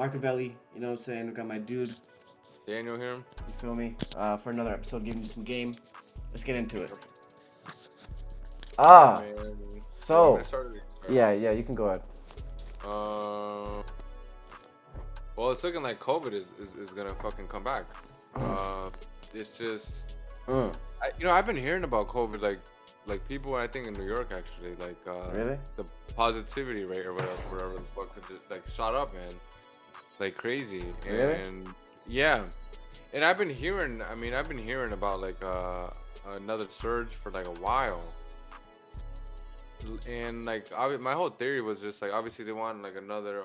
Marcavelli, you know what I'm saying? We got my dude, Daniel here. you feel me? For another episode, giving you some game. Let's get into it. Yeah, Ah, man. You want me so, to start? Or you start? yeah, you can go ahead. Uh, well, it's looking like COVID is gonna fucking come back. Uh, it's just, Mm, I've been hearing about COVID, like people, I think in New York actually, really? the positivity rate or whatever the fuck, like shot up, man, like crazy, Really? and yeah, and I've been hearing about another surge for like a while. And my whole theory was just like obviously they want like Another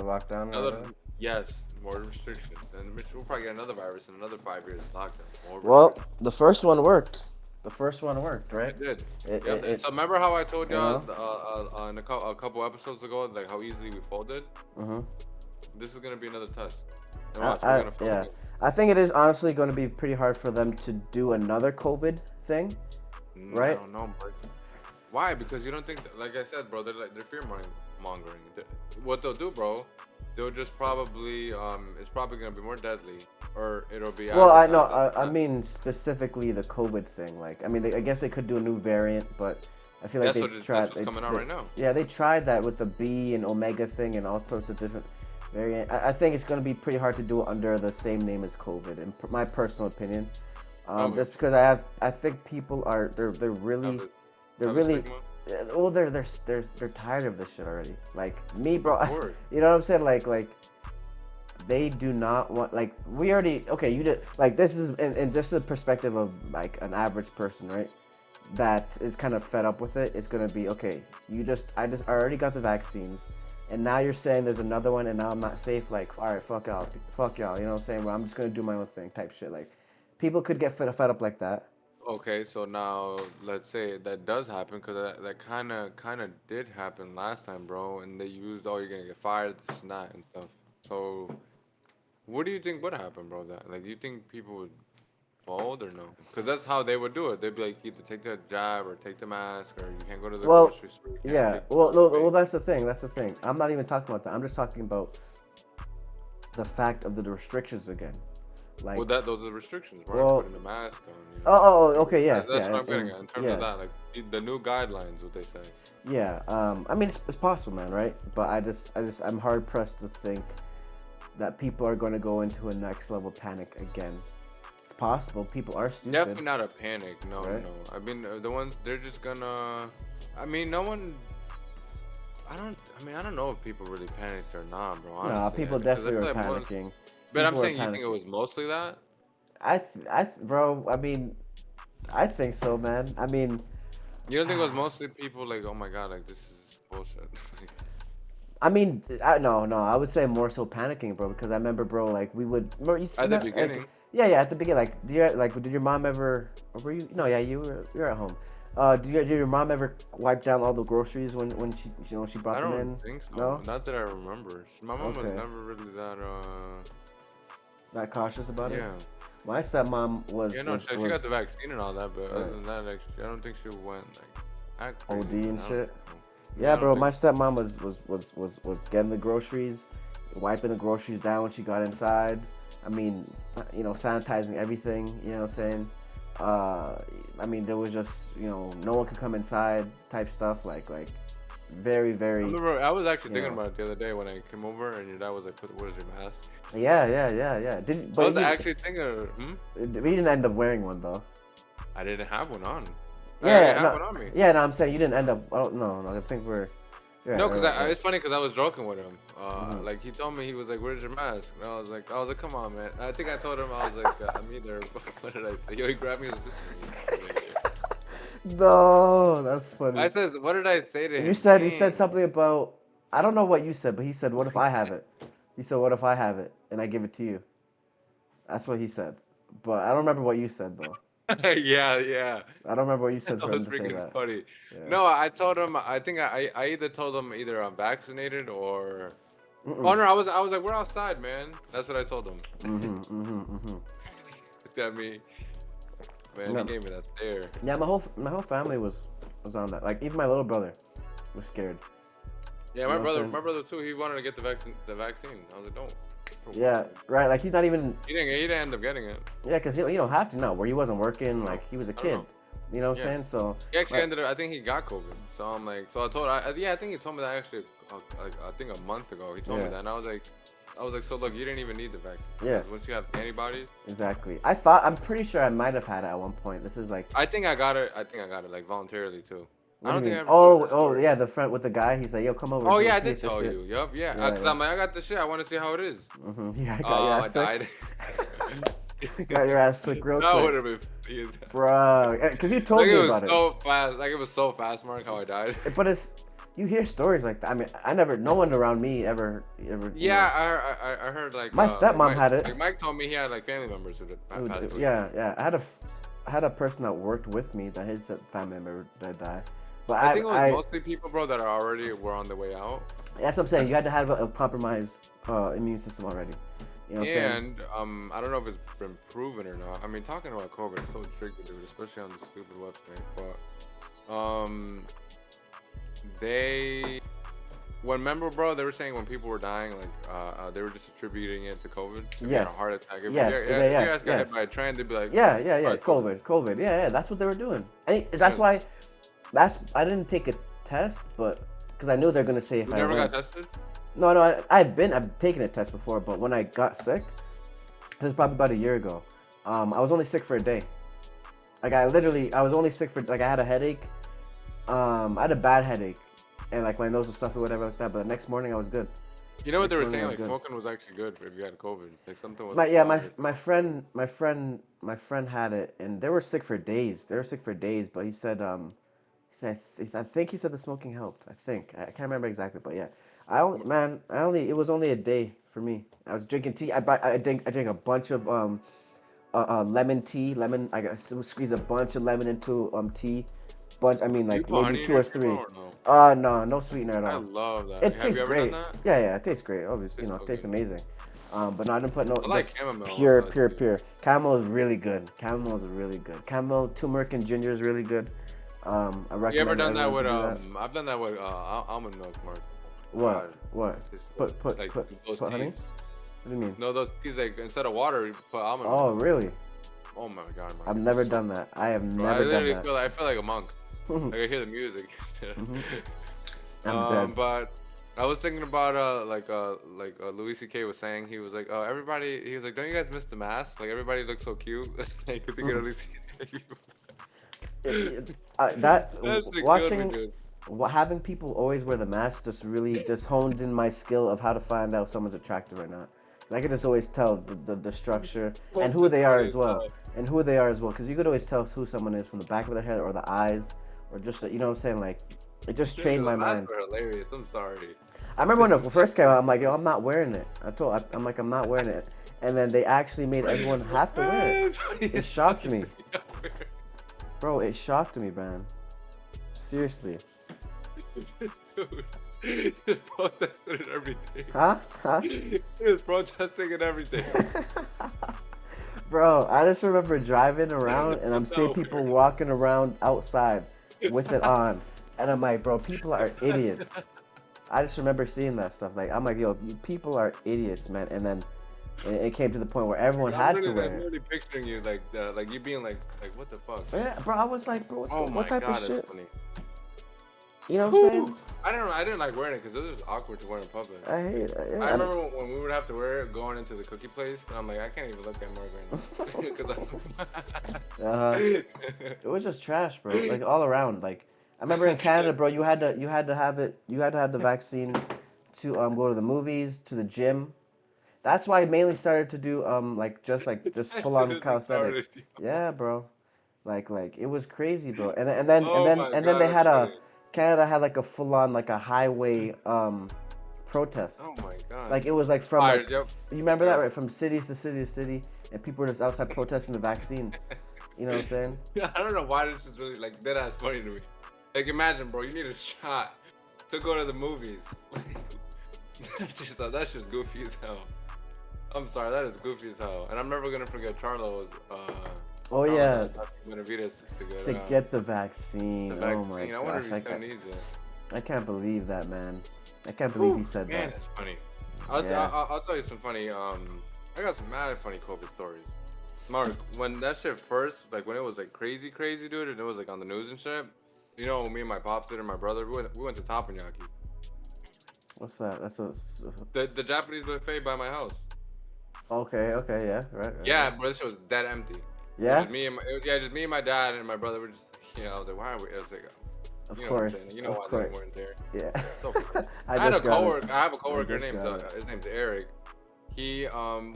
lockdown or another whatever? yes, more restrictions, and we'll probably get another virus in another 5 years lockdown, more Well, restrictions. the first one worked. The first one worked, right? It did. It, Yep. it, it So remember how I told you y'all know? in a couple episodes ago, like how easily we folded. Mm-hmm. This is gonna be another test. And watch, we're gonna Yeah. fucking. I think it is honestly going to be pretty hard for them to do another COVID thing, I right? don't know, bro. Why? Because you don't think, like I said, bro, they're fear mongering. What they'll do, bro, they'll just probably it's probably gonna be more deadly, or it'll be Well, I know. advertised as I not. mean specifically the COVID thing. Like, I mean, I guess they could do a new variant, but I feel like That's they what tried. that's what's coming out right now. Yeah, they tried that with the B and Omega thing and all sorts of different variant. I think it's going to be pretty hard to do it under the same name as COVID, in my personal opinion. Okay. Just because I think people are they're Have really a they're have a really stigma. well they're tired of this shit already. Like me, bro. Of course. You know what I'm saying? Like they do not want, like, we already, okay, you did, like, this is in just the perspective of like an average person, right, that is kind of fed up with it. It's gonna be okay, I already got the vaccines, and now you're saying there's another one and now I'm not safe. Like, all right, fuck y'all, you know what I'm saying? Well, I'm just gonna do my own thing type shit. Like, people could get fed up like that. Okay, so now let's say that does happen because that kind of did happen last time, bro. And they used, oh, you're gonna get fired, this and that and stuff. So what do you think would happen, bro? That like, do you think people would fold or no? Because that's how they would do it. They'd be like, either take the jab or take the mask, or you can't go to the Well, grocery store, you can't yeah, take well, public no, well, space. that's the thing. I'm not even talking about that. I'm just talking about the fact of the restrictions again. Well, Like, those are restrictions, right? well, Putting the mask on, okay, yes, That's yeah, what I'm getting at in terms of yeah, that, like the new guidelines, what they say. yeah. I mean, it's possible, man, right? But I'm hard pressed to think that people are going to go into a next level panic again. It's possible. People are stupid, Definitely not a panic. No, right? no. I mean, the ones they're just gonna. I mean, no one. I don't. I mean, I don't know if people really panicked or not, bro. No, Honestly, people because I definitely feel were like most. panicking. But I'm People were saying, you think it panicking. was mostly that? Bro. I mean, I think so, man. I mean, You don't think it was mostly people like, oh my god, like this is bullshit? Like, no. I would say more so panicking, bro, because I remember, bro, like we would, at the beginning. yeah, at the beginning, like, did your mom ever, or were you? No, yeah, you were at home. Did your mom ever wipe down all the groceries when she brought I them don't in? think so. No. Not that I remember. My mom was Okay. never really that. Not cautious about it. Yeah. My stepmom Yeah, no, she got the vaccine and all that, but other right, than that, like, I don't think she went like act OD crazy. But and I don't shit. think so. Yeah, Yeah, I don't bro. think My so. stepmom was getting the groceries, wiping the groceries down when she got inside. I mean, sanitizing everything. You know what I'm saying? I mean, there was just, no one could come inside type stuff. Like very, I very, remember I was actually you thinking know. about it the other day when I came over and your dad was like, "Where's your mask?" Yeah. I was actually thinking, We didn't end up wearing one though. I didn't have one on. I didn't Yeah, have no, one on me. yeah, no. I'm saying you didn't end up. Oh no. I think we're. You're No, right, because right, right. it's funny because I was joking with him. Hmm. Like he told me he was like, "Where's your mask?" And I was like, "Come on, man." I think I told him I was like, "I'm either." What did I say? Yo, he grabbed me. He was like, "This is me." No, that's I funny. said, "What did I say to You him?" said Dang. something about, I don't know what you said, but he said, "What if I have it?" He said, "What if I have it and I give it to you?" That's what he said. But I don't remember what you said though. Yeah, yeah. I don't remember what you said That for him was to say freaking that. funny. Yeah. No, I told him. I think I either told him either I'm vaccinated or. Oh Mm-mm. no, I was like, we're outside, man. That's what I told him. Looked at me, man. He Yeah, gave me that stare. yeah. My whole family was on that. Like, even my little brother was scared. Yeah, You know what I'm my saying? brother too. He wanted to get the vaccine. I was like, don't. For Yeah, what? right. Like he's not even. He didn't end up getting it. Yeah, cause you don't have to know where he wasn't I working. don't know. Like he was a I don't kid. know. You know what I'm Yeah. saying? So, He actually but ended up. I think he got COVID. So I'm like, so I told. Yeah, I think he told me that actually. Like I think a month ago, he told me yeah, that, and I was like, so look, you didn't even need the vaccine yeah, because once you have antibodies. exactly. I'm pretty sure I might have had it at one point. This is like, I think I got it. like voluntarily too. I what do don't you think I mean? ever told you that Oh, story. yeah, the front with the guy. He's like, yo, come over, Oh do yeah, I see did if this tell shit. you. Yup, yeah. Yeah, Cause yeah. I'm like, I got the shit. I want to see how it is. Yeah, I got your ass I sick. died. Got your ass sick real That would quick, have been funny as hell. bro. Cause you Like told it me was about it. so fast. Like it was so fast, Mark, how I died. But you hear stories like that. I mean, no one around me ever, Yeah, I heard My stepmom Mike had it. Mike told me he had like family members who passed away. Yeah, yeah. I had a person that worked with me that his family member that died. But I think it was mostly people, bro, that were on the way out. that's what I'm saying. You had to have a compromised immune system already. You know what I'm saying? And I don't know if it's been proven or not. I mean, talking about COVID is so tricky, dude, especially on the stupid website. But they remember, bro, they were saying when people were dying, like they were just attributing it to COVID. If you had a Yes. heart attack, if Yes. you guys got hit by a train, they'd be like, Yeah, yeah, yeah. "Oh, COVID. Yeah, yeah. That's what they were doing. And that's Yeah. why. I didn't take a test, but because I knew they're gonna say if You I never went. got tested? No, no. I've taken a test before, but when I got sick, it was probably about a year ago. I was only sick for a day. Like I was only sick for like I had a headache. I had a bad headache, and like my nose was stuffy or whatever like that. But the next morning I was good. You know what they were Next saying? morning I Like was good. smoking was actually good if you had COVID. Like something was. My friend had it, and they were sick for days. They were sick for days, but he said I think he said the smoking helped. I can't remember exactly, but yeah. It was only a day for me. I was drinking tea. I drank a bunch of lemon tea. Squeeze a bunch of lemon into tea. I mean Do you like put maybe honey in two your or tea, bro, three. or no? No sweetener at I all. love that. It Have tastes you ever done great. that? Yeah, it tastes great. Obviously, Tastes it so tastes good. amazing. But no, I didn't put no. I like Just chamomile pure, on pure, that too. pure. Camel is really good. Camel is really good. Camel, turmeric, and ginger is really good. I You ever recommend done that everyone with to do that. I've done that with almond milk, Mark. What? God, What? it's Put like those honey? teas. What do you mean? No, those teas like instead of water, you put almond Oh, milk. really? Oh my God, Mark, I've it never tastes so done that. I have bro, I never done literally that. I feel like a monk. Like I hear the music. Mhm. I'm dead. But I was thinking about Louis C.K. was saying he was like everybody he was like, don't you guys miss the mask, like everybody looks so cute like because you could at least That that shit killed me, watching dude. having people always wear the mask just really just honed in my skill of how to find out if someone's attractive or not. And I could just always tell the structure and who It's they are funny as as well, hell. because you could always tell who someone is from the back of their head or the eyes or just you know what I'm saying, like it just Dude, trained my the masks mind. were hilarious. I'm sorry. I remember when it first came out, I'm like, yo, I'm not wearing it. I'm like, I'm not wearing it, and then they actually made everyone have to wear it. It shocked me, bro. It shocked me, man. Seriously. Dude, he was protesting and everything. Huh? He was protesting and everything. Bro, I just remember driving around and I'm seeing No. people walking around outside with it on. And I'm like, bro, people are idiots. I just remember seeing that stuff. Like, I'm like, yo, people are idiots, man. And then it came to the point where everyone had to I'm wear it. literally picturing you like you being like what the fuck? Yeah, bro, I was like, bro, Oh my what type God, of that's shit? funny. You know what I'm saying? I didn't like wearing it because it was just awkward to wear in public. I hate it. Yeah, I remember when we would have to wear it going into the cookie place, and I'm like, I can't even look at Mark right now. It was just trash, bro. Like all around. Like I remember in Canada, bro, you had to have the vaccine to go to the movies, to the gym. That's why I mainly started to do just full on Just calisthenics. retarded. Yeah, bro. Like it was crazy, bro. Oh my And then God, they that's had funny. Canada had like a full on like a highway protest. Oh my God. Like it was like from Alright, like yep. you remember that, right? From cities to city to city, and people were just outside protesting the vaccine. You know what I'm saying? I don't know why this is really like dead ass funny to me. Like imagine, bro, you need a shot to go to the movies. That's just goofy as hell. I'm sorry, that is goofy as hell. And I'm never gonna forget Charlo's. Oh yeah, Benavides to get the vaccine. the Oh vaccine. my I wonder gosh, if he still needs it. I can't believe that, man. I can't believe he Whew, said man, that. that's funny. Yeah. I'll tell you some funny. I got some mad funny COVID stories. Mark, when that shit first, like when it was like crazy, crazy, dude, and it was like on the news and shit. You know, me and my pops did and my brother, we went to Teppanyaki, What's that? That's a. the Japanese buffet by my house. Okay. Okay. Yeah. Right. Right. Yeah, Right. bro, this shit was dead empty. It was Yeah. just me and just me and my dad and my brother were just, I was like, why are we? I was like, Of you know what I'm saying? course. You know Of why they course. weren't there? Yeah. So funny. I just got it. I have a I coworker just named got it. his name's Eric. He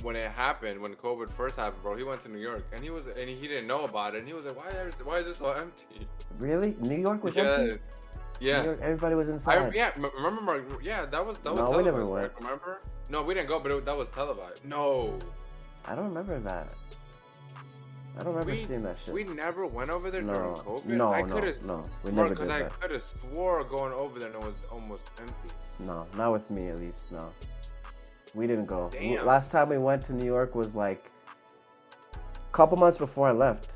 when it happened, when COVID first happened, bro, he went to New York and he didn't know about it and he was like, why is this so empty? Really? New York was Yeah, empty? New yeah. York, everybody was inside. Remember Mark? Yeah, that was No, we never televised, went. Mark. Remember? No, we didn't go, but that was televised. No, I don't remember that. I don't remember we seeing that shit. we never went over there during No, COVID. I no, could no, have, no. We Mark, never because did I that. could have swore going over there and it was almost empty. No, not with me at least. No, we didn't go. Damn. Last time we went to New York was like a couple months before I left.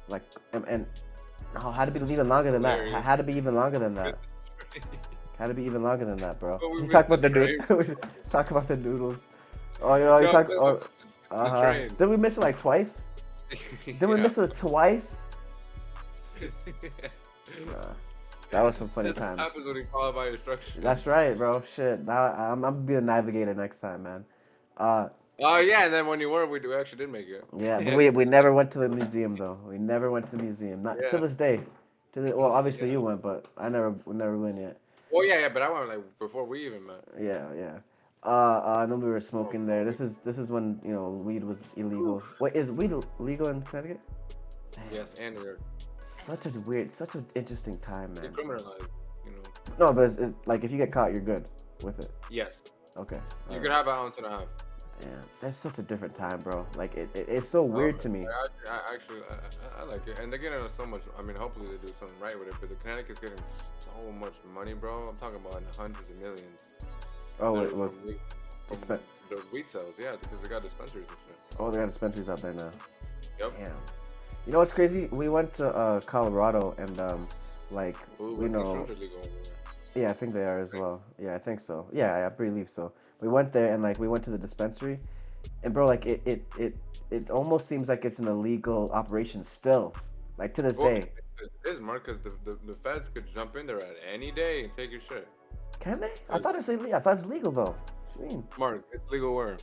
Like, and no, had to be even longer than that. Hilarious. Had to be even longer than that. Had to be even longer than that, bro. But we You missed talk about the the talk about the noodles. Oh, you know, you No, talk. the Oh, train. did we miss it like twice? Did we miss it twice? Nah, that was some funny That's what times. happens when you follow by instructions. That's right, bro. Shit, now I'm gonna be the navigator next time, man. Uh, Oh yeah, and then when you were, we actually did make it. yeah, but we never went to the museum though. We never went to the museum. Not to Yeah. this day. Well, obviously Yeah. you went, but we never went yet. Well, yeah, but I went like before we even met. Yeah, yeah. And then we were Oh, smoking there. This is when weed was illegal. Wait, is weed legal in Connecticut? Damn. yes, and you're Such an interesting time, man. decriminalized. You know. No, but like if you get caught, you're good with it. Yes. Okay. You All could right. have an ounce and a half. Damn, that's such a different time, bro. Like it's so weird to me. I like it, and they're getting so much. I mean, hopefully they do something right with it. But the Connecticut's getting so much money, bro. I'm talking about in hundreds of millions. Oh, They're wait, well, from the weed sales, yeah, because they got dispensaries and shit. oh, they got dispensaries out there now. Yep. Damn. You know what's crazy? We went to Colorado and like Ooh, we know. mushrooms are legal over there. Yeah, I think they are as well. Yeah, I think so. Yeah, I believe so. We went there and like we went to the dispensary, and bro, like it almost seems like it's an illegal operation still, like to this Well, day. it is, Mark, because the feds could jump in there at any day and take your shit. Can they? I thought it's illegal. I thought it's legal though. What you mean? Mark, it's legal where?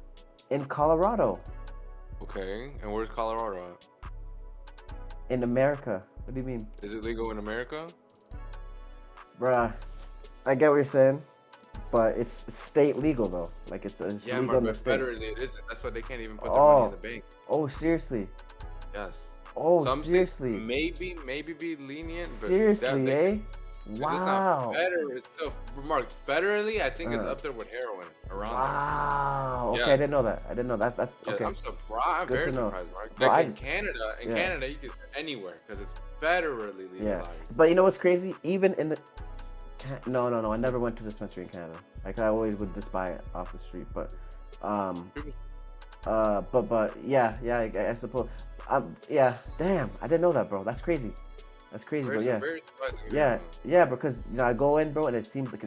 In Colorado, Okay, and where's Colorado at? in America. What do you mean, Is it legal in America? bruh? I get what you're saying, but it's state legal though. Like it's Yeah, legal Mark, in the but state. federally it isn't. That's why they can't even put their money in the bank. Oh, seriously? Yes. Oh, Some states seriously? maybe be lenient, but Seriously, that, eh? it's not Wow. federal. It's still marked federally. I think it's Uh. up there with heroin around Wow. Okay, Yeah. I didn't know that. I didn't know that. That's there. Yeah, okay. I'm surprised. I'm Good very to know. surprised, Mark. Bro, Like I- in Canada, yeah. you can anywhere because it's federally Yeah. legalized. But you know what's crazy? Even in the no. I never went to a dispensary in Canada. Like I always would just buy it off the street. But but yeah, I suppose. Yeah. Damn, I didn't know that, bro. That's crazy. That's crazy, Very, but yeah. very surprising. Yeah, because I go in, bro, and it seems like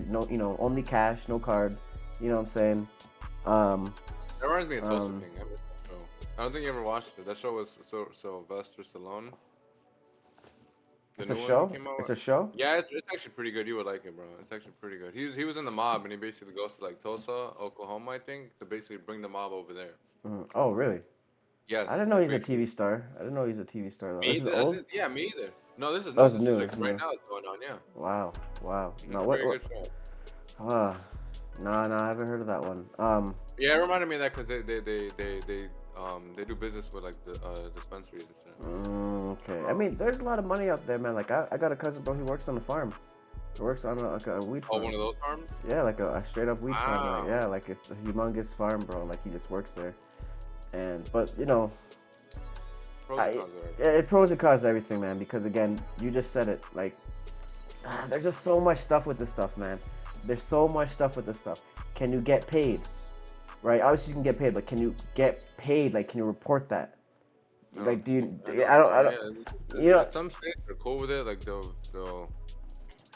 only cash, no card. You know what I'm saying? That reminds me of Tulsa Um, King. I missed that show. I don't think you ever watched it. That show was Sylvester Stallone. The It's a new one show. that came out. It's a show. Yeah, it's actually pretty good. You would like it, bro. It's actually pretty good. He was in the mob, and he basically goes to like Tulsa, Oklahoma, I think, to basically bring the mob over there. Oh, really? Yes. I didn't know like he's a basically- TV star. I didn't know he's a TV star though. Me This is either. old. Yeah, me either. No, this is Oh, new. this is This new, is like this is right new. now it's going on. Yeah. Wow. It's No, a what? very good show. No, I haven't heard of that one. Yeah, it reminded me of that because they do business with like the dispensaries and shit. Okay. I mean, there's a lot of money out there, man. Like I got a cousin, bro. He works on a farm. He works on like a weed Oh, farm. one of those farms? Yeah, like a straight up weed farm. Like, Wow. yeah, like it's a humongous farm, bro. Like he just works there. But Pros and cons of it. it pros and cons to everything, man. Because again, you just said it. Like, there's just so much stuff with this stuff, man. There's so much stuff with this stuff. Can you get paid? Right? Obviously, you can get paid, but can you get paid? Like, can you report that? Like, do you? I don't. Yeah, You know. some states are cool with it. Like they'll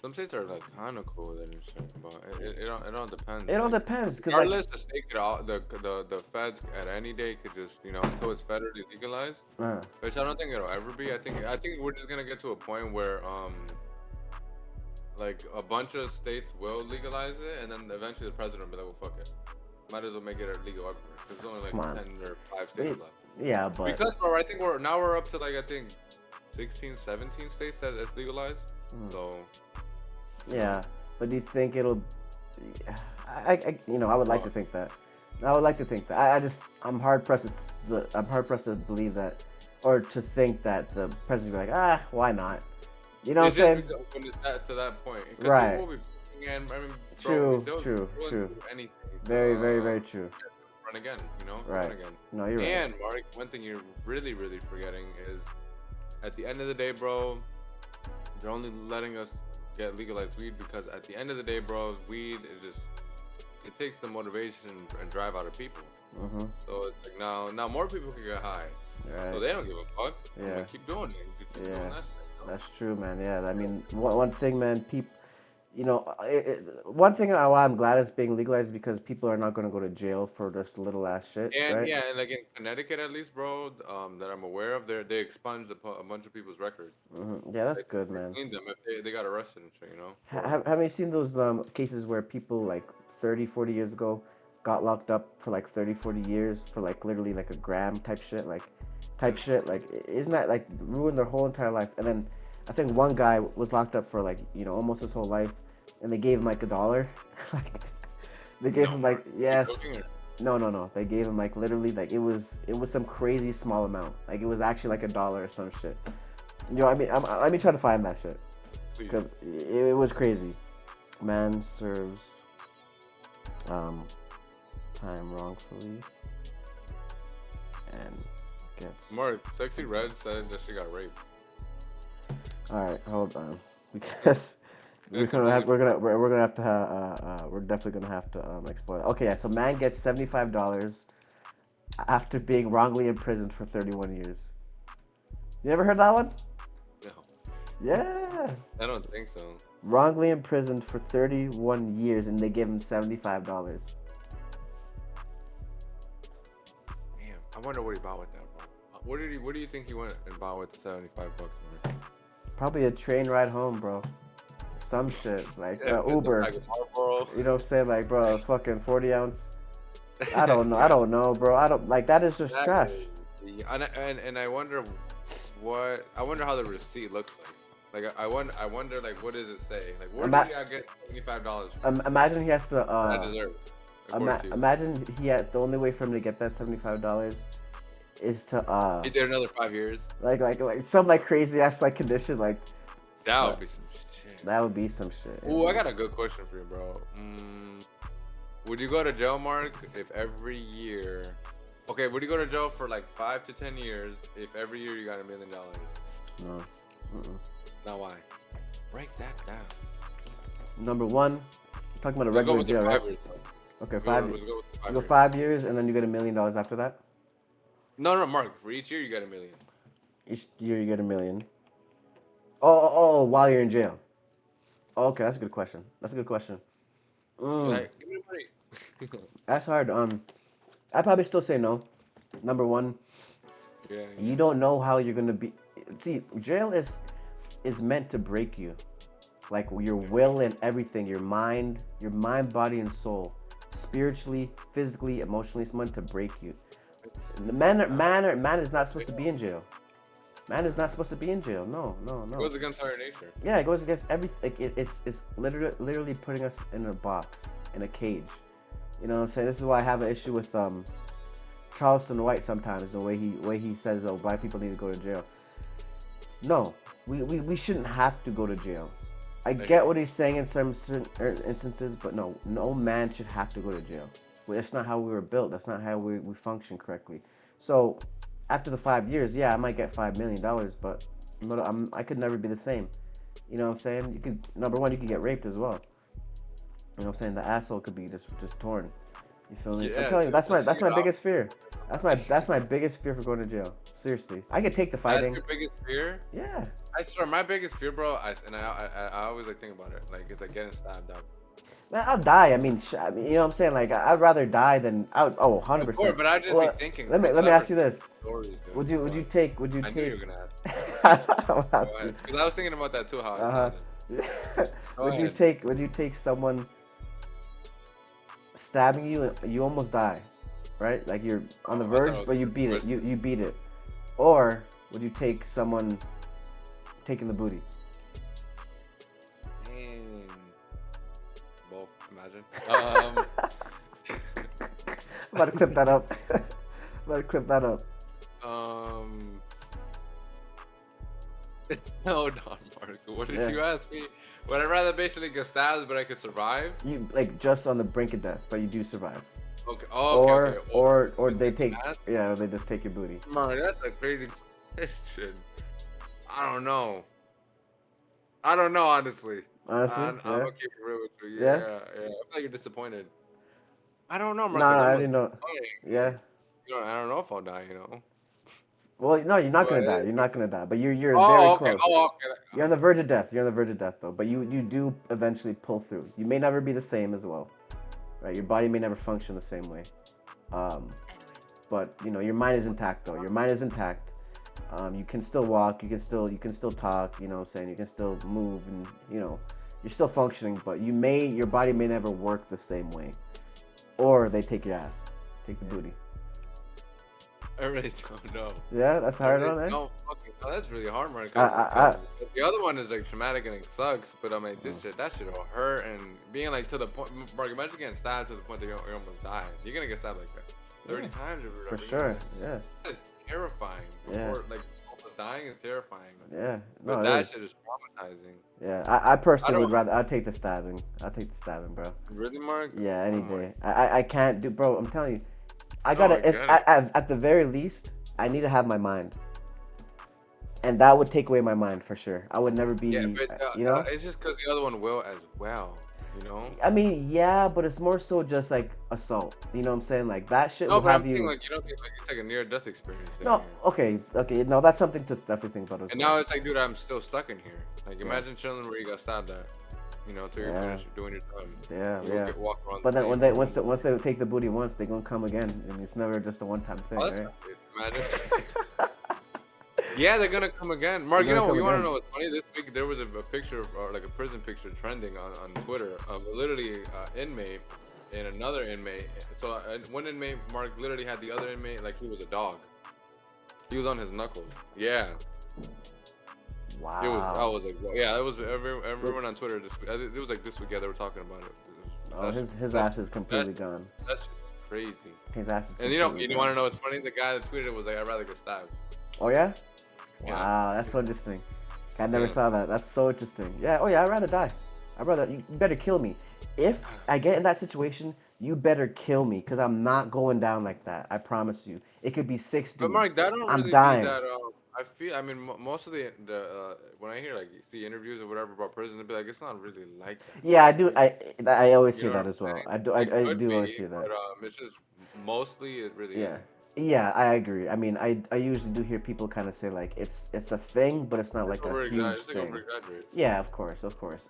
some states are like kind of cool with it and shit, but it all depends. It all Like, depends, cause like, regardless, the state could all the feds at any day could just until it's federally legalized, uh, which I don't think it'll ever be. I think we're just gonna get to a point where like a bunch of states will legalize it, and then eventually the president will be like, well, fuck it, might as well make it illegal everywhere because there's only come like on, 10 or 5 states left. yeah, but Because bro, I think we're up to like I think 16, 17 states that it's legalized. mm, So you know, yeah, but do you think it'll? I would like to well, think that. I would like to think that. I'm hard pressed. I'm hard pressed to believe that, or to think that the president will be like, why not? You know what I'm it's just saying? because when it's to that point, because people Right. will be, and I mean, bro, True. they'll True. willing to True. do anything to Very, very, very true. run again, to Right. win again. No, you're right. And Mark, one thing you're really, really forgetting is, at the end of the day, bro, they're only letting us get legalized weed because at the end of the day, bro, weed is just it takes the motivation and drive out of people. Mhm. So it's like now more people can get high, so Right. they don't give a fuck. I'm Yeah. gonna keep doing it. Just keep doing Yeah. that shit. That's true, man. Yeah. I mean, one thing, man. People. One thing why I'm glad it's being legalized is because people are not going to go to jail for just little ass shit, And right? yeah, and like in Connecticut at least, bro, that I'm aware of, they expunged a bunch of people's records. Yeah, that's They, good, they man. cleaned them if they got arrested and shit, for Have you seen those cases where people like 30, 40 years ago got locked up for like 30, 40 years for like literally like a gram type shit, like isn't that like ruined their whole entire life? And then I think one guy was locked up for like almost his whole life, and they gave him like $1. Like they gave no, him Mark, like you yes, joking or no, they gave him like literally like it was some crazy small amount, like it was actually like $1 or some shit. I mean, let me try to find that shit please? because it was crazy. Man serves time wrongfully and gets. Mark, Sexy Red said that she got raped. All right, hold on, because Yeah, completely. we're gonna have to we're definitely gonna have to explore that. Okay, yeah. So man gets $75 after being wrongly imprisoned for 31 years. You ever heard that one? No, Yeah. I don't think so. Wrongly imprisoned for 31 years, and they give him $75. Damn, I wonder what he bought with that, bro. What do you think he went and bought with the $75, Mark? Probably a train ride home, bro. Some shit like Yeah, it's a Uber. bag of Marlboro. You know what I'm saying? Like, bro, a fucking 40 ounce. I don't know. I don't know, bro. I don't like that. Is just trash. Exactly. And I wonder how the receipt looks like. Like I wonder like what does it say? Like where Ima- did I get $75 from? Imagine he has to. I deserve it, according to you. Imagine he had the only way for him to get that $75 is to He did another 5 years. like some like crazy ass like condition like That uh, would be some shit. that would be some shit. Ooh, I got a good question for you, bro. Would you go to jail, Mark, if every year? Okay, would you go to jail for like 5 to 10 years if every year you got $1 million? No. Now why? Break that down. Number one, you're talking about a Let's go regular with the jail, right? 5 years. Though. Okay, Let's five. Let's go with the You 5 go years. 5 years and then you get $1 million after that. No, Mark. For each year, you got $1 million. Each year you get $1 million. Oh, while you're in jail. Okay, that's a good question. That's a good question. Like, give me the money. That's hard. I'd probably still say no. Number one, Yeah, you don't know how you're gonna be. See, jail is meant to break you, like your will and everything, your mind, body, and soul, spiritually, physically, emotionally. It's meant to break you. Man is not supposed to be in jail. Man is not supposed to be in jail. No. It goes against our nature. Yeah, it goes against everything. Like it's literally putting us in a box, in a cage. You know what I'm saying? This is why I have an issue with Charleston White sometimes, the way he says, oh, black people need to go to jail. No, we shouldn't have to go to jail. I get what he's saying in some certain instances, but no man should have to go to jail. Well, that's not how we were built. That's not how we function correctly. So after the 5 years, yeah, I might get $5 million, but I could never be the same. You know what I'm saying? Number one, you could get raped as well. You know what I'm saying? The asshole could be just torn. You feel me? I'm Yeah, telling you, dude. Just that's seeing my it biggest fear. That's my biggest fear for going to jail. Seriously, I could take the That's fighting. your biggest fear? Yeah. I swear, my biggest fear, bro. I always like think about it. Like it's like getting stabbed up. Man, I'll die. I mean, you know what I'm saying? Like, I'd rather die than oh, Of course, 100%. but I'd just be Well, thinking, bro, let because me I've heard ask you so many this. stories, dude. Would you But take I knew you were gonna ask. I'll Go have ahead, to. because I was thinking about that too. How it Uh-huh. sounded. Go ahead. Would you take someone stabbing you and you almost die, right? Like you're on the Oh, I thought it verge, was but you the beat it. first. You beat it. Or would you take someone taking the booty? Damn. Both. Imagine. I'm about to clip that up. I'm about to clip that up. Um. Hold on, Mark. What did Yeah. you ask me? Would I rather basically get stabbed, but I could survive? You like just on the brink of death, but you do survive. Okay. Oh, okay. Okay. Or With they taking take that? yeah, or they just take your booty. Mark, that's a crazy question. I don't know. I don't know, honestly. Honestly, I'm yeah, gonna keep it real with you. yeah. Yeah, yeah. I feel like you're disappointed. I don't know, No, Mark, because I I'm already a know. Yeah. I don't know if I'll die, you know. Well, no, you're not But gonna die. You're not gonna die. But you're very oh, okay. close. Oh, okay. You're on the verge of death. You're on the verge of death though. But you do eventually pull through. You may never be the same as well, right? Your body may never function the same way. Um, but you know your mind is intact though. Your mind is intact. You can still walk. You can still talk. You know what I'm saying? You can still move, and you know you're still functioning. But your body may never work the same way. Or they take your ass, take the booty. I really don't know. Yeah, that's I hard really on it. don't fucking know. That's really hard, Mark, I, because the other one is like traumatic and it sucks. But I'm like, that shit will hurt, and being like to the point, Mark, imagine getting stabbed to the point that you're almost dying. You're gonna get stabbed like that 30 Yeah, times or for whatever. sure. Yeah, That is terrifying. yeah, Before, like, almost dying is terrifying. yeah. But No, it that is. shit is traumatizing. Yeah, I I personally would don't rather. I'd take the stabbing. I'd take the stabbing, bro. really, Mark. Yeah, any Oh my. day. I can't do, bro. I'm telling you, I No, I gotta. If get it. at the very least, I need to have my mind, and that would take away my mind for sure. I would never Yeah, be, but you know. it's just because the other one will as well. You know. I mean, yeah, but it's more so just like assault. You know what I'm saying? Like that shit No, will but I'm have thinking you. like you don't think like it's like a near-death experience in No, here. okay. No, that's something to definitely think about as And well. now it's like, dude, I'm still stuck in here. Like, Yeah, imagine chilling where you got stabbed at. You know, till you're yeah, finished doing your time. yeah, You go yeah. get walk around But the then city when for they a little bit. once they take the booty once, they gonna come again, and it's never just a one-time thing, Oh, that's right? not it. Imagine. Yeah, they're gonna come again. They're Mark, gonna come you want to again. know what's funny? This week there was a picture, or like a prison picture trending on Twitter of literally inmate and another inmate. So one inmate, Mark, literally had the other inmate like he was a dog. He was on his knuckles. Yeah. It was. I Wow. was like, well, yeah. It was everyone on Twitter. It was like this week. Yeah, they were talking about it. Oh, That's his that's ass is that's completely gone. that's crazy. His ass is And completely you want gone. to know what's funny? The guy that tweeted it was like, I'd rather get stabbed. Oh yeah? Yeah. Wow, that's so interesting. I never Yeah. saw that. That's so interesting. Yeah. Oh yeah, I'd rather die. I'd rather you better kill me. If I get in that situation, you better kill me, cause I'm not going down like that. I promise you. It could be six But dudes. Mark, that don't I'm really be dying. that. I feel. I mean, most of the when I hear like see interviews or whatever about prison, they be like, it's not really like that. Yeah, I do. I always You hear know what that I'm as well. saying? It I could do always be, hear that. but it's just mostly it really Yeah. isn't. Yeah, I agree. I mean, I usually do hear people kind of say like it's a thing, but it's not like a huge It's like thing. over exaggerate. Yeah, of course, of course.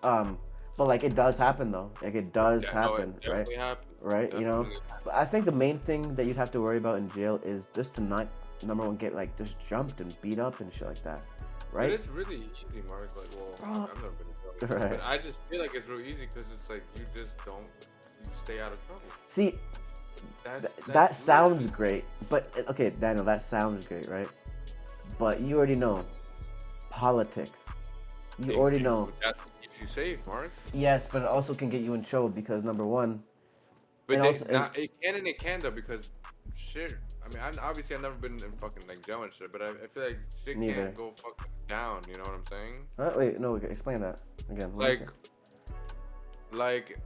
But like it does happen though. Like it does Yeah, no, it happen, right? definitely happened. Right, you know. Definitely. But I think the main thing that you'd have to worry about in jail is just to not number one get like just jumped and beat up and shit like that, But right? it's really easy, Mark. Like, well, Bro, I've never been in trouble, right. but I just feel like it's real easy because it's like you just don't, you stay out of trouble. See, That's that sounds literally. great, but okay, Daniel, that sounds great, right? But you already know politics. You already know. That's what keeps you safe, Mark. Yes, but it also can get you in trouble because number one, But and they also, not it can and it can though because shit. I mean, obviously I've never been in fucking like jail and shit, but I feel like shit neither. can't go fucking down. You know what I'm saying? Wait, no, explain that again. What is Like, it?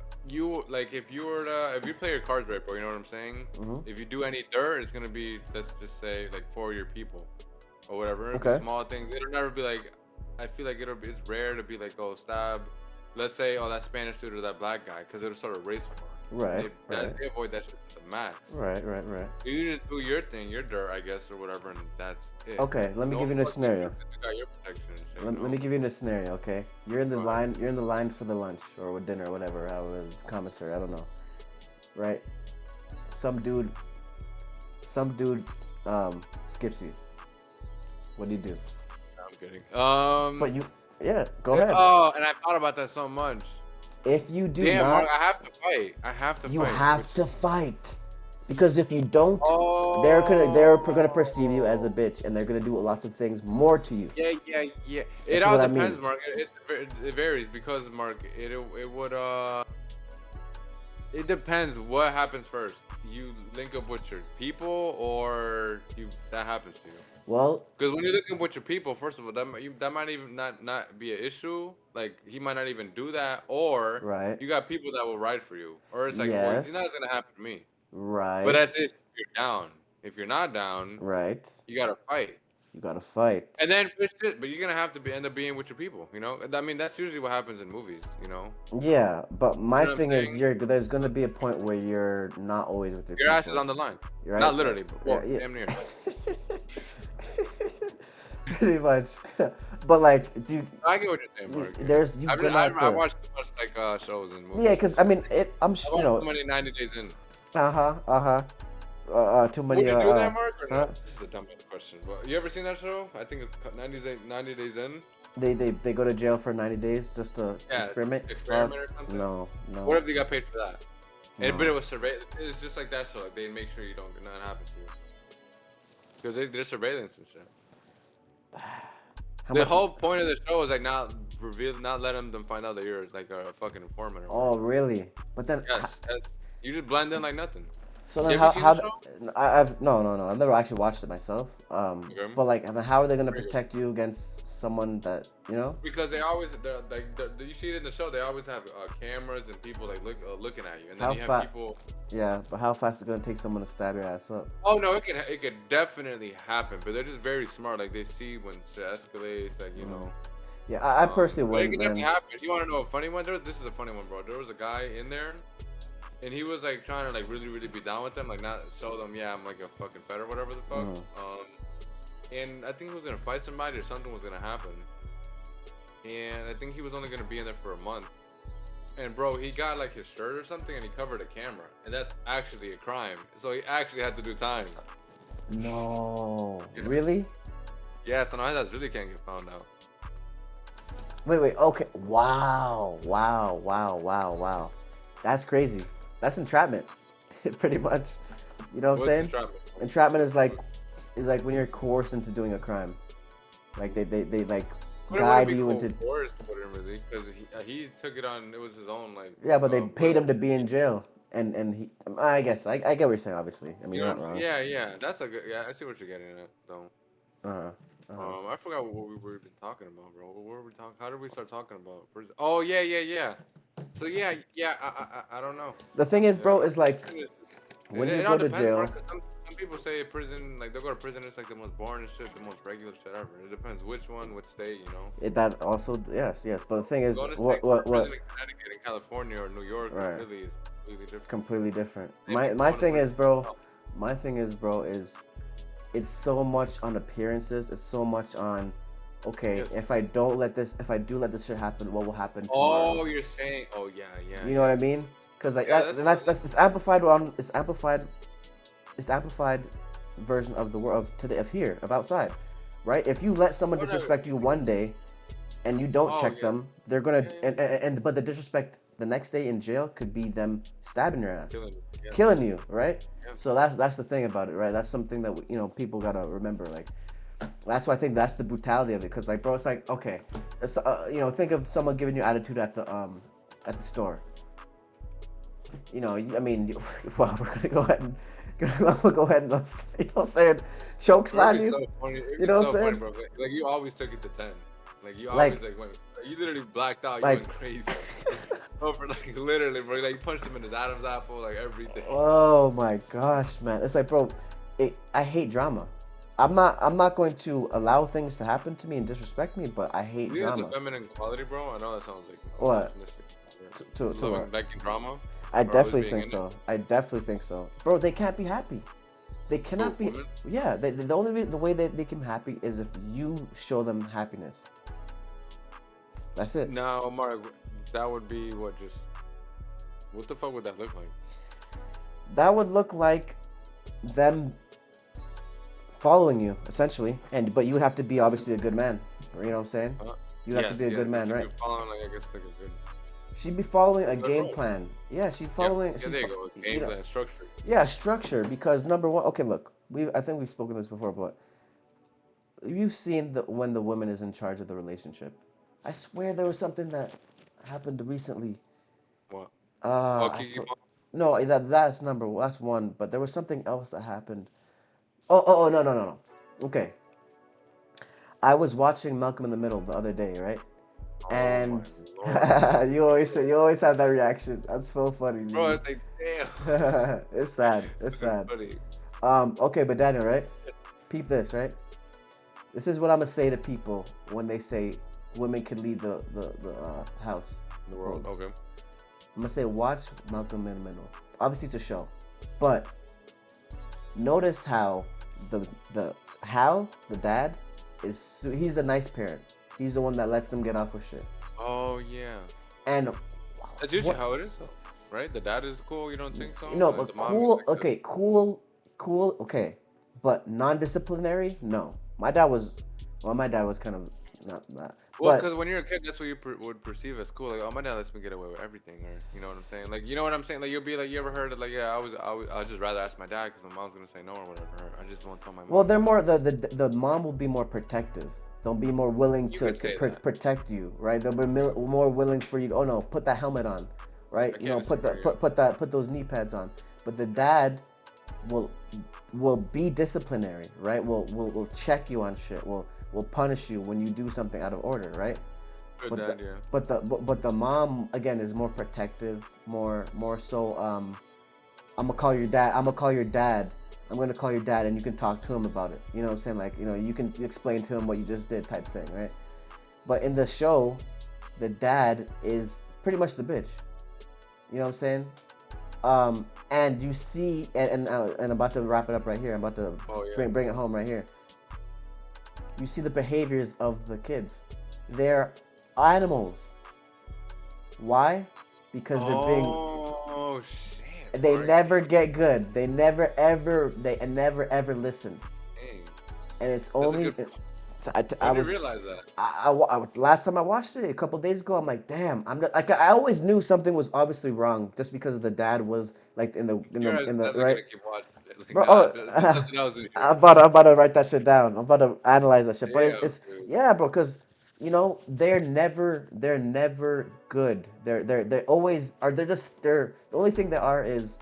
if you were to if you play your cards right, bro, you know what I'm saying? Mhm. If you do any dirt, it's gonna be, let's just say, like for your people or whatever. Okay. Small things. It'll never be like. I feel like it's rare to be like, oh, stab. Let's say, oh, that Spanish dude or that black guy, because it'll start a race war. Right, right, they avoid that shit to the max. right, right, right. You just do your thing, your dirt, I guess, or whatever, and that's it. Okay, let me No give one you a fucking you scenario. 'cause you got your protection and shit, Let me give you a scenario, okay? You're in the Go ahead. line. You're in the line for the lunch or with dinner, or whatever. How it is, commissary. I don't know, right? Some dude, skips you. What do you do? I'm kidding. But you, yeah, go ahead. Oh, and I thought about that so much. If you do Damn, not, Mark, I have to fight. I have to you fight. have to fight, because if you don't, they're gonna perceive you as a Oh. bitch, and they're gonna do lots of things more to you. Yeah, yeah, yeah. It That's all what I depends, mean. Mark. It varies because, Mark, it would it depends what happens first. You link up with your people, or you that happens to you. Well, Because when you link up with your people, first of all, that might even not be an issue. Like he might not even do that, or right. you got people that will ride for you, or it's like, well, it's not Yes. gonna happen to me. But Right. that's it. If you're down. If you're not down, Right. you gotta fight. You gotta fight. And then it's just, but you're gonna have to end up being with your people. I mean, that's usually what happens in movies. Yeah, but You my know what I'm thing is, saying? there's gonna be a point where you're not always with your Your ass is people, on the line. right? Not literally, but Yeah, well, yeah. damn near. Pretty much. But like, do you, I get what you're saying, Mark. there's you gonna have I to. watched too much like shows and Yeah, movies. because I mean, I watched too many 90 Days In. Too Would many you do that, Mark, or huh? not? This is a dumb question, but you ever seen that show? I think it's 90 Days In. They go to jail for 90 days just to Yeah, experiment. experiment Fuck, or something. no, no. What if they got paid for that? And but No. it was surveillance. It's just like that show. Like they make sure nothing happens to you. Because they're surveillance and shit. How The much? whole point of the show is like not letting them find out that you're like a fucking informant. Or Oh, really? But then, yes, you just blend in like nothing. so You then ever seen the show? I've no, I've never actually watched it myself. Okay. But like, and then how are they gonna Very good. protect you against someone that you know? Because you see it in the show. They always have cameras and people like looking at you, and then How you have fast? people. Yeah, but how fast is it gonna take someone to stab your ass up? Oh no, it could definitely happen, but they're just very smart. Like they see when shit escalates, like Yeah, I personally But it wouldn't. can definitely Man. happen. You want to know a funny one? This is a funny one, bro. There was a guy in there, and he was like trying to like really, really be down with them, like not show them, yeah, I'm like a fucking fed or whatever the fuck. And I think he was gonna fight somebody or something was gonna happen. And I think he was only gonna be in there for a month. And bro, he got like his shirt or something, and he covered a camera, and that's actually a crime. So he actually had to do time. No, Yeah. really? Yeah, so now his ass really can't get found out. Wait. Okay. Wow. That's crazy. That's entrapment, pretty much. You know what I'm saying? Entrapment? Entrapment is like when you're coerced into doing a crime. Like they like But guide it you wouldn't into. be coerced with him really, because he took it on. It was his own like. Yeah, but they paid him to be in jail, and he. I guess I get what you're saying. Obviously, I mean You you're know, not wrong. yeah. That's a good. Yeah, I see what you're getting at, though. Uh-huh. I forgot what we were even talking about, bro. What were we talking? How did we start talking about prison? Oh yeah. So yeah. I don't know. The thing is, bro, is like It, when you it go all to depends, bro. jail. 'Cause some people say prison, like they'll go to prison. It's like the most boring shit, the most regular shit ever. It depends which one, which state, That also yes. But the thing is, Go to what prison in Connecticut, in California, or New York, Right. or Philly is completely different. completely different. They make My fun of thing prison is, bro. itself. My thing is, bro, is it's so much on appearances. It's so much on. Okay, Yes. if I do let this shit happen, what will happen tomorrow? Oh, you're saying, oh yeah. You know what I mean? Because like Yeah, that's it's amplified it's amplified version of the world of today, of here, of outside, right? If you let someone Whatever. disrespect you one day, and you don't Oh, check yeah. them, they're gonna Yeah. but the disrespect the next day in jail could be them stabbing your ass, Killing you. you, right? Yeah. So that's the thing about it, right? That's something that people gotta remember, like. That's why I think that's the brutality of it, because like, bro, it's like, okay, it's, think of someone giving you attitude at the store. I mean, well, we're gonna go ahead and we'll go ahead and saying, choke slam you. So funny. It'd You be know so what I'm funny, saying? bro. Like you always took it to 10. Like you Like- always went. You literally blacked out. You like- went crazy. Over like literally, bro. Like you punched him in his Adam's apple, like everything. Oh my gosh, man! It's like, bro, I hate drama. I'm not going to allow things to happen to me and disrespect me, but I hate You think drama. it's a feminine quality, bro? I know that sounds like What? misogynistic. To what? Liking drama. I or always definitely being think in it? so. I definitely think so, bro. They can't be happy. They Who, cannot be. women? Yeah, the only the way that they can be happy is if you show them happiness. That's it. Now, Mark, that would be what? Just what the fuck would that look like? That would look like them following you essentially, and but you would have to be obviously a good man. You know what I'm saying? You'd have to Yes, be a yes. good It man, should right? be following like I guess like a good, She'd be following a a good game role. plan. Yeah, she's Yeah, following. yeah. There you go. You Game know, plan structure. yeah, structure. Because number one, okay, look, I think we've spoken this before, but you've seen the when the woman is in charge of the relationship. I swear there was something that happened recently. What? Oh, I Kiki saw. Palmer? No, that's one, but there was something else that happened. Oh, no, no, no, no. Okay, I was watching Malcolm in the Middle the other day, right? Oh my And lord, bro. you always have that reaction. That's so funny to Bro, me. it's like damn. It's sad. It's That's sad. funny. Okay, but Daniel, right? Peep this, right? This is what I'm gonna say to people when they say women can lead the house. The world. Okay. I'm gonna say watch Malcolm in the Middle. Obviously, it's a show, but notice how the Hal, the dad, he's a nice parent. He's the one that lets them get off with shit. Oh yeah. And That's usually what how it is, though, right? The dad is cool. You don't think so? you know, Like but the mom is cool. like the. Okay, cool. Okay, but non-disciplinary. No, my dad was. Well, my dad was kind of not that, Well, but because when you're a kid, that's what you would perceive as cool. Like, oh, my dad lets me get away with everything, or you know what I'm saying? Like, you know what I'm saying? Like, you'll be like, you ever heard of like, yeah, I'd just rather ask my dad because my mom's gonna say no or whatever. Or I just won't tell my well, mom. they're more the mom will be more protective. They'll be more willing You to could say that. protect you, right? They'll be more willing for you to, oh no, put that helmet on, right? I You can't know, disagree. Yeah. put those knee pads on. But the dad will will be disciplinary, right? Will check you on shit. Will punish you when you do something out of order, right? Good But dad, yeah. but the mom again is more protective, more so. I'm gonna call your dad. I'm gonna call your dad. I'm gonna call your dad, and you can talk to him about it. You know what I'm saying? Like, you know, you can explain to him what you just did, type thing, right? But in the show, the dad is pretty much the bitch. You know what I'm saying? And you see, and I'm about to wrap it up right here. I'm about to Oh yeah. bring it home right here. You see the behaviors of the kids. They're animals. Why? Because they're being. Oh shit. They Mark. never get good. They never ever listen. Dang. And it's That's a only. good. I When did was. you realize that? Last time I watched it a couple days ago, I'm like, damn. I'm not, like, I always knew something was obviously wrong just because the dad was like You're in the definitely right, gonna keep watching it. Like, bro. nah, Oh, there's nothing else in here. I'm about to write that shit down. I'm about to analyze that shit. But Damn, it's dude. yeah, bro, because you know they're never good. They always are. They're the only thing they are is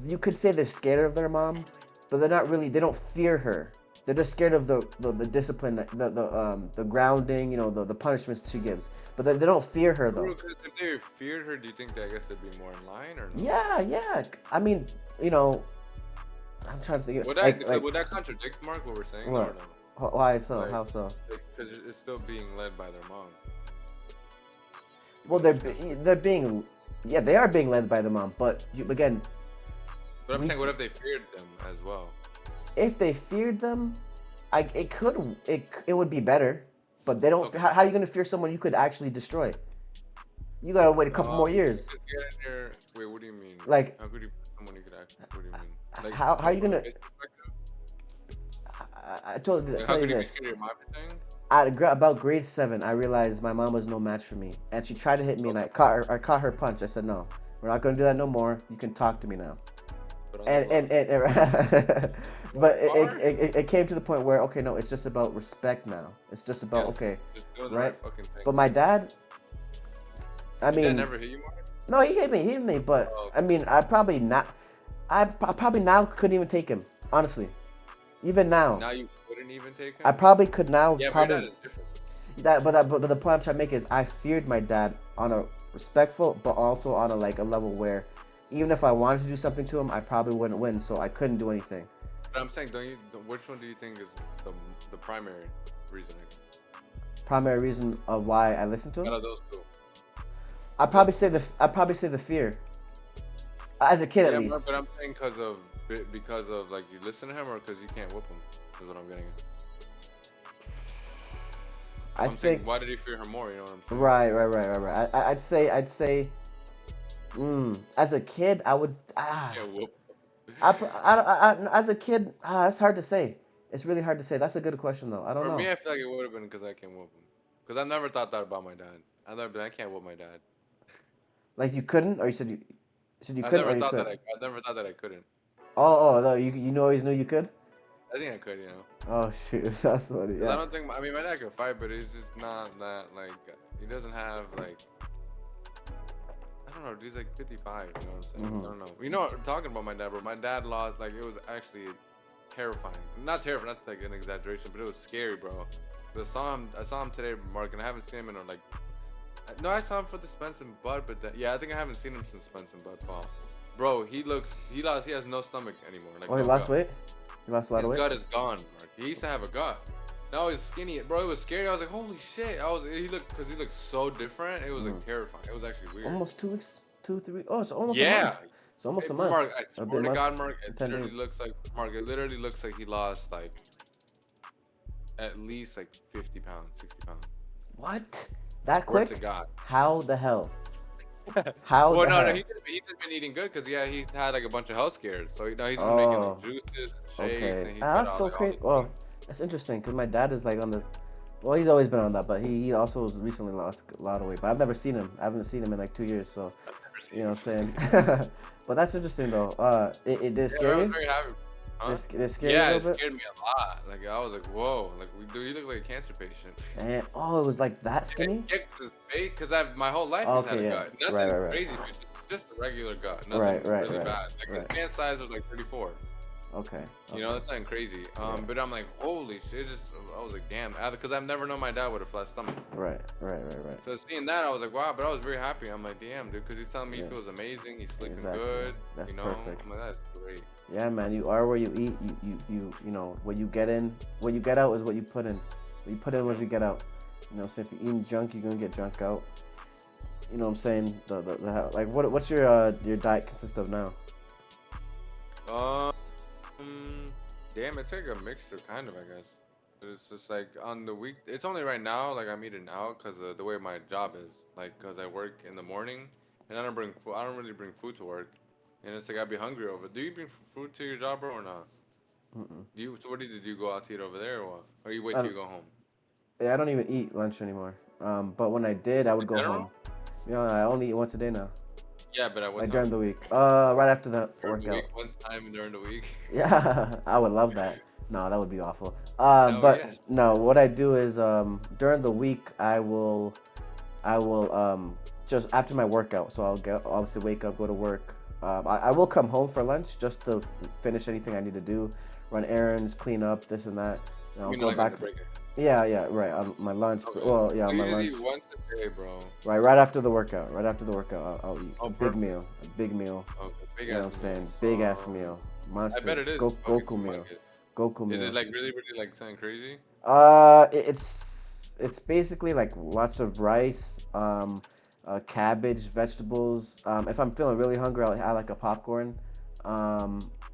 you could say they're scared of their mom, but they're not really. They don't fear her. They're just scared of the discipline, the grounding, you know, the punishments she gives. But they don't fear her though. Because if they feared her, do you think that I guess they'd be more in line or no? Yeah. I mean, you know, I'm trying to think. Would would that contradict Mark what we're saying though, or What? no? Why so? Like, How so? because it's still being led by their mom. Well, they're being, yeah, they are being led by the mom. But again, But I'm we saying, what s- if they feared them as well? if they feared them, it would be better. But they don't. Okay. How are you gonna fear someone you could actually destroy? You gotta wait a couple more years. Just get in there. Wait, what do you mean? Like, How could you put someone you could act? What do you mean? Like, how are you from a gonna? kid's perspective? I told Like, how tell you could you be this. scared of your mom? You're saying? About grade 7, I realized my mom was no match for me, and she tried to hit me, and Okay. I caught her punch. I said, "No, we're not gonna do that no more. You can talk to me now." But on And the and, left. and but Bar? it came to the point where, okay, no, it's just about respect now. It's just about, Yes. okay, Just doing the right? right fucking thing. But my dad, I Your dad mean, never hit you, Mark? no, he hit me, but Oh, I mean, I probably now couldn't even take him, honestly. Even now, now you couldn't even take him? I probably could now, Yeah, but your dad probably is different. but the point I'm trying to make is I feared my dad on a respectful, but also on a like a level where even if I wanted to do something to him, I probably wouldn't win, so I couldn't do anything. But I'm saying, which one do you think is the primary reason? Primary reason of why I listened to Out him, of those two. I'd probably say the fear. As a kid, at Yeah, bro, least. but I'm saying because of like you listen to him or because you can't whoop him. Is what I'm getting at. I I'm saying think. why did he fear him more? You know what I'm saying? Right. I'd say. As a kid, I would. Yeah, whoop. As a kid, it's hard to say. It's really hard to say. That's a good question, though. I don't For me, know. I feel like it would have been because I can't whoop him. Because I never thought that about my dad. I never been I can't whoop my dad. Like you couldn't, or you said you I couldn't, or never you thought that could. I never thought that I couldn't. No, you always knew you could. I think I could, you know. Oh shoot, that's funny. Because I Yeah. don't think I mean my dad could fight, but he's just not that like he doesn't have like I don't know. He's like 55. You know what I'm saying? I hmm don't know. You know, talking about my dad, bro. My dad lost. Like it was actually terrifying. Not terrifying. That's like an exaggeration, but it was scary, bro. I saw him today, Mark, and I haven't seen him in like. No, I saw him for the Spence and Bud, but yeah, I think I haven't seen him since Spence and Bud fall. Bro, he has no stomach anymore, like Oh, he no lost gut. weight. He lost a lot His of weight. gut is gone, Mark. He used to have a gut. Now he's skinny, bro. It was scary. I was like, holy shit. He looked so different. It was like Mm. terrifying. It was actually weird. Almost 2 weeks, 2, 3. Oh, it's almost a month. Yeah, It's almost a month. Mark, I A swear bit to month God, Mark, and 10 days. It literally looks like he lost like at least like 50 pounds, 60 pounds. What? That Swear to quick? God. How the hell? How Well, the no, hell? he just been eating good because yeah, he's had like a bunch of health scares. So you know he's been making like Oh, juices, and shakes, okay. and he's got That's all so like all crazy. the Well, that's interesting because my dad is like on the. Well, he's always been on that, but he also recently lost a lot of weight. But I've never seen him. I haven't seen him in like 2 years. So, I've never you seen know him. what I'm saying? But that's interesting though. It did Yeah, I scare was you? very happy. Huh? Did it scare you a Yeah, little it bit? scared me a lot. Like I was like, whoa, like dude, you look like a cancer patient. And oh, it was like that skinny? Yeah, because I've my whole life he's had Okay, a yeah. gut. Right, Nothing right, right. crazy, dude. Just a regular gut. Right, Nothing right, really right, bad. Like his right. pant size was like 34. Okay, You know, okay. that's nothing crazy. Yeah. But I'm like, holy shit! I was like, damn, because I've never known my dad with a flat stomach. Right. So seeing that, I was like, wow. But I was very happy. I'm like, damn, dude, because he's telling me he Yeah, feels amazing. He's sleeping exactly. good. That's You know, perfect. I'm like, that's great. Yeah, man, you are where you eat. You know, what you get in, what you get out is what you put in. What you put in, what you get out. You know, so if you're eating junk, you're gonna get junk out. You know what I'm saying? Like, what's your diet consist of now? Um, damn, it's like a mixture, kind of, I guess. But it's just like on the week. It's only right now, like I'm eating out because of the way my job is. Like, cause I work in the morning, and I don't bring food. I don't really bring food to work, and it's like I'd be hungry over. Do you bring food to your job, bro, or not? Mm-mm. Do you? So what do you do? You go out to eat over there, or what? Or you wait I till don't, you go home? yeah, I don't even eat lunch anymore. But when I did, I would In go home. general? You know, I only eat once a day now. Yeah, but at what Like time? during the week. Right after the During the workout. week, one time during the week. Yeah, I would love that. No, that would be awful. Hell But yes. no, what I do is during the week I will just after my workout. So I'll get obviously wake up, go to work. I will come home for lunch just to finish anything I need to do, run errands, clean up, this and that. And I I'll mean, go like on back. your break. Yeah, right. On my lunch. Okay. Well, yeah, So on you my just lunch. eat once a day, bro. Right after the workout. Right after the workout, I'll eat Oh, a big perfect. meal. A big meal. Okay, big You know ass what I'm meal. saying? Big ass meal. I bet Monster. it is. Go Fucking Goku meal. humongous. Goku Is it meal. like really, really like something crazy? It's basically like lots of rice, cabbage, vegetables. If I'm feeling really hungry, I'll add like a popcorn, I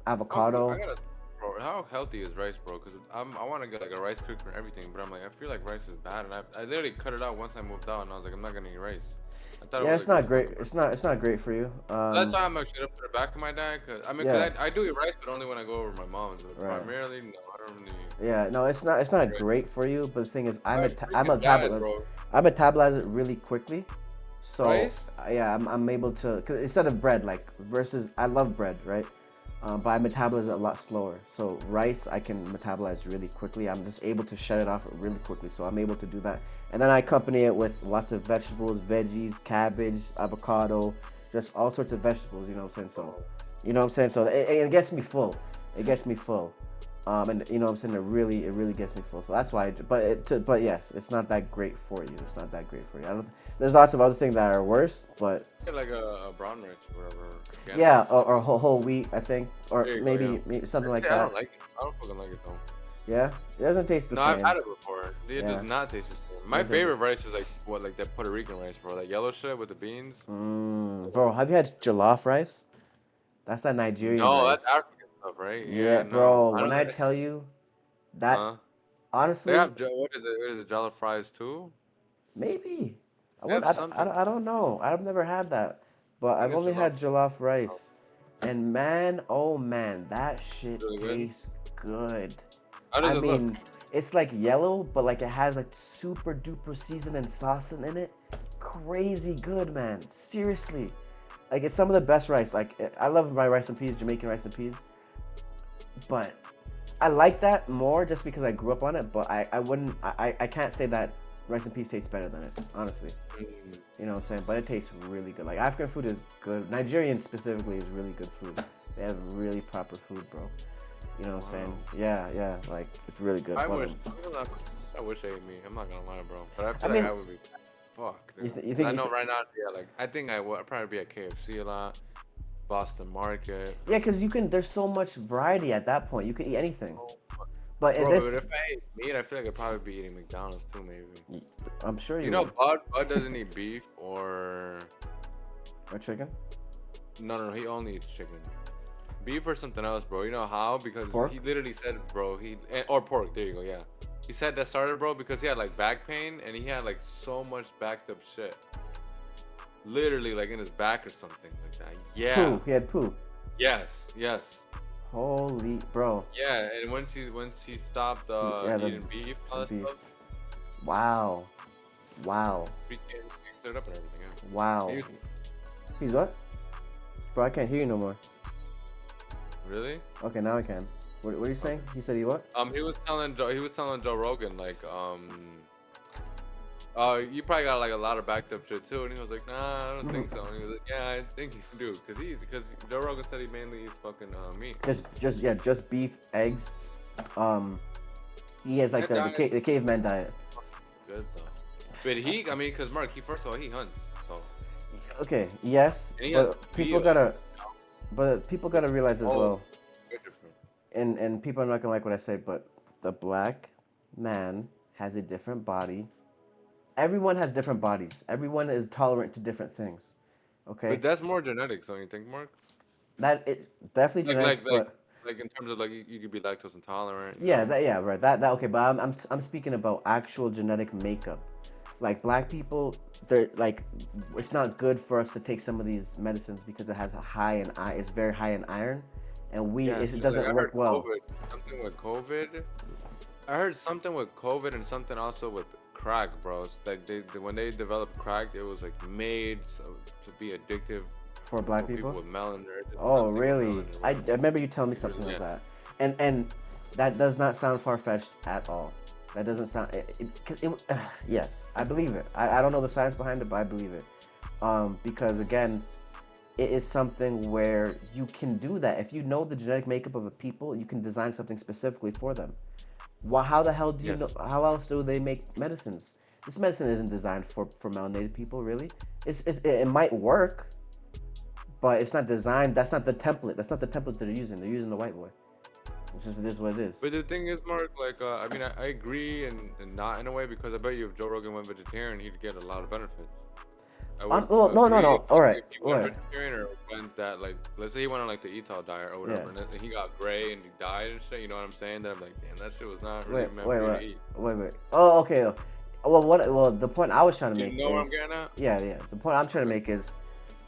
avocado. gotta, bro. How healthy is rice, bro? Cause I want to get like a rice cooker and everything, but I'm like, I feel like rice is bad, and I literally cut it out once I moved out, and I was like, I'm not gonna eat rice. I thought it Yeah, was it's like really not fucking great. bad. It's not great for you. That's why I'm actually up to the back of my diet, cause I mean, Yeah, I do eat rice, but only when I go over my mom's. But right. primarily, no, I don't really Yeah, no, it's not eat rice. great for you. But the thing is, Oh, it's freaking bad, bro. I metabolize it really quickly. So Rice? yeah, I'm able to. Cause instead of bread, like versus I love bread, right? But I metabolize it a lot slower. So rice, I can metabolize really quickly. I'm just able to shut it off really quickly. So I'm able to do that. And then I accompany it with lots of vegetables, veggies, cabbage, avocado, just all sorts of vegetables. You know what I'm saying? So, you know what I'm saying? So it gets me full. It gets me full. And you know what I'm saying? It really gets me full. So that's why. But yes, it's not that great for you. It's not that great for you. I don't. There's lots of other things that are worse, but Get like a brown rice, or whatever, organic yeah, rice. or whole wheat, I think, or There you go, yeah. maybe something like I don't that. like it. I don't fucking like it though. Yeah, it doesn't taste the No, I've same. had it before. It does Yeah, not taste the same. My it doesn't. favorite rice is like what, like that Puerto Rican rice, bro. That yellow shit with the beans. Bro, have you had jollof rice? That's that Nigerian No, that's rice. African stuff, right? Yeah, Yeah, no. bro. I When don't I think tell you that, huh? They honestly, have what is it? What is it? Jollof fries too? maybe. I They would. have something. I don't know. I've never had that, but I think I've it's only jollof. had jollof rice, and man, oh man, that shit Really good. tastes good. How does I it look? mean, it's like yellow, but like it has like super duper seasoning sauce in it. Crazy good, man. Seriously, like it's some of the best rice. Like I love my rice and peas, Jamaican rice and peas, but I like that more just because I grew up on it. But I wouldn't. I can't say that rice and peas tastes better than it. Honestly, Mm, you know what I'm saying? But it tastes really good. Like African food is good. Nigerian specifically is really good food. They have really proper food, bro. You know what I'm saying? wow. Yeah, yeah. Like it's really good. I But wish. I wish they ate me. I'm not gonna lie, bro. But I I feel like mean, I would be. Fuck, dude. you Cause think I you know should? right now, yeah, like I think I would I'd probably be at KFC a lot, Boston Market. Yeah, because you can. There's so much variety at that point. You can eat anything. Oh, But in bro, but this, if I ate meat, I feel like I'd probably be eating McDonald's too, maybe. I'm sure You you know, would. Bud doesn't eat beef or Or chicken, no, he only eats chicken. Beef or something else, bro. You know how? Because he pork. literally said, bro, or pork. There you go. Yeah, he said that started, bro, because he had like back pain and he had like so much backed up shit, literally like in his back or something like that. Yeah. Poo. He had poo. Yes. Holy, bro. Yeah, and once he stopped Yeah, eating beef, the all that beef. stuff, Wow. Wow. he cleared up and everything. Yeah. Wow. He's what? Bro, I can't hear you no more. Really? Okay, now I can. What are you saying? Okay. He said he what? He was telling Joe Rogan like you probably got like a lot of backed up shit too, and he was like, nah, I don't think so. And he was like, yeah, I think you do, because Joe Rogan said he mainly eats fucking meat. Just beef, eggs. Um, he has like That diet the caveman diet. good though. But I mean, because Mark, first of all, he hunts, so Okay, yes, and he has but veal. people gotta realize as Oh, well, very different. and people are not gonna like what I say, but the black man has a different body. Everyone has different bodies. Everyone is tolerant to different things. But Okay, that's more genetics, don't you think, Mark? that it definitely Like, genetics, like, like, but like in terms of like you could be lactose intolerant, you yeah, know? that yeah, right. That okay, but I'm speaking about actual genetic makeup. Like black people, they're like, it's not good for us to take some of these medicines because it has a high in iron. It's very high in iron, and Yes, it like doesn't I heard work well. COVID, something with COVID. I heard something with COVID and something also with crack, bro. It's like when they developed crack, it was like made to be addictive For black for people people. with melanin or Oh, something with really? melanin or I whatever. remember you telling me Really, something yeah. like that, and that does not sound far fetched at all. That doesn't sound. Yes, I believe it. I don't know the science behind it, but I believe it. Because again, it is something where you can do that. If you know the genetic makeup of a people, you can design something specifically for them. Well, how the hell do you know? Yes. How else do they make medicines? This medicine isn't designed for melanated people, really. It might work, but it's not designed. That's not the template. That's not the template that they're using. They're using the white boy. It's just, it is what it is. But the thing is, Mark, like, I mean, I agree and not in a way because I bet you if Joe Rogan went vegetarian, he'd get a lot of benefits. I would Well, no, no, agree no. All right, if he all went right. vegetarian or went that, like, let's say he went on, like, the ETOL diet or Yeah. whatever, and then he got gray and he died and shit, you know what I'm saying? Then I'm like, damn, that shit was not really Wait, meant wait, for you wait, to eat. wait. Oh, okay. Well, what? Well, the point I was trying to You make know where I'm is, getting at? yeah, yeah. The point I'm trying to Okay. make is,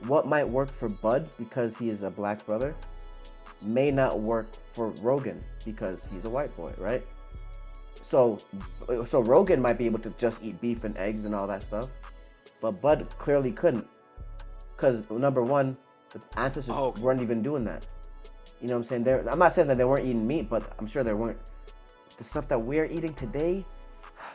what might work for Bud because he is a black brother, may not work for Rogan because he's a white boy, right? So, so Rogan might be able to just eat beef and eggs and all that stuff, but Bud clearly couldn't, because number one, the ancestors Oh, okay. weren't even doing that. You know what I'm saying? I'm not saying that they weren't eating meat, but I'm sure they weren't. The stuff that we're eating today,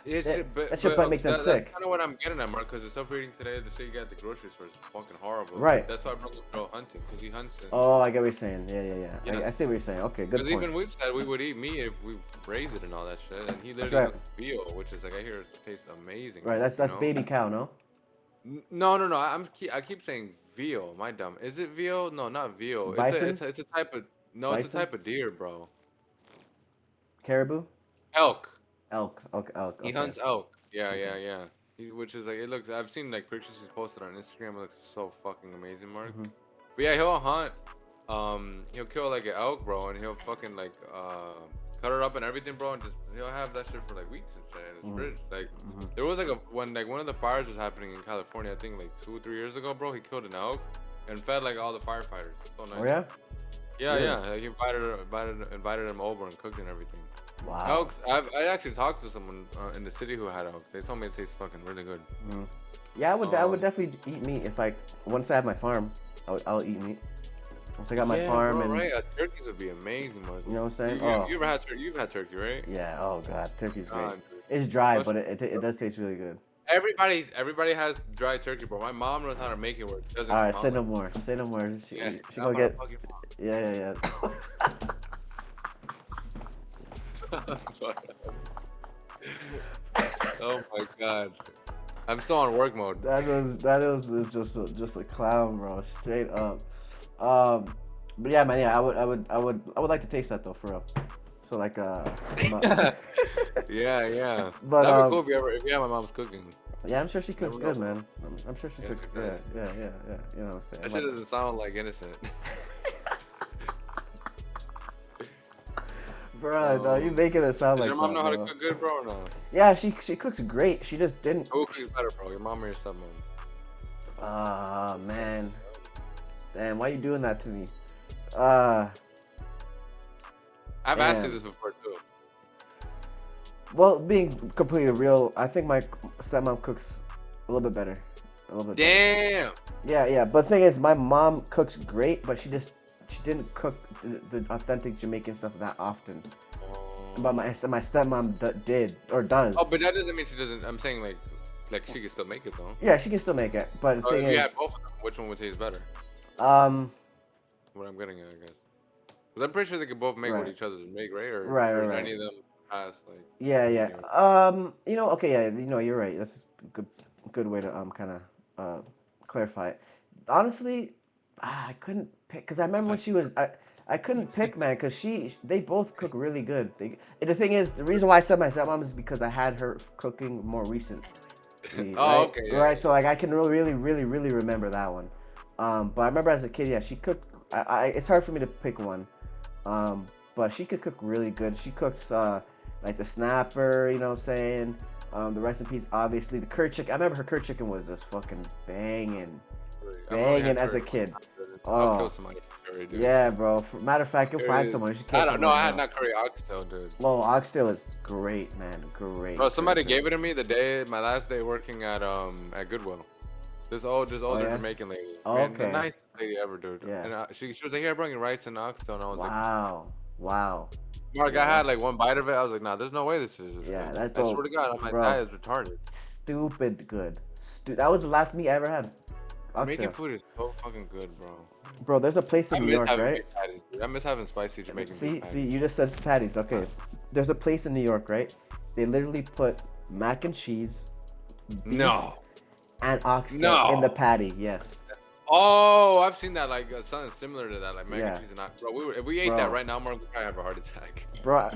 It's that, shit, that shit but might make them that's sick. kind of what I'm getting at, Mark. Because the stuff we're eating today, the shit you get at the grocery store is fucking horrible. Right. That's why I brought up Joe hunting because he hunts. And, Oh, I get what you're saying. Yeah. yes. I see what you're saying. Okay, good Because point. even we've said we would eat meat if we raised it and all that shit, and he That's literally right. hunts veal, which is like I hear it tastes amazing. Right, You that's know? baby cow, no? No. I keep saying veal. My dumb. Is it veal? No, not veal. It's a Bison, it's a, it's a type of no. It's a bison, type of deer, bro. caribou, Elk. elk. Okay, elk. He Okay, hunts elk. okay. Yeah. Which is like it looks. I've seen like pictures he's posted on Instagram. It looks so fucking amazing, Mark. Hmm. But yeah, he'll hunt he'll kill like an elk, bro, and he'll fucking like cut it up and everything, bro, and just he'll have that shit for like weeks and shit in his fridge. Like there was like when like one of the fires was happening in California, I think like 2 or 3 years ago, bro. He killed an elk and fed like all the firefighters. So nice. Oh yeah. Yeah, Really? yeah. Like, he invited them over and cooked and everything. Wow. Elks. I actually talked to someone in the city who had elk. They told me it tastes fucking really good. Yeah, I would definitely eat meat if I once I have my farm. I'll eat meat. Once I got my farm bro, and right. Turkeys would be amazing, man. you know what I'm saying? You ever had turkey? You've had turkey, right? Yeah. Oh god, turkey's great. God, dude. It's dry, but it does taste really good. Everybody has dry turkey, bro. My mom knows how to make it work. It doesn't All right, come say out no like more. Say no more. She I'm gonna not a get. fucking Yeah. mom. Oh my god. I'm still on work mode. That is just a clown, bro. Straight up. But yeah, man. Yeah, I would like to taste that though, for real. So like Yeah. But That'd be cool if you have my mom's cooking. yeah, I'm sure she cooks Never good, know. man. I'm sure she Yes, cooks. it Yeah. does. You know what I'm saying? That shit doesn't sound like innocent. Bro, no, you making it sound Does like your mom that, know how to bro. cook good, bro, or no? Yeah, she cooks great. She just didn't. Who cooks better, bro? Your mom or your stepmom? Ah, man. Damn, why you doing that to me? I've asked you Damn. this before too. Well, being completely real, I think my stepmom cooks a little bit better. A little bit better. Damn. Yeah. But the thing is, my mom cooks great, but she didn't cook the authentic Jamaican stuff that often. But my stepmom did or does. Oh, but that doesn't mean she doesn't. I'm saying like she can still make it though. Yeah, she can still make it. But the thing If you is, had both of them, which one would taste better? What I'm getting at, I guess. Because I'm pretty sure they could both make what each other's make, right? Or Right. any of them past like. Yeah. anywhere? Okay, yeah, you're right. That's a good way to kind of clarify it. Honestly, I couldn't pick because I remember when she was I couldn't pick, man, because they both cook really good. And the thing is, the reason why I said my stepmom is because I had her cooking more recently. Oh, right? okay. Yeah. Right. So like I can really remember that one. But I remember as a kid, yeah, she cooked. It's hard for me to pick one. But she could cook really good. She cooks like the snapper, you know what I'm saying? The rice and peas, obviously. The curd chicken. I remember her curd chicken was just fucking banging as a kid. I'll kill somebody for curry, dude. Yeah, bro. Matter of fact, you'll find someone. I don't know. I had not curry oxtail, dude. Oh, oxtail is great, man. Great. Bro, somebody gave it to me my last day working at Goodwill. This older Jamaican lady. Man, the nicest lady ever, dude. Yeah. And she was like, "Here, bring rice and oxtail," and I was like, "Wow." Mark, I had like one bite of it. I was like, "Nah, there's no way this is." Yeah, I swear to God, I'm like, that is retarded. Stupid good. That was the last meat I ever had. Jamaican food is so fucking good, bro. Bro, there's a place in New York, right? Patties, I miss having spicy Jamaican food. See, you just said patties. Okay, there's a place in New York, right? They literally put mac and cheese, beef, and oxtail in the patty. Yes. Oh, I've seen that, like something similar to that, like mac and cheese and oxtail. Bro, if we ate that right now, Mark, we'd probably have a heart attack. Bro,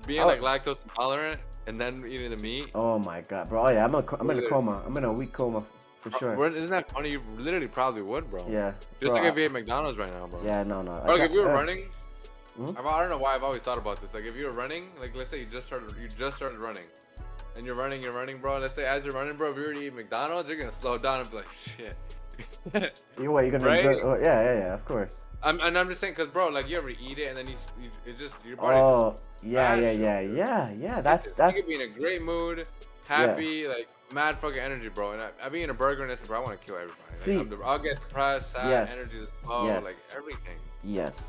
being like lactose intolerant and then eating the meat. Oh my god, bro! Oh yeah, I'm in a coma. I'm in a weak coma for sure. Isn't that funny? You literally probably would, bro. Yeah. Just like if you ate McDonald's right now, bro. Yeah, no. Bro, if you were running, I don't know why I've always thought about this. Like if you were running, like let's say you just started running, and you're running, bro. Let's say as you're running, bro, if you were to eat McDonald's, you're gonna slow down and be like, shit. You're gonna enjoy? Oh, yeah, of course. I'm just saying, cause bro, like you ever eat it and then it's just your body. Yeah. That's you could be in a great mood, happy, like mad fucking energy, bro. And I be in a burger and it's bro, I want to kill everybody. Like, I'll get depressed, sad, energy is low, like everything. Yes.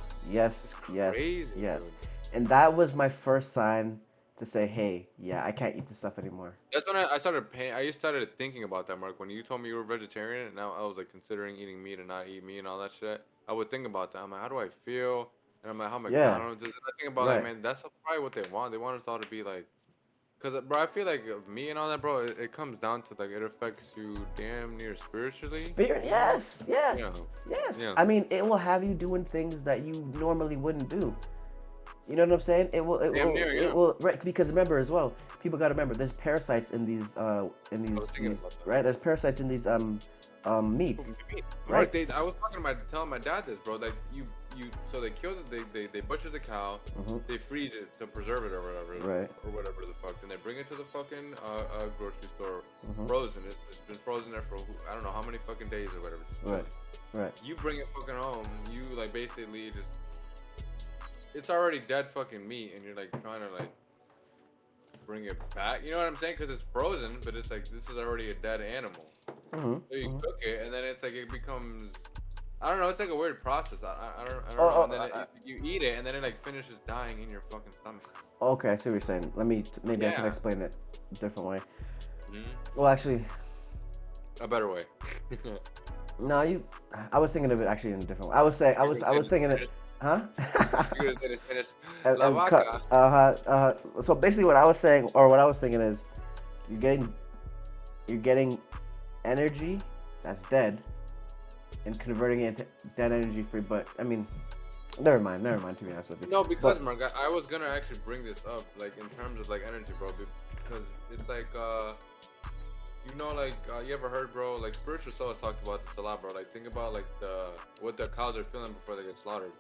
Crazy, yes. dude. And that was my first sign to say, hey, I can't eat this stuff anymore. That's when I started started thinking about that, Mark. When you told me you were vegetarian, and now I was like considering eating meat and not eat meat and all that shit. I would think about that. I'm like, how do I feel? And I'm like, how McDonald's is. And I think about like, man, that's probably what they want. They want us all to be like, cause bro, I feel like me and all that, bro. It comes down to like it affects you damn near spiritually. Yes. Yeah. I mean, it will have you doing things that you normally wouldn't do. You know what I'm saying? It will, right? Because remember as well, people gotta remember there's parasites in these right? There's parasites in these meats. Right. Right. I was telling my dad this, bro. Like so they kill it. They butcher the cow. Mm-hmm. They freeze it to preserve it or Right. whatever the fuck. Then they bring it to the fucking grocery store, Mm-hmm. frozen. It's been frozen there for I don't know how many fucking days or whatever. Right. Right. You bring it fucking home. You like basically just it's already dead fucking meat, and you're like trying to like bring it back. You know what I'm saying? Because it's frozen, but it's like this is already a dead animal. Mm-hmm. So you Mm-hmm. cook it, and then it's like it becomes. I don't know. It's like a weird process. I don't Oh, know. And then oh, you eat it, and then it like finishes dying in your fucking stomach. okay, I see what you're saying. Maybe I can Yeah. explain it a different way. Hmm. Well, actually, A better way. no, I was thinking of it actually in a different way. I was thinking it, huh? You're gonna say this finish. and, La and vaca. so basically, what I was saying, or what I was thinking is, you're getting energy that's dead, and converting it into dead energy free. But I mean, never mind. To be honest with you. No, because But, Mark, I was gonna actually bring this up, like in terms of like energy, bro, because it's like you ever heard, bro? Like spiritual souls talked about this a lot, bro. Like think about like what the cows are feeling before they get slaughtered.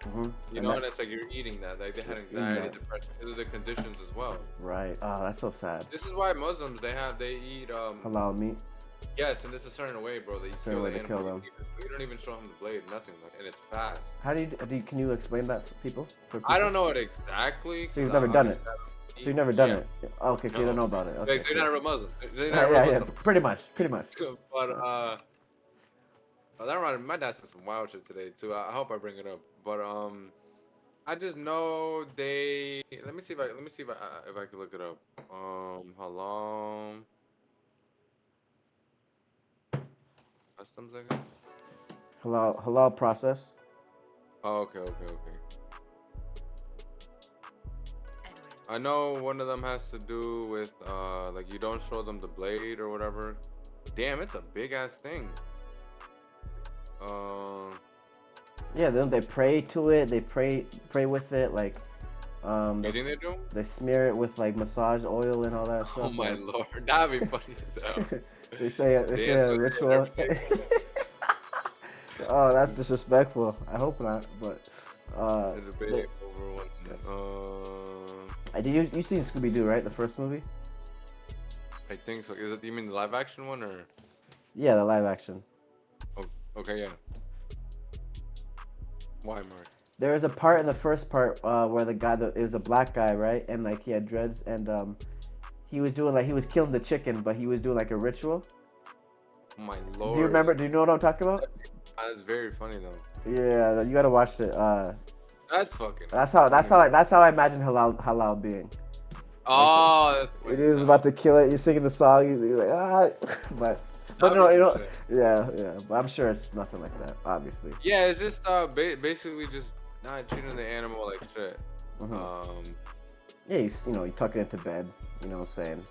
mm-hmm. You know, and it's like you're eating that. Like they had anxiety, depression because of the conditions as well. Right. Oh, that's so sad. This is why Muslims they eat Halal meat. yes, and it's a certain way, bro. That you Certain kill way the to animal. kill them. You don't even show them the blade, nothing, and it's fast. How can you explain that to people? I don't know it exactly. So you've never done it. So you've never done Yeah. it. Okay, so you don't know about it. Okay. Like they're not a real Muslim. They're not Yeah, a real yeah, Muslim. pretty much. But that reminded my dad said some wild shit today too. I hope I bring it up. But I just know they. Let me see if I can look it up. Halal customs, I guess. Halal process. Oh, okay. I know one of them has to do with like you don't show them the blade or whatever. Damn, it's a big ass thing. Yeah, then they pray to it. They pray with it. Like, You think they do? they smear it with like massage oil and all that stuff. Oh my like, lord, that'd be funny as hell. they say a ritual. Oh, that's disrespectful. I hope not. But There's a big over one. did you seen Scooby Doo, right? The first movie. I think so. You mean the live action one or? Yeah, the live action. Oh, okay, yeah. Why, Mark? There was a part in the first part where it was a black guy, right? And like he had dreads, and he was doing like he was killing the chicken, but he was doing like a ritual. Oh my lord. Do you remember? Do you know what I'm talking about? That's very funny though. Yeah, you gotta watch it. That's fucking. That's how I imagine halal being. Oh, Like, he was about to kill it. You're singing the song. He's like but no, yeah. But I'm sure it's nothing like that, obviously. Yeah, it's just basically just not treating the animal like shit. Mm-hmm. Yeah, you tuck it into bed. You know what I'm saying?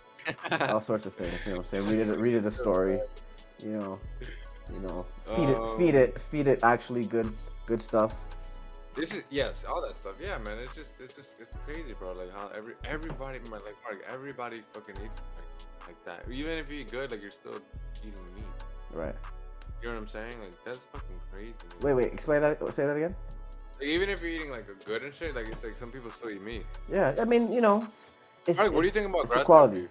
All sorts of things. You know what I'm saying? Read it a story. You know, feed it actually good stuff. This is yes, all that stuff. Yeah, man. It's crazy, bro. Like how everybody, like Mark, everybody fucking eats like that. Even if you eat good, like you're still eating meat. Right. You know what I'm saying? Like that's fucking crazy. Man. Wait. Explain that. Say that again. Like, even if you're eating like a good and shit, like it's like some people still eat meat. Yeah, I mean, it's. Mark, what do you think about grass quality?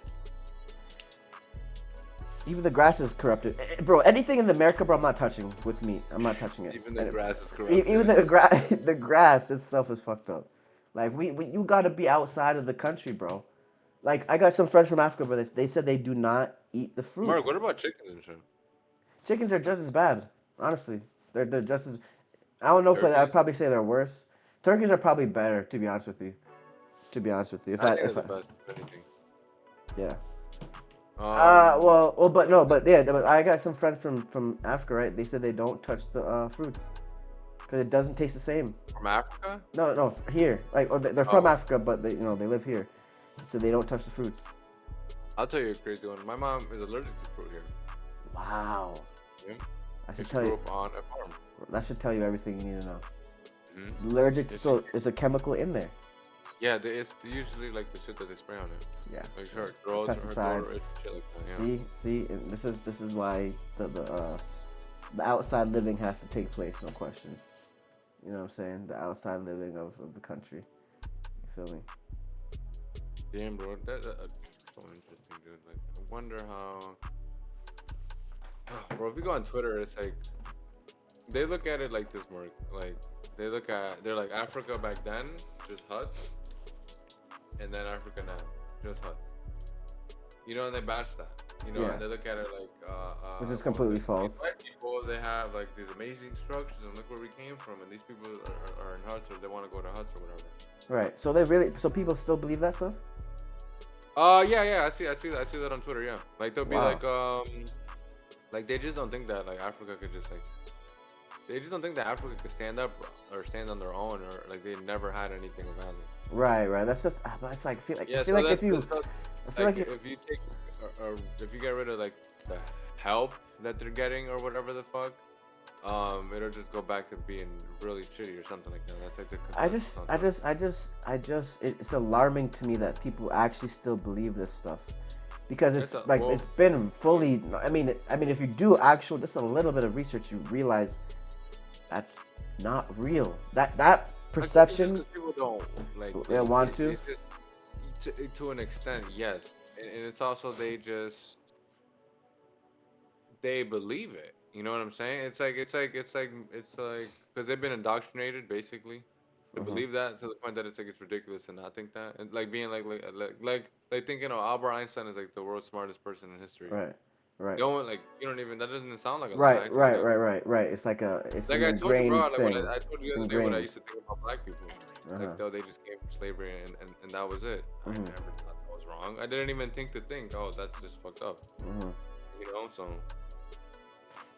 Even the grass is corrupted, bro. Anything in America, bro, I'm not touching with meat. I'm not touching it. Even the grass is corrupted. Even the grass itself is fucked up. Like you gotta be outside of the country, bro. Like I got some friends from Africa, but they said they do not eat the fruit. Mark, what about chickens and shit? Chickens are just as bad, honestly. They're just as. I don't know if I'd probably say they're worse. Turkeys are probably better, to be honest with you. If I think they're the best. If anything. Yeah. But I got some friends from Africa, right? They said they don't touch the fruits because it doesn't taste the same. From Africa? No, here. Like, they're from Africa, but they live here, so they don't touch the fruits. I'll tell you a crazy one. My mom is allergic to fruit here. Wow. Yeah. I should She tell grew you. up on a farm. That should tell you everything you need to know. Mm-hmm. Allergic. So it's a chemical in there. Yeah, it's usually like the shit that they spray on it. Yeah, Like yeah. her throat, her Pesticide. throat, shit like that. Yeah. See, and this is why the outside living has to take place, no question. You know what I'm saying? The outside living of the country. You feel me? Damn, bro, that's so interesting, dude. Like, I wonder how. Bro, if you go on Twitter, it's like they look at it like this, Mark. Like they're like Africa back then, just huts, and then Africa now, just huts. You know, and they bash that. You know, Yeah, and they look at it like, which is what was completely it? These false. white people, they have like these amazing structures, and look where we came from, and these people are in huts, or they want to go to huts or whatever. Right. So people still believe that stuff? Yeah, I see that on Twitter. Yeah, like they'll be Wow. like they just don't think that like Africa could just like they just don't think that Africa could stand up or stand on their own, or like they never had anything of value. Right. That's just. But it's like I Yeah, feel so like if you, that's I feel like like if you take or if you get rid of like the help that they're getting or whatever the fuck, it'll just go back to being really shitty or something like that. That's like the consensus on Twitter. it's alarming to me that people actually still believe this stuff, because It's it's a like well, it's been fully. I mean, if you do actual just a little bit of research, you realize that's not real. That I think it's just perception, because people don't like they want to. it's just to an extent, yes, and it's also they believe it. You know what I'm saying? It's like because they've been indoctrinated basically to Hmm. believe that to the point that it's like it's ridiculous to not think that, and like being like thinking, oh, Albert Einstein is like the world's smartest person in history. Right. Right. No one like you don't even that doesn't sound like a lie. Right. Actually, Right. Right. Right. Right. It's like an I told you, ingrained bro. Like thing. I told you It's the other day what I ingrained. used to think about black people. Uh Like huh. though they just came from slavery and that was it. I Hmm. never thought that was wrong. I didn't even think, oh, that's just fucked up. Hmm. You know, so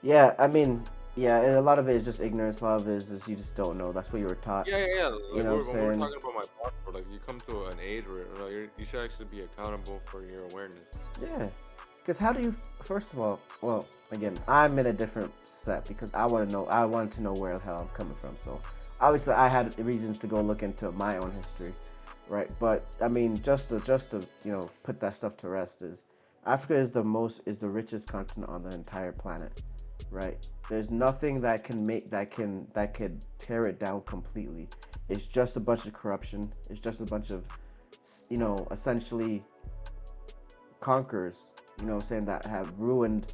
Yeah, I mean, yeah, and a lot of it is just ignorance. A lot of it is you just don't know. That's what you were taught. yeah. You Like know what I'm when we're saying? talking about my passport, like you come to an age where you, know, you should actually be accountable for your awareness. Yeah. Because how do you, first of all, well, again, I'm in a different set because I wanted to know where the hell I'm coming from. So obviously I had reasons to go look into my own history, right? But I mean, just to put that stuff to rest is Africa is the richest continent on the entire planet, right? There's nothing that could tear it down completely. It's just a bunch of corruption. It's just a bunch of, essentially conquerors, what I'm saying, that have ruined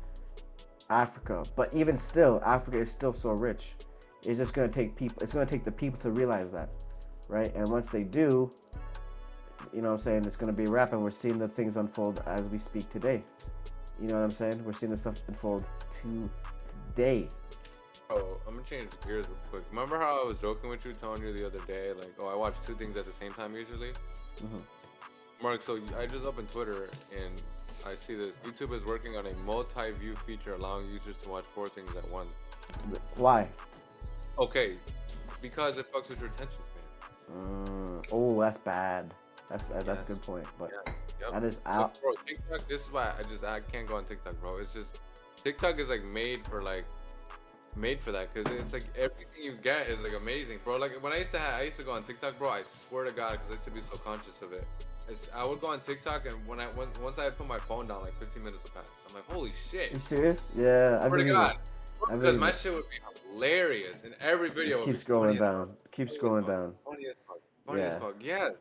Africa. But even still, Africa is still so rich. It's just gonna take people. It's gonna take the people to realize that, right? And once they do, what I'm saying, it's gonna be a wrap. And we're seeing the things unfold as we speak today. You know what I'm saying? We're seeing the stuff unfold today. Oh, I'm gonna change gears real quick. Remember how I was joking with you, telling you the other day, like, oh, I watch two things at the same time usually. Hmm. Mark, so I just opened Twitter and I see this. YouTube is working on a multi-view feature allowing users to watch four things at once. Why? Okay, because it fucks with your attention span. Oh, that's bad. That's a Yes. good point. But Yeah. Yep. that is So, out. bro, TikTok. This is why I can't go on TikTok, bro. It's just TikTok is like made for that because it's like everything you get is like amazing, bro. Like when I used to go on TikTok, bro. I swear to God, because I used to be so conscious of it. I would go on TikTok and once I had put my phone down, like 15 minutes would pass. I'm like, holy shit! You serious? Yeah, I Swear to believe it. God, I because believe my it. shit would be hilarious, and every video Just would keep be funny scrolling as fuck, down. Keep funny as scrolling fuck, down. funny as fuck, funny as Yeah. fuck. Yes. So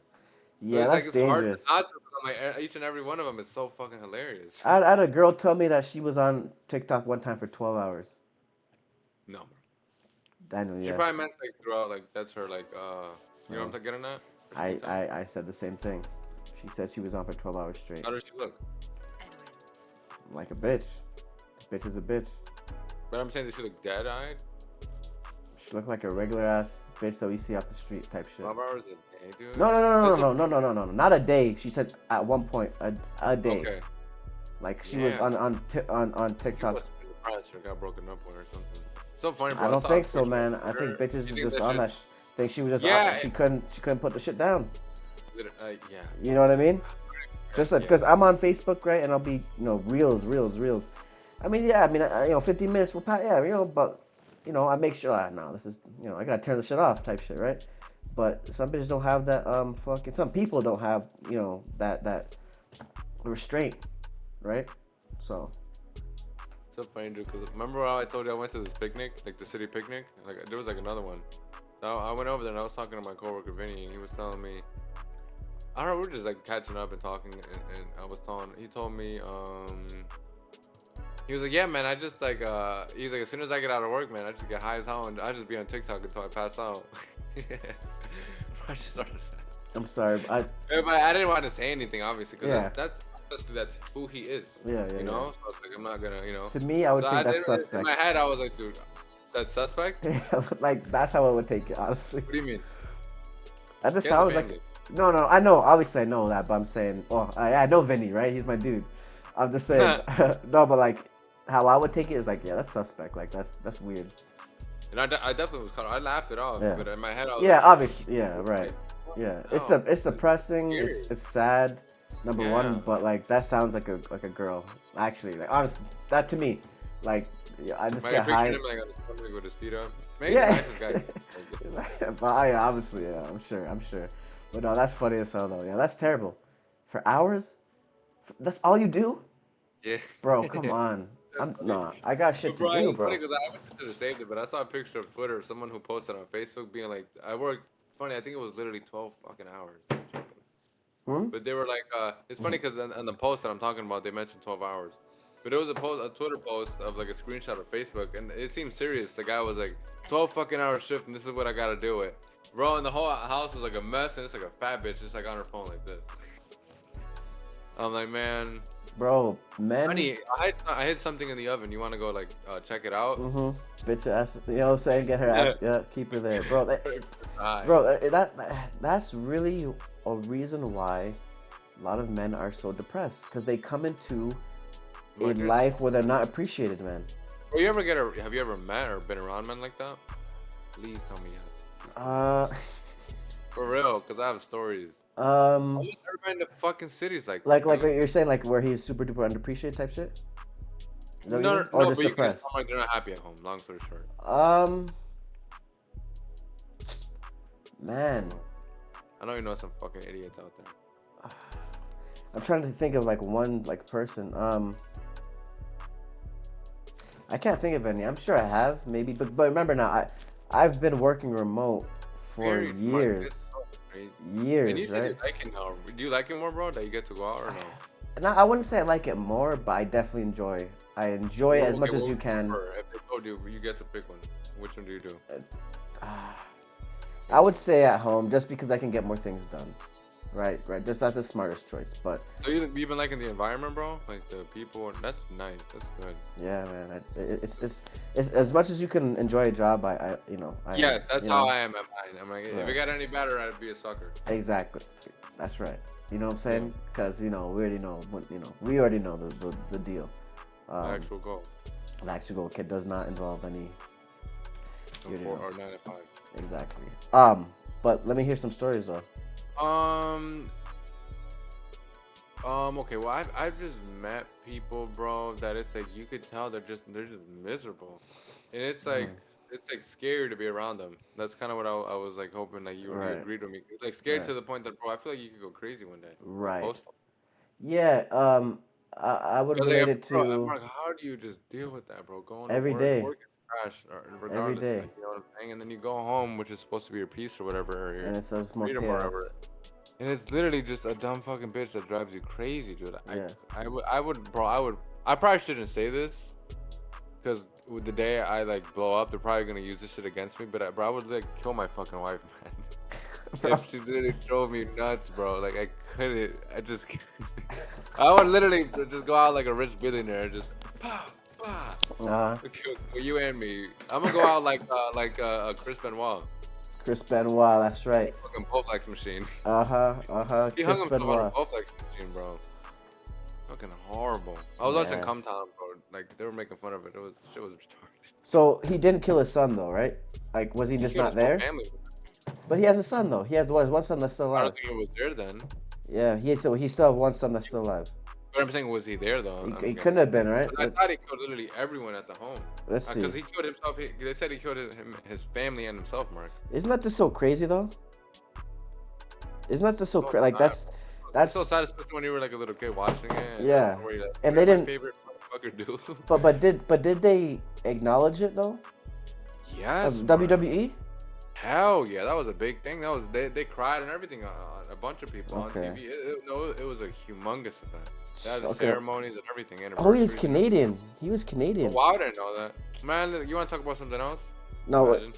Yeah, it's like that's it's hard to dangerous. not to. 'Cause I'm like each and every one of them is so fucking hilarious. I had a girl tell me that she was on TikTok one time for 12 hours. No, bro. Daniel, She yes. probably meant like throughout, like that's her like you know No. what I'm getting at? Her screen I, time. I, I said the same thing. She said she was on for 12 hours straight. How does she look? Like a bitch. Bitch is a bitch. But I'm saying, does she look dead-eyed? She looked like a regular ass bitch that we see off the street type shit. 12 hours a day, dude. No, no, no, no, That's no, no, no, no, no, no. Not a day. She said at one point a day. okay. Like she was Yeah. on She TikTok. must have been depressed or got broken up with or something. So funny, bro. I don't saw a think so, picture man. of I think her. bitches You is think just that's on that. just Think she was just yeah, she couldn't put the shit down. yeah. You know what I mean? Just like, because Yes. I'm on Facebook, right, and I'll be reels. I mean, yeah, I mean, 15 minutes will pass, yeah, but I make sure, no, this is, I gotta turn the shit off type shit, right? But some bitches don't have that fucking. Some people don't have that restraint, right? So. So funny, dude. Cause remember how I told you I went to this picnic, like the city picnic? Like there was like another one. So I went over there and I was talking to my coworker Vinny, and he was telling me, I don't know, we were just like catching up and talking, and he told me, he was like, yeah, man, I just like, he's like, as soon as I get out of work, man, I just get high as hell and I just be on TikTok until I pass out. I just started. I'm sorry, but I didn't want to say anything, obviously, because yeah. that's who he is. Yeah, you know. So I was like, I'm not gonna, To me, I would think that's suspect. In my head, I was like, dude, that's suspect. Like that's how I would take it, honestly. What do you mean? That just sounds like. No, I know. Obviously, I know that, but I'm saying, I know Vinny, right? He's my dude. I'm just saying, no, but like, how I would take it is like, yeah, that's suspect. Like that's weird. And I definitely was I laughed it off, but in my head, I was yeah, like, obviously, yeah, right, yeah. It's depressing. It's sad. Number one, but like that sounds like a girl. Actually, like honestly, that to me, like, I just get high. Him, like, on his stomach with his feet up. Maybe yeah. But obviously, yeah, I'm sure. But no, that's funny as hell though. Yeah, that's terrible. For hours? That's all you do? Yeah. Bro, come on. I got shit to do, bro. It's funny because I should have saved it, but I saw a picture of Twitter, someone who posted on Facebook being like, I worked. Funny, I think it was literally 12 fucking hours. But they were like, it's funny because on the post that I'm talking about, they mentioned 12 hours. But it was a Twitter post of like a screenshot of Facebook, and it seemed serious. The guy was like, 12 fucking hour shift, and this is what I gotta do it. Bro, and the whole house was like a mess, and it's like a fat bitch just like on her phone like this. I'm like, man. Bro, man. Honey, I hid something in the oven. You want to go like check it out? Bitch ass, you know what I'm saying? Get her ass, yeah, keep her there, bro. That's really a reason why a lot of men are so depressed, because they come into a life where they're not appreciated, man. Have you ever met or been around men like that? Please tell me yes. For real, because I have stories. Almost everybody in the fucking cities like you're saying, like where he's super duper underappreciated type shit. No, or just depressed. Like they're not happy at home. Long story short. Man. I know you know some fucking idiots out there. I'm trying to think of like one person. I can't think of any. I'm sure I have maybe, but remember now, I've been working remote for years. Years, and you said right? You like it now. Do you like it more, bro? That you get to go out or no? No, I wouldn't say I like it more, but I definitely enjoy. I enjoy it as much as you can. If they told you you get to pick one, which one do you do? I would say at home, just because I can get more things done. Right. Just that's the smartest choice. But so you've been liking the environment, bro? Like the people. That's nice. That's good. Yeah, man. It's as much as you can enjoy a job. Yes, that's how I am at mine. I'm like, if it got any better, I'd be a sucker. Exactly. That's right. You know what I'm saying? Because we already know we already know the deal. The actual goal. The actual goal kid does not involve any. 4 or 9 to 5. Exactly. But let me hear some stories though. Okay, well, I've just met people, bro, that it's like you could tell they're just miserable, and it's like it's like scary to be around them. That's kind of what I was like hoping that you agreed with me. It's like scared to the point that, bro, I feel like you could go crazy one day. Right. Yeah. I would relate it to. Bro, Mark, how do you just deal with that, bro? Going every to day. Work is trash, regardless. Every day. Like, you know what I'm saying? And then you go home, which is supposed to be your peace or whatever, or your and it's so more freedom or whatever. And it's literally just a dumb fucking bitch that drives you crazy, dude. I probably shouldn't say this, because with the day I like blow up, they're probably gonna use this shit against me. But I would like kill my fucking wife, man. If she literally drove me nuts, bro. Like I couldn't. I would literally just go out like a rich billionaire, and just kill you and me. I'm gonna go out like Chris Benoit. Chris Benoit, that's right. Fucking Bowflex machine. He hung himself on a Bowflex machine, bro. Fucking horrible. I was watching Come Town, bro. Like they were making fun of it. Shit was retarded. So he didn't kill his son though, right? Like was he just not there? But he has a son though. He has one son that's still alive. I don't think he was there then. Yeah, he still has one son that's still alive. But I'm saying, was he there though? He couldn't have been, right? I thought he killed literally everyone at the home. Let's see. Because he killed himself. They said he killed his family and himself, Mark. Isn't that just so crazy though? Isn't that just so So like sad. It's so that's sad, especially when you were like a little kid watching it, and then yeah. where you're like, And what they did my didn't. favorite motherfucker do? But did they acknowledge it though? Yes, Of man. WWE? Hell yeah, that was a big thing. That was they cried and everything. A bunch of people on Okay. TV. No, it was a humongous event. They had the Okay. ceremonies and everything, Oh, he was anniversaries and everything. Canadian. He was Oh Canadian. wow, I didn't know that. Man, you want to talk about something else? No. Imagine.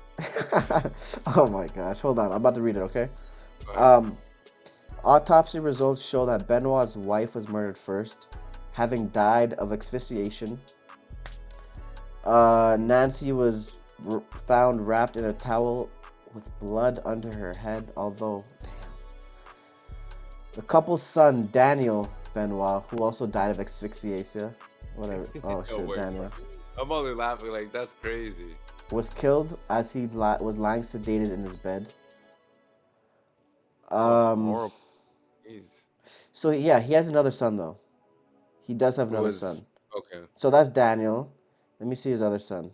Oh my gosh. Hold on. I'm about to read it. Okay. Go ahead. Um. Autopsy results show that Benoit's wife was murdered first, having died of asphyxiation. Nancy was found wrapped in a towel with blood under her head, although, damn. The couple's son, Daniel Benoit, who also died of asphyxiation, whatever, oh No shit, way, bro. Daniel, I'm only laughing like that's crazy. was killed as he was lying sedated in his bed. Fucking Um, horrible. Jeez. so yeah, he has another son though. He does have Who another was son. okay? So that's Daniel. Let me see his other son.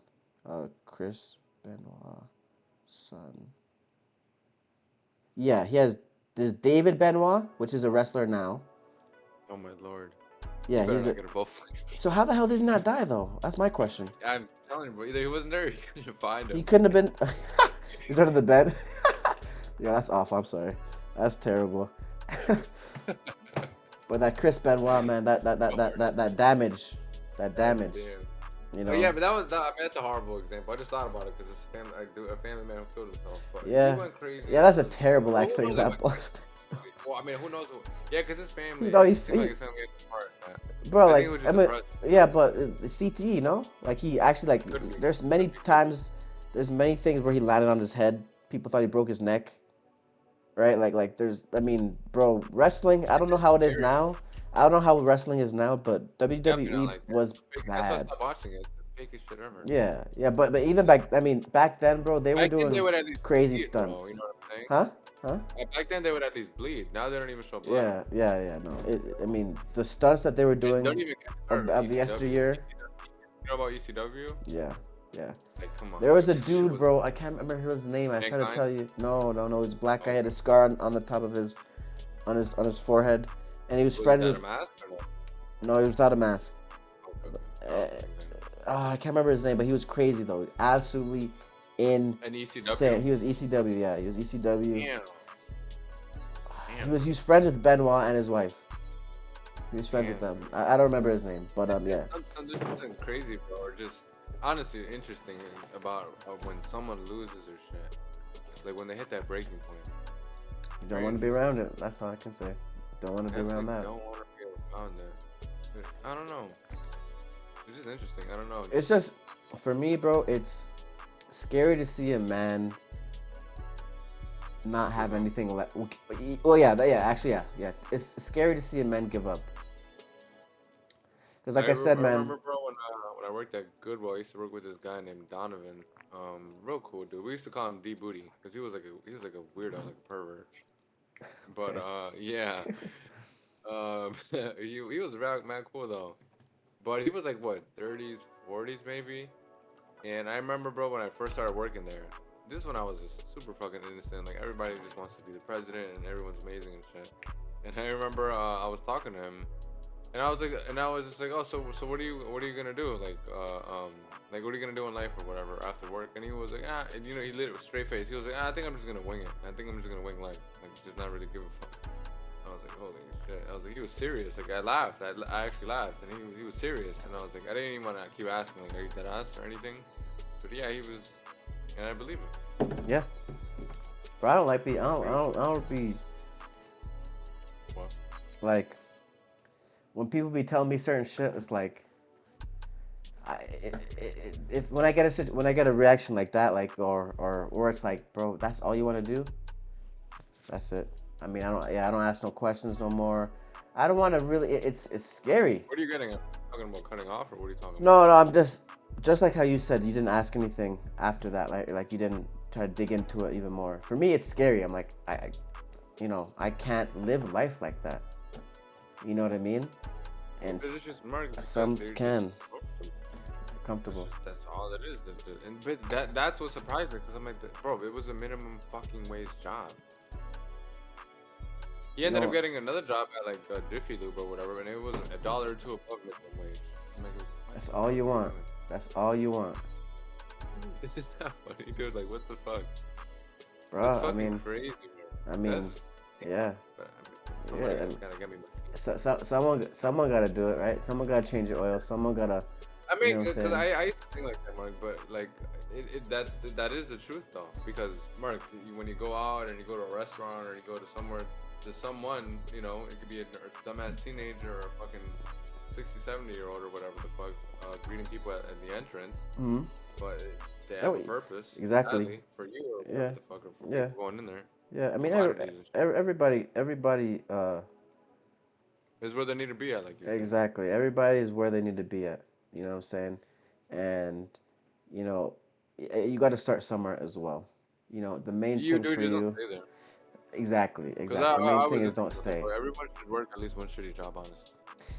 Chris Benoit, son. Yeah, he has. There's David Benoit, which is a wrestler now. Oh my lord. You Yeah, better he's a. not get a both flags. So how the hell did he not die though? That's my question. I'm telling you, bro. Either he wasn't there, or you couldn't find He him. couldn't have been. He's under the bed. Yeah, that's awful. I'm sorry. That's terrible. But that Chris Benoit, man, that damage, that damage, Damn. you Oh know. yeah, but that was I mean, that's a horrible example. I just thought about it because it's a family, a family man who killed himself. But he Yeah, went crazy. yeah, that's a Because, terrible well, actually who knows, like, example. well, I mean, who knows? Yeah, because his family. You know, It seemed like his family got apart. bro, I think like it was I just mean, depressed. yeah, but CTE, you know, like he actually like. Could be. There's many Could be. times, there's many things where he landed on his head. People thought he broke his neck, right? Like there's, I mean, bro, wrestling. I It's don't know just how it is scary. now. I don't know how wrestling is now, but Definitely not WWE like that. was That's why I bad. stopped watching it. It's the fakest shit ever. Yeah, yeah, but even back, I mean, back then, bro, they were Back then doing they would at least crazy bleed, bro. You stunts. know what I'm saying? Huh? Huh? Back then they would at least bleed. Now they don't even show blood. Yeah, yeah, yeah. No, I mean, the stunts that they were And don't doing even get me of, started on of the ECW. yesteryear. You know about ECW? Yeah, yeah. Like, come on. There was a Like, that shit dude, was bro. I can't remember his name. I was trying to mankind. tell you. No, no, no. He's a black guy. He Oh, had a scar on the top of on his forehead, and he was was friends that with. a mask or no? No, he was without a mask. Okay, okay. I Uh, don't think then. I can't remember his name, but he was crazy though. Absolutely An insane. ECW? He was ECW. Yeah, he was ECW. Damn. Damn. He was friends with Benoit and his wife. He was friends with Damn. them. I don't remember his name, but yeah. There's something crazy, bro, or just honestly interesting about when someone loses their shit. Like when they hit that breaking point. You don't want to be around it. That's all I can say. Don't want to be around that. Don't want to be around that. But I don't know. It's just interesting. I don't know. It's just, for me, bro, it's scary to see a man not have anything left. Well, yeah, actually, yeah. It's scary to see a man give up. Because, like I said, I man. remember, bro, when I worked at Goodwill, I used to work with this guy named Donovan. Real cool dude. We used to call him D Booty because he was like a weirdo, like a pervert. But yeah, he was mad cool though. But he was like what 30s, 40s maybe. And I remember, bro, when I first started working there. This is when I was just super fucking innocent. Like everybody just wants to be the president and everyone's amazing and shit. And I remember I was talking to him. And I was just like, oh, so what are you gonna do? Like what are you gonna do in life or whatever after work? And he was like, and you know, he lit it with straight face. He was like, I think I'm just gonna wing it. I think I'm just gonna wing life, like just not really give a fuck. And I was like, holy shit. I was like, he was serious. Like I laughed. I actually laughed, and he was serious. And I was like, I didn't even want to keep asking like, are you dead ass or anything? But yeah, he was, and I believe him. Yeah. Bro, I don't like be. I don't be. What? Like, when people be telling me certain shit, it's like, if when I get a reaction like that, like or it's like, bro, that's all you want to do. That's it. I mean, I don't ask no questions no more. I don't want to really. It's scary. What are you getting at? Talking about cutting off, or what are you talking No, I'm just like how you said, you didn't ask anything after that, like you didn't try to dig into it even more. For me, it's scary. I'm like, I can't live life like that. You know what I mean? And It's just some they're can. just Comfortable. That's all it is. And that's what surprised me because I'm like, bro, it was a minimum fucking wage job. He You ended up know, getting another job at like Jiffy Lube or whatever, and it was a dollar or two above minimum wage. I'm like, what that's the all fuck you are we want. doing? That's all you want, This is not funny, dude. Like, what the fuck? It's bro. fucking crazy, man. I mean, That's, yeah, but I mean, yeah. somebody And gotta get me. someone gotta do it, right? Someone gotta change your oil. Someone gotta, I you mean, know what I'm because saying? I used to think like that, Mark, but like that is the truth though. Because Mark, when you go out and you go to a restaurant or you go to somewhere, to someone, you know, it could be a dumbass teenager or a fucking 60, 70-year-old or whatever the fuck, greeting people at the entrance, Hmm. but they have Oh, a purpose, exactly. sadly, for you or whatever Yeah, the fuck, or for yeah, people going in there, yeah. I mean, commodities and shit. everybody. Is where they need to be at, like you said. Exactly. Everybody is where they need to be at. You know what I'm saying? And you know, you got to start somewhere as well. You know, the main You thing do for just don't you. stay there. Exactly, Because exactly. The main I thing was is in don't something stay. where everyone should work at least one shitty job, honestly.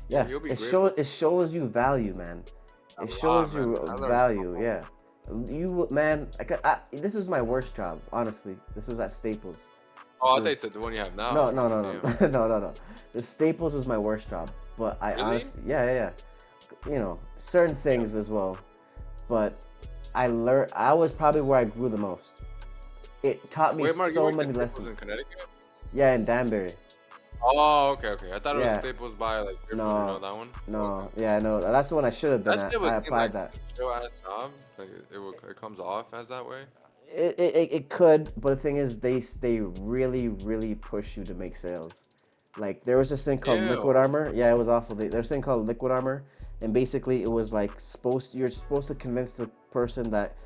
Yeah, You'll be it grateful. shows you value, man. It A lot, shows man. you I learned so value. much. Yeah, you man. This was my worst job, honestly. This was at Staples. Oh, This I thought you is said the one you have now. I no, was no, like, no, no, damn. no, no, no. The Staples was my worst job, but I Really? honestly, yeah, yeah, yeah. You know, certain Damn. things as well, but I learned. I was probably where I grew the most. It taught me Wait, Mark, you so worked at many Staples lessons. in Connecticut? Yeah, in Danbury. Oh, okay, okay. I thought it was Yeah, Staples by like Griffin, you know no, that one? Oh, okay. no, yeah, no. That's the one I should have been That at. shit would I seem like applied that. a chill ass job. Like it comes off as that way. It could, but the thing is, they really really push you to make sales. Like there was this thing called Ew. Liquid Armor. Yeah, it was awful. There's this thing called Liquid Armor, and basically it was like you're supposed to convince the person that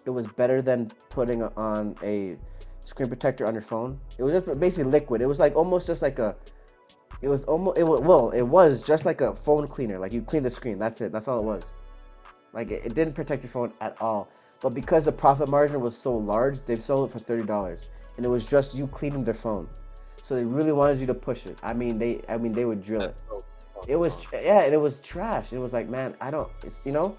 it was better than putting on a screen protector on your phone. It was just basically liquid. It was like almost just like a. It was almost it was just like a phone cleaner. Like you clean the screen. That's it. That's all it was. Like it didn't protect your phone at all. But because the profit margin was so large, they sold it for $30, and it was just you cleaning their phone. So they really wanted you to push it. They would drill it. That's so It fucked was up. yeah, and it was trash. It was like, man, I don't. It's you know.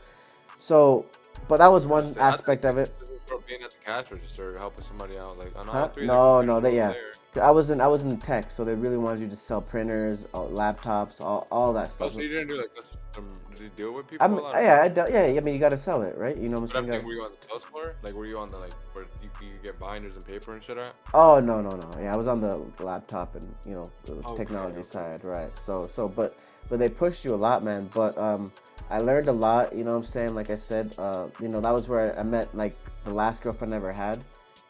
So, but that was one Interesting. I thought aspect of it. this was for being at the cash register, helping somebody out. Like on all Huh? three, the No, computers no, were over yeah. there. I was in tech, so they really wanted you to sell printers, laptops, all that Oh, stuff. so you didn't do like custom? Did you deal with I people a mean, lot or no? yeah, yeah. I mean, you gotta sell it, right? You know what I'm But saying? I'm saying, were you on the sales floor? Like, were you on the like where you get binders and paper and shit at? Oh no, no, no. Yeah, I was on the laptop and the Okay, technology okay. side, right? But they pushed you a lot, man. But I learned a lot. You know what I'm saying? Like I said, that was where I met like the last girlfriend I ever had.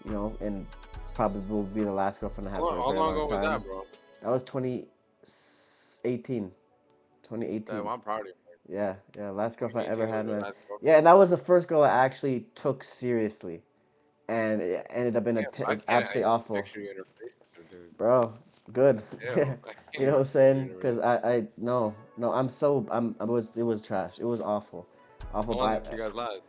And probably will be the last girlfriend I have for a How very long long ago was time. that, bro? That was 2018. 2018. Damn, I'm proud of you. Yeah, yeah. Last girlfriend I ever 2018 was had, your man. last Yeah, and girlfriend. that was the first girl I actually took seriously, and it ended up in Damn, bro, I can't absolutely even awful. picture you in a relationship, dude. Bro, good. Ew, I can't You know what even I'm picture you saying? in a Because relationship. I no, no, I was, it was trash. It was awful. Awful How long by did you guys last?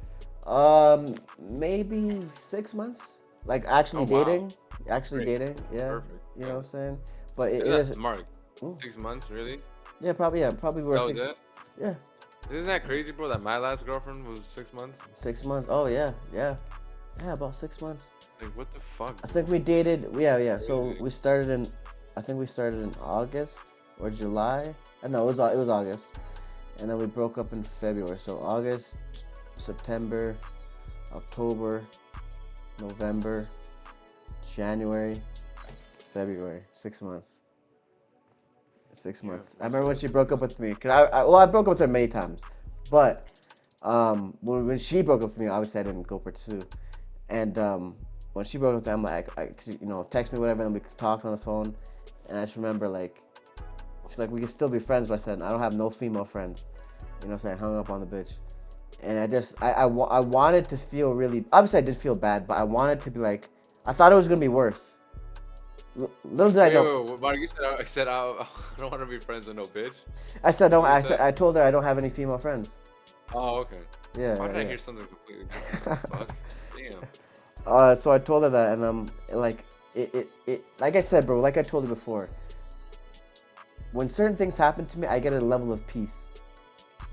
maybe 6 months. Like Oh wow, actually great, dating, yeah. perfect. You know Yeah. what I'm saying? But Is it that is, Mark? mm, 6 months, really? yeah, probably were That was six, it? yeah, Isn't that crazy, bro? That my last girlfriend was 6 months. 6 months. Oh yeah, yeah, yeah, about 6 months. Like, what the fuck, I think bro? we dated, yeah, yeah. So Crazy. I think we started in August or July. No, it was August, and then we broke up in February. So August, September, October, November, January, February. 6 months. Six Yeah, months. I we remember when started she six broke up months. with me. Cause I broke up with her many times, but when she broke up with me, obviously I didn't go pursue. And when she broke up with me, I'm like, text me whatever, and we talked on the phone. And I just remember like, she's like, we can still be friends. But I said, I don't have no female friends. You know what I'm saying? I hung up on the bitch. And I wanted to feel really, obviously I did feel bad, but I wanted to be like, I thought it was gonna be worse. Little did I know. Mark, you said I said I don't want to be friends with no bitch. I said That's no. what you said. I told her I don't have any female friends. Oh, okay. Why did I Yeah, hear something completely different? What the yeah. fuck? Damn. So I told her that, and like like I said, bro, like I told you before, when certain things happen to me, I get a level of peace.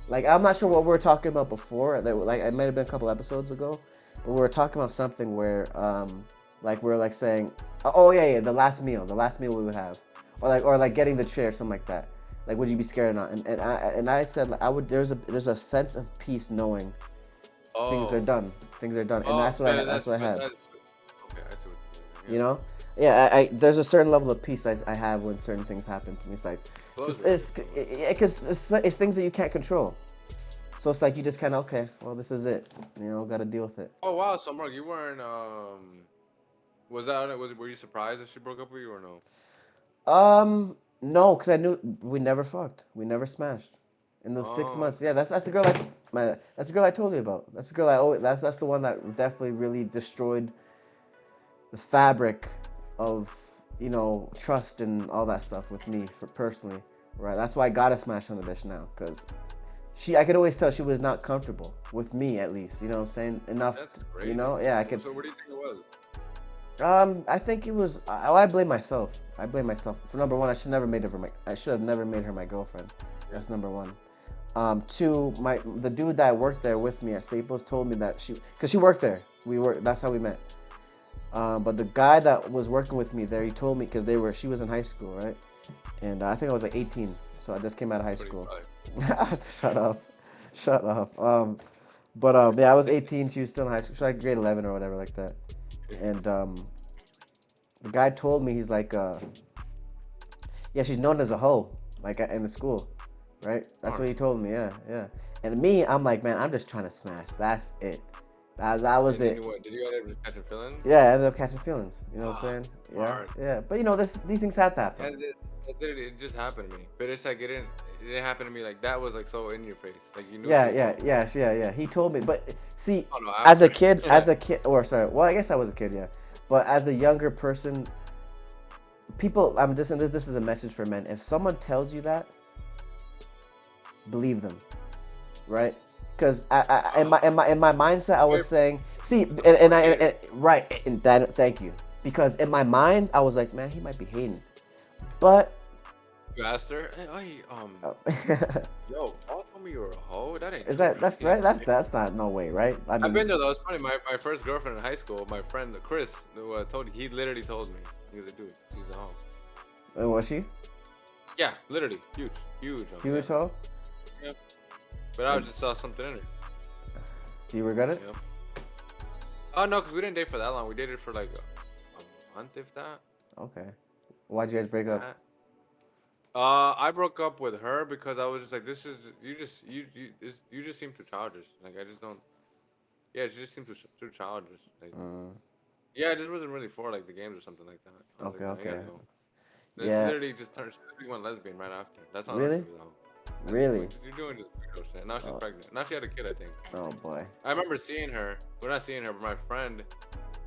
Like I'm not sure what we were talking about before. Like it might have been a couple episodes ago, but we were talking about something where like we are like saying, oh yeah, yeah, the last meal we would have, or like getting the chair, something like that. Like, would you be scared or not? And I said like, I would. There's a sense of peace knowing things are Oh, done. Things are done, and oh, that's what I but had. that's okay. I see what you're doing. You know? Yeah, there's a certain level of peace I have when certain things happen to me. It's like, Closure. it's things that you can't control. So it's like you just kind of, okay, well, this is it. Got to deal with it. Oh wow, so Mark, you weren't were you surprised that she broke up with you or no? No, because I knew we never fucked. We never smashed. In those 6 months, Oh, yeah, that's the girl that's the girl I told you about. That's the girl I always, that's the one that definitely really destroyed the fabric of trust and all that stuff with me for personally, right? That's why I gotta smash on the bitch now, because I could always tell she was not comfortable with me, at least, what I'm saying, enough, that's crazy. yeah, I could. So what do you think it was? I think it was. I blame myself. I blame myself for number one. I should have never made her my girlfriend. Yeah. That's number one. Two, the dude that worked there with me at Staples told me that because she worked there. That's how we met. But the guy that was working with me there, he told me because she was in high school, right? And I think I was like 18, so I just came out of high school. Shut up, shut up. Yeah, I was 18. She was still in high school. She was like grade 11 or whatever like that. And the guy told me, he's like, yeah, she's known as a hoe, like in the school, right? That's what he told me. Yeah, yeah. And me, I'm like, man, I'm just trying to smash. That's it. That was it. Did you end up catching feelings? Yeah, I ended up catching feelings. You know what I'm saying? Yeah, Hard. yeah. But these things have to happen. It just happened to me, but it's like it didn't happen to me like that. Was like so in your face, like you knew. Yeah. He told me, but see, Oh, no, as a kid, or sorry, well, I guess I was a kid, yeah. But as a younger person, people, this is a message for men. If someone tells you that, believe them, right? Because in my mindset, I was saying, see, right, and that, thank you. Because in my mind, I was like, man, he might be hating, but. You asked her, hey, yo, Paul told me you were a hoe. That ain't. That's right? That's not no way, right? I've been there though. It's funny. My first girlfriend in high school, my friend Chris, he literally told me. He was like, dude, she's a hoe. And was she? Yeah, literally, huge. Huge hoe? Yeah. But I just saw something in her. Do you regret it? Yeah. Oh no, because we didn't date for that long. We dated for like a month, if that. Okay. Why'd you guys break up? I broke up with her because I was just like, this is you just seem too childish. Like I just don't. Yeah, she just seemed too childish. Like, yeah, it just wasn't really for like the games or something like that. Okay, like, okay. Yeah. Literally just she went lesbian right after. That's not really. Really? You're doing just weirdo shit. Now she's pregnant. Now she had a kid, I think. Oh boy. I remember seeing her. We're not seeing her, but my friend,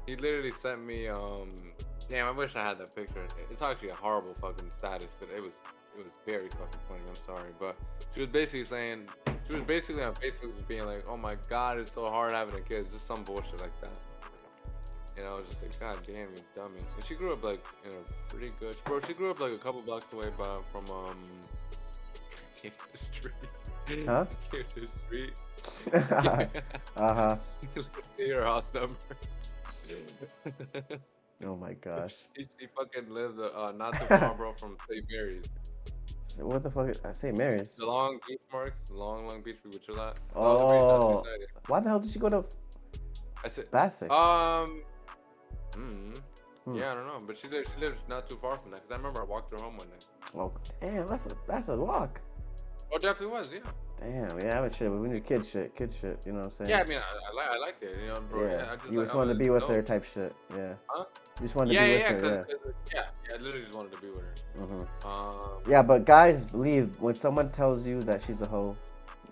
he literally sent me. Damn, I wish I had that picture. It's actually a horrible fucking status, but it was very fucking funny. I'm sorry, but she was basically on Facebook being like, "Oh my god, it's so hard having a kid." It's just some bullshit like that. And I was just like, God damn, you dummy. And she grew up like pretty good. Bro, she grew up like a couple blocks away from the street. Huh? The street. Uh-huh. Your house number. Oh my gosh. She fucking lived not too far, bro, from St. Mary's. What the fuck is St. Mary's? The Long Beach, Mark. Long Beach, we would chill at. Oh. Why the hell did she go to Bassick? Yeah, I don't know, but she lives not too far from that. Cause I remember I walked her home one day. Oh, damn, that's a walk. Oh, definitely was, yeah. Damn, yeah, I would shit, but we need kid shit, you know what I'm saying? Yeah, I mean, I liked it, bro. Yeah, you just wanted to be with her type shit, yeah. Huh? You just wanted to be with her, yeah. I literally just wanted to be with her. Yeah, but guys, believe when someone tells you that she's a hoe,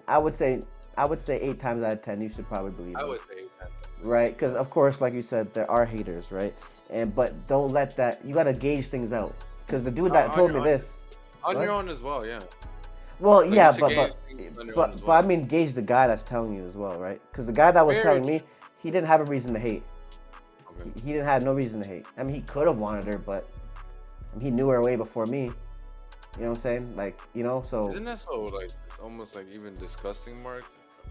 I would say 8 times out of 10 you should probably believe it. I would say 8 times. Right, because of course, like you said, there are haters, right? But don't let that. You gotta gauge things out. Because the dude that told me this. On your own as well, yeah. Well, yeah, but I mean, gauge the guy that's telling you as well, right? Because the guy that was telling me, he didn't have a reason to hate. Okay. He didn't have no reason to hate. I mean, he could have wanted her, but he knew her way before me. You know what I'm saying? Like, so. Isn't that so, like, it's almost like even disgusting, Mark?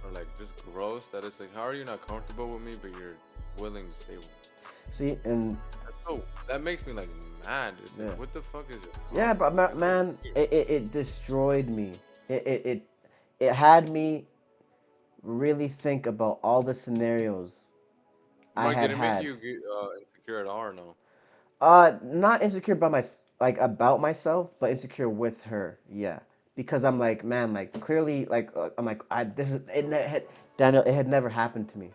Or like just gross that it's like, how are you not comfortable with me, but you're willing to stay with me? See, and that's so that makes me like mad. It's Yeah. like, what the fuck is it? Yeah, but It's so man, weird. it destroyed me. It had me really think about all the scenarios I Mark, had did it make had. you insecure at all or no? Not insecure about my like about myself, but insecure with her. Yeah, because I'm like, man, like clearly, like I'm like, I this is it. Had, Daniel, it had never happened to me.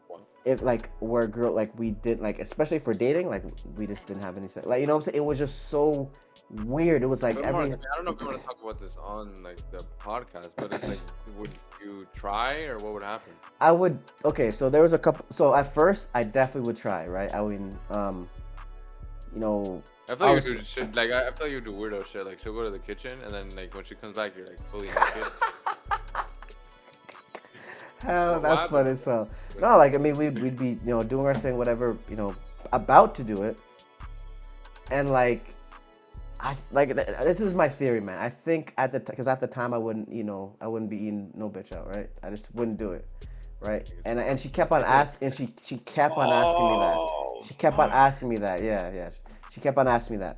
What? If like where a girl like we did like especially for dating like we just didn't have any sex. Like you know what I'm saying? It was just so weird. It was like But Mark, I every mean, I don't know if you want to talk about this on like the podcast, but it's like, would you try or what would happen? I would okay. So there was a couple. So at first I definitely would try. Right? I mean, you know, I feel I like you was do shit like I feel like you do weirdo shit. Like she'll go to the kitchen and then like when she comes back, you're like fully naked. hell, What that's happened? funny. So no, like I mean, we'd be doing our thing, whatever, about to do it, and like I like this is my theory, man. I think at the because at the time I wouldn't be eating no bitch out, right? I just wouldn't do it, right? Like, it's And fine. she kept on It's like, asking, and she kept on asking me that. oh, She kept on Mark, asking me that. Yeah, yeah. She kept on asking me that.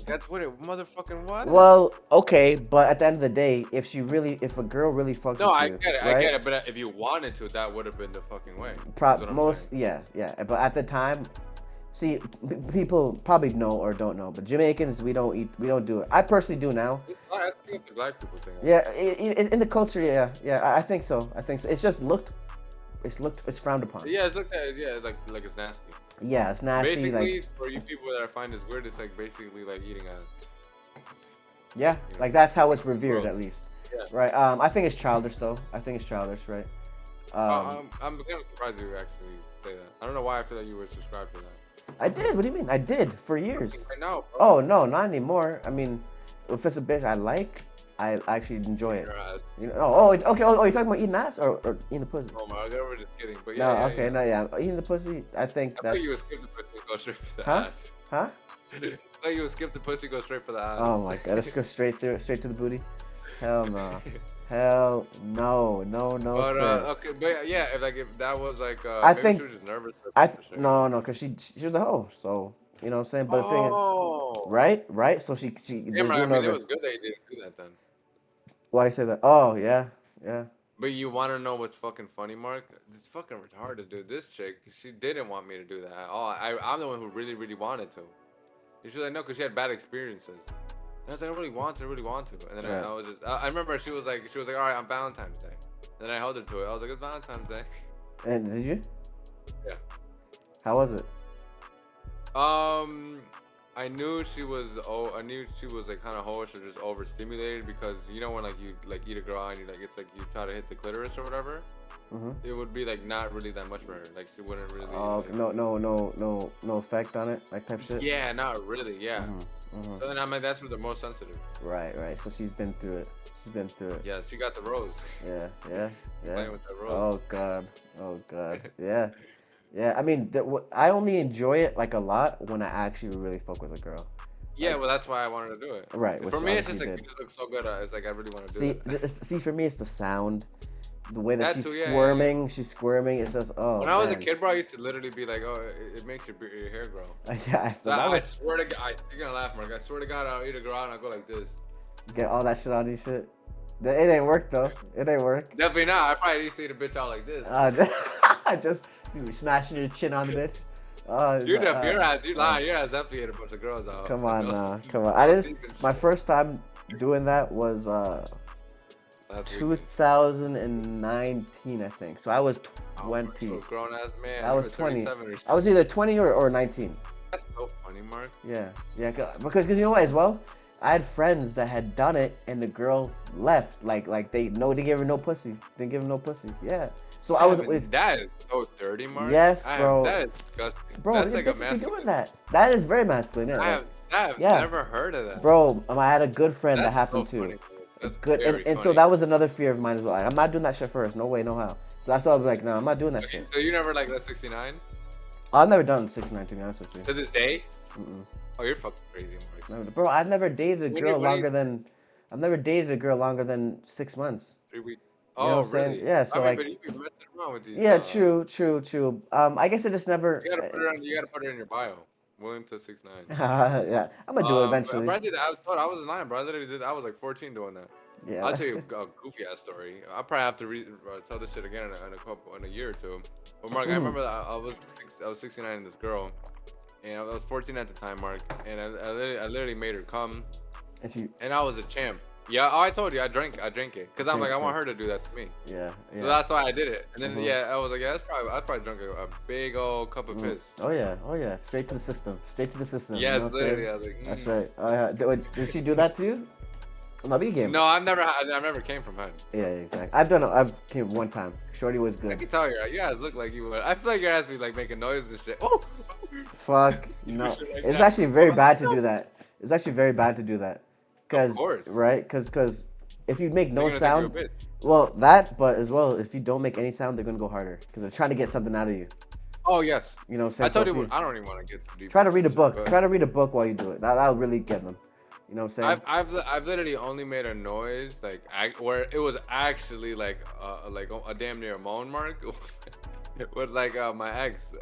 that's what it motherfucking was. Well, okay, but at the end of the day, if a girl really fucks No, with I you, get it, I right? get it. But if you wanted to, that would have been the fucking way. Is Pro what I'm saying. most yeah, yeah. But at the time, see, people probably know or don't know, but Jamaicans we don't do it. I personally do now. I think it's a black people thing. I Yeah, think. in the culture, yeah, yeah. I think so. I think so. It's just it's frowned upon. Yeah, it's like that. Yeah, it's like it's nasty. Yeah, it's nasty. Like Basically, for you people that I find is weird, it's like basically like eating ass. yeah, You know, like that's how it's it's revered gross. at least, Yeah. right? I think it's childish though. I think it's childish, right? I'm kind of surprised you actually say that. I don't know why I feel like you were subscribed to that. I did. What do you mean? I did for I think years. right now, bro. Oh no, not anymore. I mean, if it's a bitch I like, I actually enjoy it. Your ass. Okay. You're talking about eating ass or eating the pussy? Oh my god, we're just kidding. But No, yeah, yeah, okay, yeah. no, yeah, eating the pussy. I think I thought that's you would skip the pussy and go straight for the huh, ass. huh? I thought you would skip the pussy, go straight for the ass. Oh my god, let's go straight through, straight to the booty. Hell no, hell no, no, no, But sir. okay, but yeah, if that was like I maybe she think was just nervous or some shit. no, cause she was a hoe, so you know what I'm saying. But the thing is, Oh, right. So she yeah, was man. I doing mean, it was nervous. good that you didn't do that then. Why you say that? Oh yeah, yeah. But you want to know what's fucking funny, Mark? It's fucking retarded, dude. This chick, she didn't want me to do that at all. I'm the one who really, really wanted to. And she's like, no, because she had bad experiences. And I was like, I don't really want to, really want to. And then Right. I was just, I remember she was like, all right, on Valentine's Day. And then I held her to it. I was like, it's Valentine's Day. And did you? Yeah. How was it? I knew she was, like kind of hoish or just overstimulated because you know when like you like eat a girl and you like it's like you try to hit the clitoris or whatever. Mhm. It would be like not really that much for her. Like she wouldn't really. Oh, Like, no effect on it, like type shit. yeah, not really. Yeah. Mhm. Mhm. So then I'm like, that's when they're most sensitive. Right. So she's been through it. She's been through it. Yeah, she got the rose. Yeah. Playing with the rose. Oh god. Oh god. Yeah. Yeah. I mean, I only enjoy it like a lot when I actually really fuck with a girl. Yeah, Like, well, that's why I wanted to do it. right. For Which me, it's obviously just you like did. you just look so good. It's like I really want to do See, it. see, for me, it's the sound, the way that That she's too, yeah, yeah, yeah. squirming. She's squirming. It's just, oh When I was a man. kid, bro, I used to literally be like, "Oh, it makes your hair grow." Yeah. So But that I was swear to God, you're gonna laugh, Mark. I swear to God, I'll eat a girl and I'll go like this. get all that shit on these shit. It ain't work though. It ain't work. Definitely not. I probably used to eat a bitch out like this. Just you be smashing your chin on the bitch. You lying. Your ass definitely ate a bunch of girls out. Come on, come on. I just my first time doing that was Last weekend. 2019, I think. So I was Oh, 20. so a grown ass man. I You was were 20. 37 or I was something. either 20 or 19. That's so funny, Mark. Yeah, because you know what as well, I had friends that had done it and the girl left. Like they gave her no pussy. Didn't give her no pussy. Yeah. So I was with. That is so dirty, Mark. Yes, bro. That is disgusting. Bro, That's you like a bitches be masculine. doing that. That is very masculine. Yeah. I have Yeah. never heard of that. Bro, I had a good friend that That's happened so to. funny. That's Good, very and so funny. that was another fear of mine as well. Like, I'm not doing that shit first. No way, no how. So that's why I was like, no, I'm not doing that Okay, shit. so you never like that 69 I've never done 69 to be honest with you. to this day? Mm-mm. Oh, you're fucking crazy, Mark. Never, bro, I've never dated a When girl you- when longer you- than. I've never dated a girl longer than 6 months. 3 weeks. You know Oh, what I'm saying? really? Yeah. So I mean, like, but you be messing around with these. yeah, true. I guess I just never. You gotta put it on. You gotta put it in your bio willing to 6'9". Yeah, I'm gonna do it But eventually. I did. I thought I was 9, bro. I literally did. I was like 14 doing that. I'll Yeah. tell you a goofy ass story. I'll probably have to tell this shit again in a year or two. But Mark, I Mhm. remember that I was 69 and this girl, and I was 14 at the time, Mark, and I literally made her come, And she. and I was a champ. Yeah, oh, I told you I drank it, cause I'm like Okay. I Okay. want her to do that to me. Yeah. So Yeah. that's why I did it. And then Mhm. yeah, I was like, yeah, I probably drunk a big old cup of Mm. piss. Oh yeah. Oh yeah. Straight to the system. Straight to the system. You know Yes, what I'm saying? literally. I was like, That's right. Oh yeah. Did she do that to you? No, be game. no, I never came from head. Yeah, exactly. I've done it. I've came one time. Shorty was I good. can tell you guys look like you would. I feel like your ass be like making noises and shit. Oh, Fuck you do no. shit like It's that. actually very bad to do that. It's actually very bad to do that. Of Cause course, right, cause if you make they're no gonna think you're a sound, bitch. well that, but as well if you don't make any sound, they're gonna go harder. Cause they're trying to get something out of you. Oh yes, You know what I'm I saying? So told if you. you I don't even want to get too deep try to into read a this shit, book, but try to read a book while you do it. That'll really get them. You know what I'm saying? I've literally only made a noise like where it was actually like a damn near moan mark with like my ex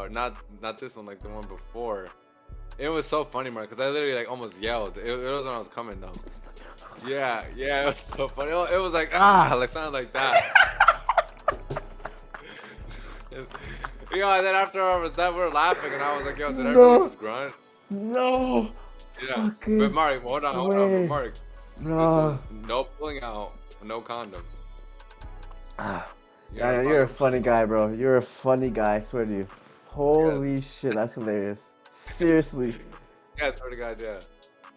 not this one like the one before. It was so funny, Mark, because I literally like almost yelled. It was when I was coming though. Yeah, it was so funny. It was like like sound like that. You know, and then after I was done, we were laughing, and I was like, "Yo, did I really No, just grunt?" no, Yeah, but fucking Mark, hold on, but way, Mark, this no. was no pulling out, no condom. Ah, You know yeah, what I'm you're a talking funny about? guy, bro. You're a funny guy. I swear to you. Yes, Holy shit, that's hilarious. Seriously, yeah, swear to God, yeah.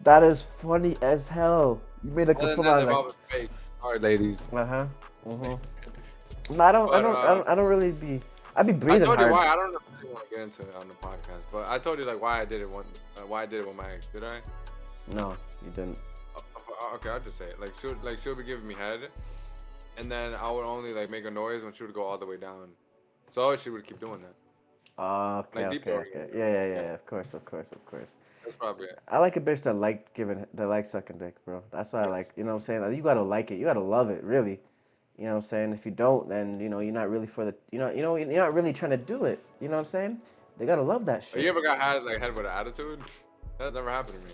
that is funny as hell. You made like a Other than full that, on they've like, all been fake. Sorry, ladies. uh huh, No, I don't, I But don't, I don't, I don't really be. I be I breathing told you hard. why. I don't know if you want to get into it on the podcast, but I told you like why I did it why I did it with my ex. Did I? No, you didn't. Okay, I'll just say it. She'll be giving me head, and then I would only like make a noise when she would go all the way down. So she would keep doing that, Okay, like deep okay, throating. okay. Yeah, yeah, yeah, Yeah, yeah. Of course, of course, of course. that's probably it. I like a bitch that like sucking dick, bro. That's why I like. Yes. You know what I'm saying? Like, you gotta like it. You gotta love it, really. You know what I'm saying? If you don't, then you're not really for the. You're not really trying to do it. You know what I'm saying? They gotta love that You shit. ever got had like head with an attitude? That's never happened to me.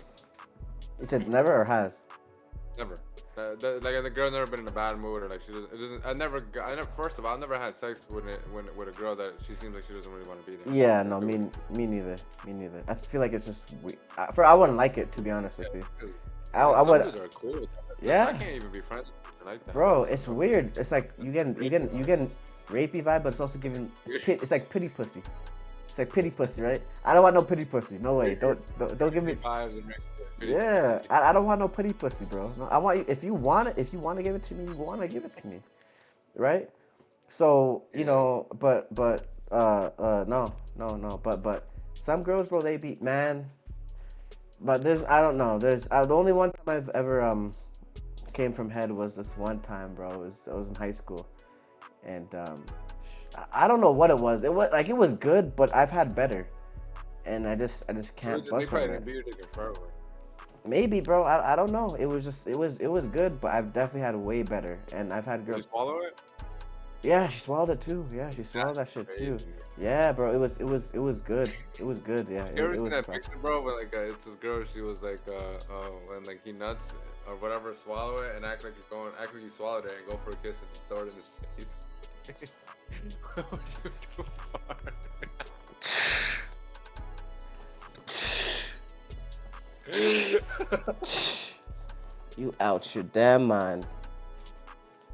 You said never or has? Never. Like the girl never been in a bad mood or like she doesn't. It doesn't. I never. First of all, I never had sex with a girl that she seems like she doesn't really want to be there. Yeah, Or no, do it. me neither. Me neither. I feel like it's just I wouldn't like it, to be honest with you. Yeah, I some would. dudes are cool with that. I Yeah, can't even be friends with people like that. bro, That's it's so weird. It's like you getting rapey vibe, but it's also giving it's like pity pussy. It's like pity pussy, right? I don't want no pity pussy. No way. Don't give me. vibes and pretty Yeah, pussy. I don't want no pity pussy, bro. No, I want you. If you want it, if you want to give it to me, you want to give it to me, right? So Yeah. no, but some girls, bro, they be man. But there's I don't know. There's the only one time I've ever came from head was this one time, bro. I was in high school, and I don't know what it was. It was good, but I've had better, and I just can't They fuss probably with it. didn't beat your dick in front of her. Maybe, bro. I don't know. It was good, but I've definitely had way better, and I've had Did you girls. swallow it? Yeah, she swallowed it too. Yeah, she swallowed that That's shit crazy. too. Yeah, bro. It was good. It was good. Yeah, You ever it seen was. that picture, bro? Where like it's this girl. She was like, when like he nuts or whatever, swallow it and act like you swallowed it and go for a kiss and throw it in his face. What would you do for You out your damn mind.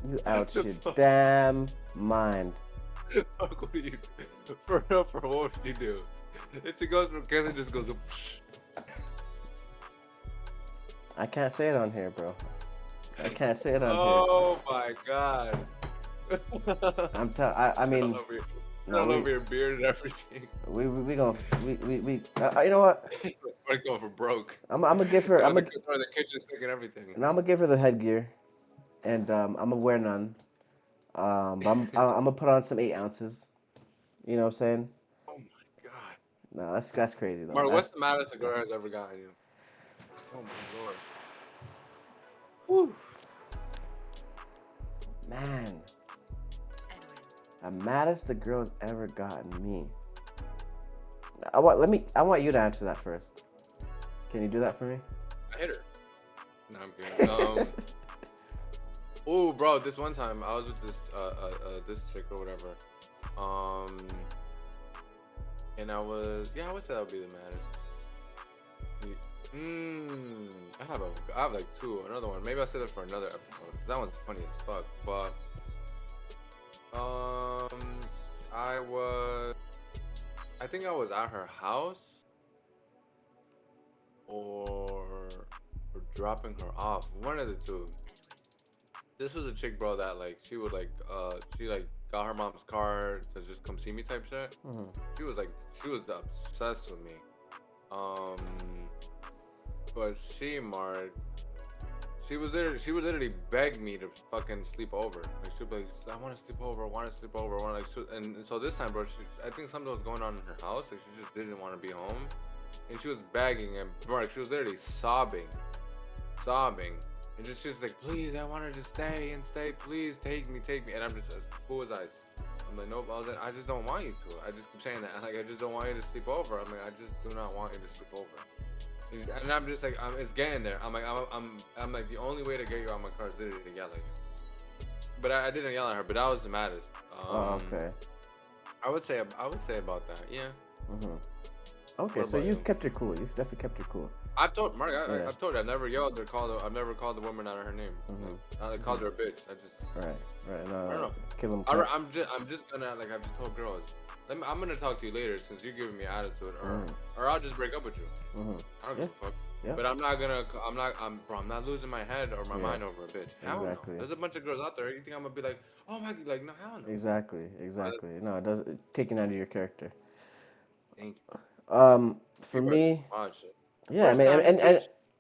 You out your damn mind. Fuck, what do you do? For real, for what would you do? If she goes for a kiss and just goes, I can't say it on here, bro. I can't say it on oh my god. here. I mean, no, All over your beard and everything. we gonna we you know what? We're going for broke. I'm gonna give her The kitchen sink and everything. and I'm gonna give her the headgear, and I'm gonna wear none. But I'm gonna put on some 8 ounces. You know what I'm saying? Oh my god. No, that's crazy though. Mark, what's That's the maddest a girl disgusting. has ever gotten you? Oh my lord. Whew. Man, the maddest the girl's ever gotten me. I want you to answer that first. Can you do that for me? I hit her. No, I'm kidding. Oh, bro, this one time I was with this chick or whatever. And I would say that would be the maddest. I have like two. Another one. Maybe I'll say that for another episode. That one's funny as fuck. But I think I was at her house or dropping her off. One of the two. This was a chick, bro, that like she would like she like got her mom's car to just come see me type shit. Mhm. She was obsessed with me. But she would literally beg me to fucking sleep over. Like she'd be like, I want to sleep over, and so this time, bro, I think something was going on in her house. Like she just didn't want to be home, and she was begging, and bro, she was literally sobbing, and she was like, please, I want her to stay, please take me, and I'm just as cool as ice. I'm like, nope. I just don't want you to. I just keep saying that. Like, I just don't want you to sleep over. I'm like, I just do not want you to sleep over. And I'm just like, it's getting there. I'm like, the only way to get you out of my car is literally to yell at you. But I didn't yell at her. But that was the maddest. Okay. I would say about that. Yeah. Mhm. Okay, so you've kept her cool. You've definitely kept her cool. I've told Mark. I've told her I've never yelled or called her. I've never called the woman out of her name. I called her a bitch. Right. I don't know. Kill him. I'm just gonna like I've just told girls. I'm gonna talk to you later since you're giving me attitude, or I'll just break up with you. I don't give a fuck. Yeah. But I'm not losing my head or my mind over a bitch. Exactly. No. There's a bunch of girls out there. You think I'm gonna be like, oh my, like no, hell no. Exactly. No, it does taking out of your character. Thank you. For me, yeah, I mean,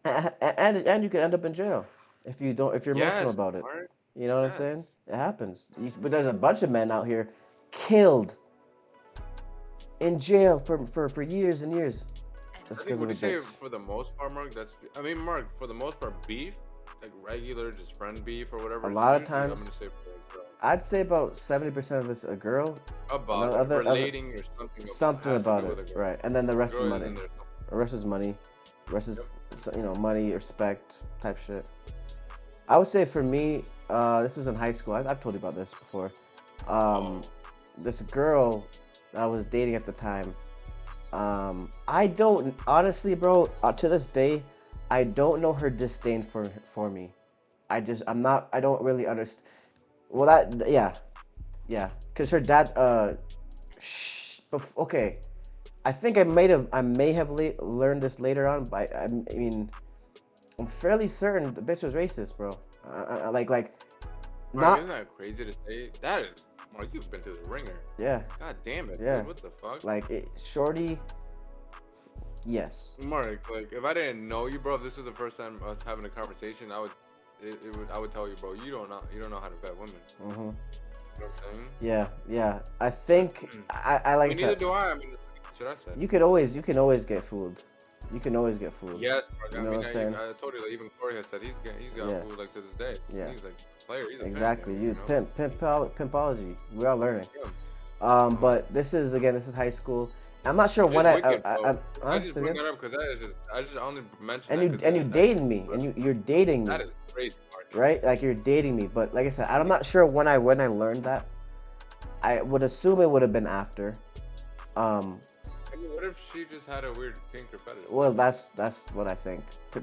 and you could end up in jail if you're emotional about it. Mark. You know what I'm saying? It happens. But there's a bunch of men out here killed in jail for years and years. I think, would you say for the most part, Mark? Mark, for the most part, beef, like regular, just friend beef or whatever. A lot of times, I'd say about 70% of it's a girl. About relating or something. Something about it, right? And then the rest is money. The rest is money. The rest is money, respect type shit. I would say for me, this was in high school. I've told you about this before. This girl that I was dating at the time. I don't honestly, bro. To this day, I don't know her disdain for me. I don't really understand. Well, yeah. Cause her dad. Okay. I think I may have learned this later on, but I mean, I'm fairly certain the bitch was racist, bro. Like. Mark, isn't that crazy to say? That is, Mark, you've been through the ringer. Yeah. God damn it. Yeah. Dude, what the fuck? Like shorty. Yes. Mark, like if I didn't know you, bro, if this was the first time us having a conversation, I would tell you, bro, you don't know how to vet women. You know what I'm saying? Yeah. I think I like. Neither do I. I mean, should I say? You can always get fooled. You can always get fooled. Yes, Mark. You know what I'm saying? I told you, like, even Corey has said he's got fooled like to this day. Yeah. He's like a player. He's a exactly. pimp, Pimpology. We are learning. Yeah. But this is high school. I'm not sure when I just bring that up because I just only mentioned and you dating me and you're dating me. That is crazy, Mark. Right? Like you're dating me, but like I said, I'm not sure when I learned that. I would assume it would have been after. I mean, what if she just had a weird kink or fetish? Well, that's what I think. To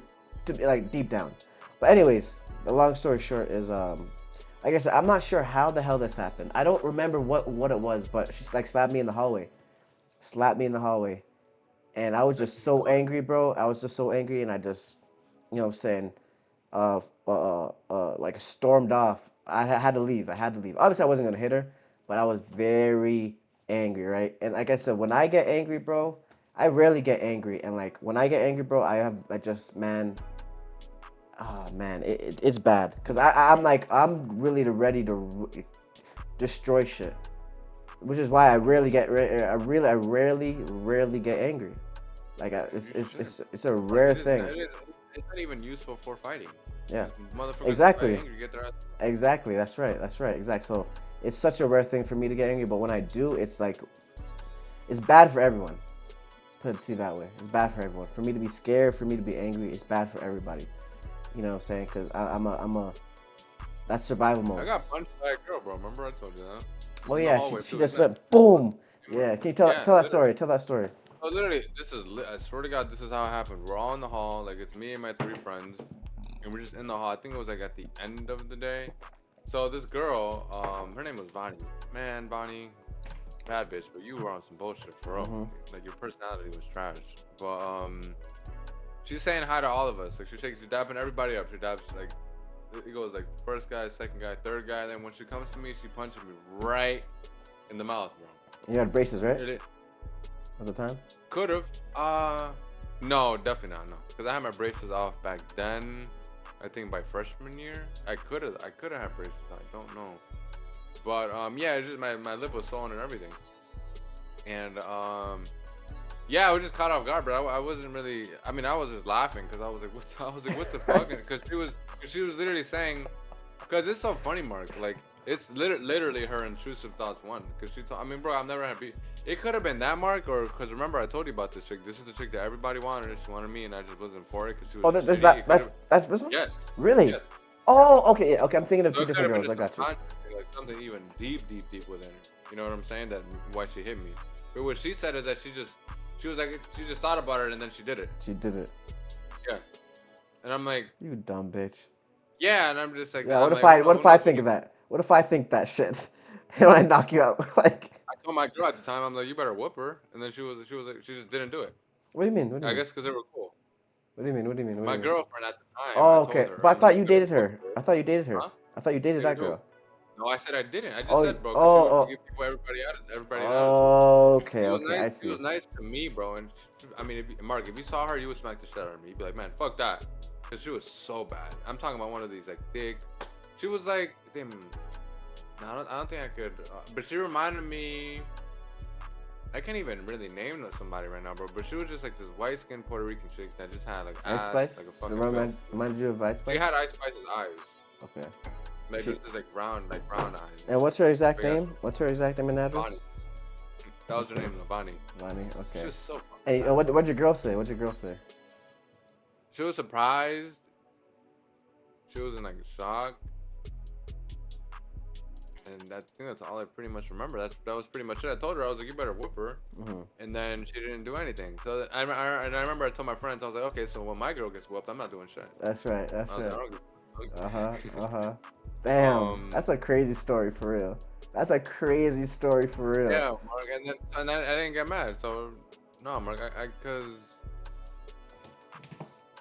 be like deep down. But anyways, the long story short is like I said, I'm not sure how the hell this happened. I don't remember what it was, but she like slapped me in the hallway. And I was just so angry, bro. I was just so angry, and I just, you know what I'm saying, like stormed off. I had to leave. Obviously, I wasn't gonna hit her, but I was very angry, right? And like I said, when I get angry, bro, I rarely get angry. And like when I get angry, bro, it's bad. Cause I'm really ready to destroy shit. Which is why I rarely get angry. Like it's a rare thing. It's not even useful for fighting. Yeah. Exactly. Exactly. That's right. Exactly. So it's such a rare thing for me to get angry, but when I do, it's like it's bad for everyone. Put it to you that way. It's bad for everyone. For me to be scared, for me to be angry, it's bad for everybody. You know what I'm saying? Because I'm a. That's survival I mode. got punched by a girl, bro. Remember I told you that? Oh In the yeah, hallway she too. just went boom. Yeah, can you tell Yeah, that literally. story? Tell that story. Oh, literally, I swear to God, this is how it happened. We're all in the hall, like it's me and my 3 friends, and we're just in the hall. I think it was like at the end of the day. So this girl, her name was Bonnie. Man, Bonnie, bad bitch, but you were on some bullshit for real. Mm-hmm. Like your personality was trash. But she's saying hi to all of us. Like she's dapping everybody up. She daps like it goes like first guy, second guy, third guy. Then when she comes to me, she punches me right in the mouth, bro. You had braces, right? Really? At the time? Could have. No, definitely not. No, because I had my braces off back then. I think by freshman year, I could have had braces. I don't know. But yeah, it's just my lip was swollen and everything. And yeah, I was just caught off guard. But I wasn't really. I mean, I was just laughing because I was like, what the fuck? Because she was literally saying, because it's so funny, Mark. Like it's literally her intrusive thoughts one. Because she told, I mean, bro, I've never had beat. It could have been that, Mark, or because remember I told you about this chick. This is the chick that everybody wanted. And she wanted me, and I just wasn't for it because she was. Oh, that's this one. Yes. Really? Yes. Oh, okay, yeah, okay. I'm thinking of So two it could different have been girls. I just got you. like something even deep within her. You know what I'm saying? That why she hit me. But what she said is that she just thought about it and then she did it. She did it. Yeah. And I'm like, You dumb bitch. yeah, and I'm just like, Yeah. I'm What if like, what if I think of that? What if I think that shit? And I knock you out? Like. I told my girl at the time, I'm like, you better whoop her. And then she was like, she just didn't do it. What do you mean? What do you I mean? guess because they were cool. What do you mean? What do you mean? What do My you mean? girlfriend at the time, I Oh, told okay. her, But I I'm like, thought you you better dated whoop her. her. I thought you dated her. Huh? I thought you dated that Dated who? girl. No, I said I didn't. I just Oh, said, bro, because she wanted to oh, give people everybody an attitude. oh. Okay, She was okay. nice. I She was see. nice to me, bro. And I mean, Mark, if you saw her, you would smack the shit out of me. You'd be like, man, fuck that, because she was so bad. I'm talking about one of these like thick. She was like, damn. No, I don't think I could. But she reminded me. I can't even really name somebody right now, bro. But she was just like this white-skinned Puerto Rican chick that just had like Ice ass, Spice. like a fucking. Remind you of Ice Spice. She had Ice Spice's eyes. Okay. Like just like brown eyes. And what's her exact But yeah, name? What's her exact name and address? Bonnie. That was her name, Bonnie. Bonnie. She Okay. was so fucking Hey, bad. what'd your girl say? What'd your girl say? She was surprised. She was in like shock. And I think that's all I pretty much remember. That was pretty much it. I told her, I was like, you better whoop her. Mm-hmm. And then she didn't do anything. So I remember I told my friends, I was like, okay, so when my girl gets whooped, I'm not doing shit. That's right. That's I was right. like, I don't give a fuck. Uh huh. Damn, that's a crazy story for real. That's a crazy story for real. Yeah, Mark, and then I didn't get mad. So no, Mark, cause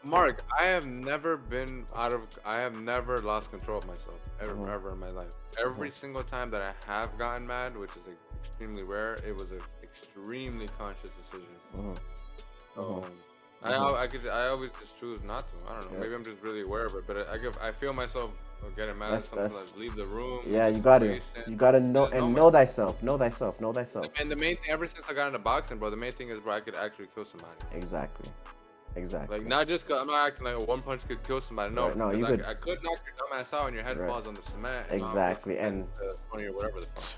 Mark, I have never lost control of myself ever in my life. Every single time that I have gotten mad, which is like extremely rare, it was an extremely conscious decision. So I always just choose not to. I don't know. Yep. Maybe I'm just really aware of it, but I feel myself getting mad at something. Like leave the room. Yeah, you gotta know and know thyself. Know thyself. Know thyself. And the main thing, ever since I got into boxing, bro, the main thing is, bro, I could actually kill somebody. Exactly. Like not just cause I'm not acting like a one punch could kill somebody. No, right, no, you could. I could knock your dumb ass out and your head falls on the cement. Exactly, and 20 or whatever the fuck.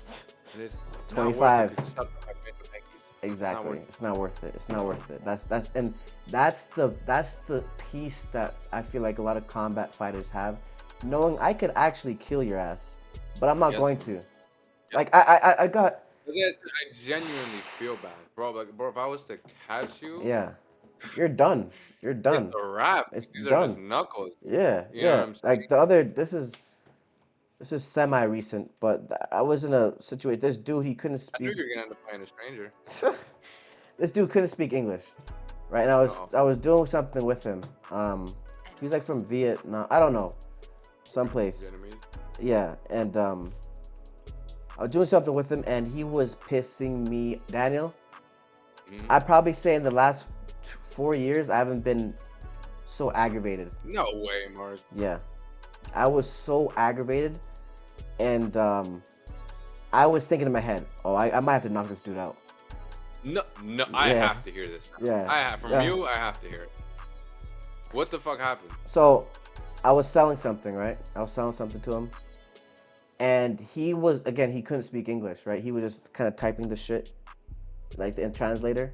And it's 25. Exactly. It's not worth it. It's not worth it. That's the piece that I feel like a lot of combat fighters have, knowing I could actually kill your ass, but I'm not going to. Yep. Like I got. I genuinely feel bad, bro. Like, bro, if I was to catch you. Yeah. You're done. You're done. It's a wrap. It's These done. are just knuckles. Yeah, you know what I'm saying? Like the other, this is semi-recent, but I was in a situation. This dude, he couldn't speak. I knew you were gonna end up playing a stranger. This dude couldn't speak English, right? And I was doing something with him. He's like from Vietnam. I don't know, someplace. Vietnamese? Yeah, and I was doing something with him, and he was pissing me, Daniel. I'd probably say in the last 4 years, I haven't been so aggravated. No way, Mark. Yeah. I was so aggravated, and I was thinking in my head, oh, I might have to knock this dude out. No, I have to hear this. Yeah. From you, I have to hear it. What the fuck happened? So, I was selling something, right? I was selling something to him, and he couldn't speak English, right? He was just kind of typing the shit, like the translator.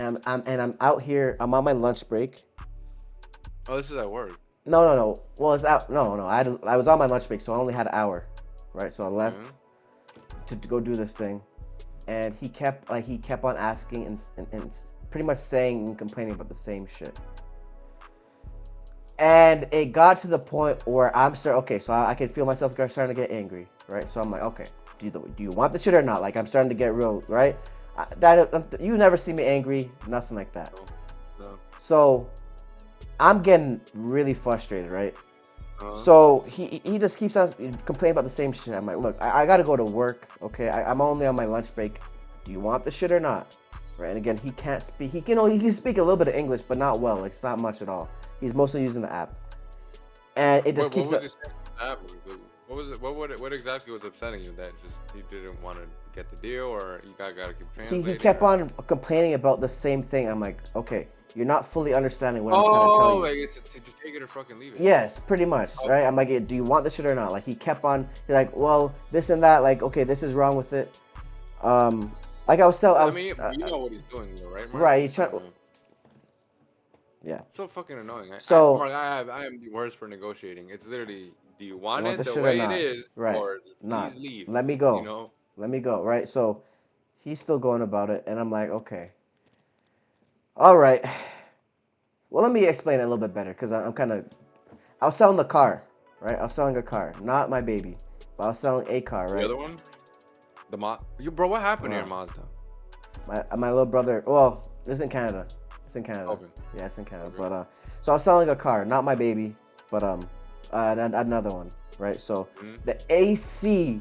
I'm out here. I'm on my lunch break. Oh, this is at work. No. Well, it's out. No. I was on my lunch break, so I only had an hour, right? So I Okay. left to go do this thing, and he kept on asking and pretty much saying and complaining about the same shit. And it got to the point where okay, so I could feel myself starting to get angry, right? So I'm like, okay, do you want the shit or not? Like, I'm starting to get real, right? You never see me angry, nothing like that. No. So I'm getting really frustrated, right? Uh-huh. So he just keeps on complaining about the same shit. I'm like, look, I gotta go to work, okay? I'm only on my lunch break. Do you want the shit or not? Right? And again, he can't speak. He can speak a little bit of English, but not well. Like, it's not much at all. He's mostly using the app, and it just keeps. What was he saying? What was it? What exactly was upsetting you? That just he didn't want to get the deal, or you gotta keep translating? He kept on complaining about the same thing. I'm like, okay, you're not fully understanding what I'm trying to tell you. Like to just take it or fucking leave it. Yes, pretty much, right? I'm like, do you want this shit or not? Like, he's like, well, this and that. Like, okay, this is wrong with it. Like I was you know what he's doing, though, right? Mark? Right, he's trying. Yeah. So fucking annoying. So Mark, I am the worst for negotiating. It's literally, do you want it the the shit way or not? it is, Right. or Not. please leave? Let me go. You know. Let me go. Right. So he's still going about it, and I'm like, okay. All right. Well, let me explain it a little bit better, because I'm kind of. I was selling the car, right? I was selling a car, not my baby, but I was selling a car, right? The other one, bro. What happened to your Mazda? My little brother. Well, it's in Canada. It's in Canada. Okay. Yeah, it's in Canada. Okay. But so I was selling a car, not my baby, but another one, right? So the AC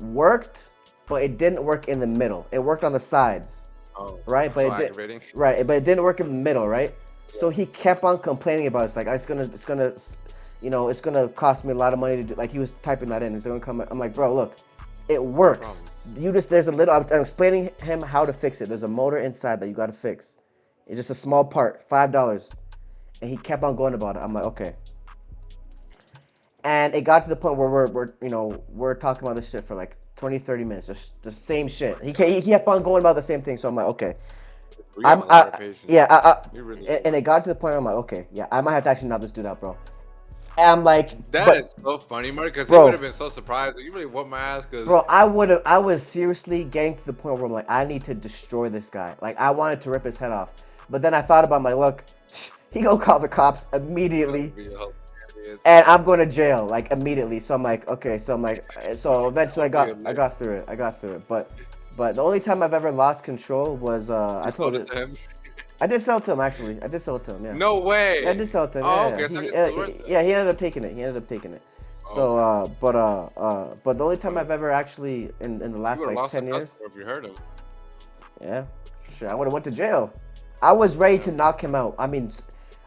worked, but it didn't work in the middle. It worked on the sides, right? But it didn't work in the middle, right? Yeah. So he kept on complaining about it. It's like, it's gonna cost me a lot of money to do. Like, he was typing that in. It's gonna come. I'm like, bro, look, it works. There's a little. I'm explaining him how to fix it. There's a motor inside that you got to fix. It's just a small part, $5. And he kept on going about it. I'm like, okay. And it got to the point where we're talking about this shit for like 20, 30 minutes. Just the same shit. He kept on going about the same thing. So I'm like, okay. And it got to the point where I'm like, okay, yeah, I might have to actually knock this dude out, bro. And I'm like, that is so funny, Mark, because he would have been so surprised. Like, you really whooped my ass, bro. I was seriously getting to the point where I'm like, I need to destroy this guy. Like, I wanted to rip his head off. But then I thought about my look. He gonna call the cops immediately, and I'm going to jail like immediately. So I'm like, okay. So eventually I got through it. But the only time I've ever lost control was I told it. I did sell it to him, actually. I did sell it to him. Yeah. No way. Yeah, I did sell it to him. Oh, yeah. Okay. He ended up taking it. So but the only time I've ever actually in the last like 10 years. If you heard him. Yeah. Sure. I would have went to jail. I was ready to knock him out. I mean,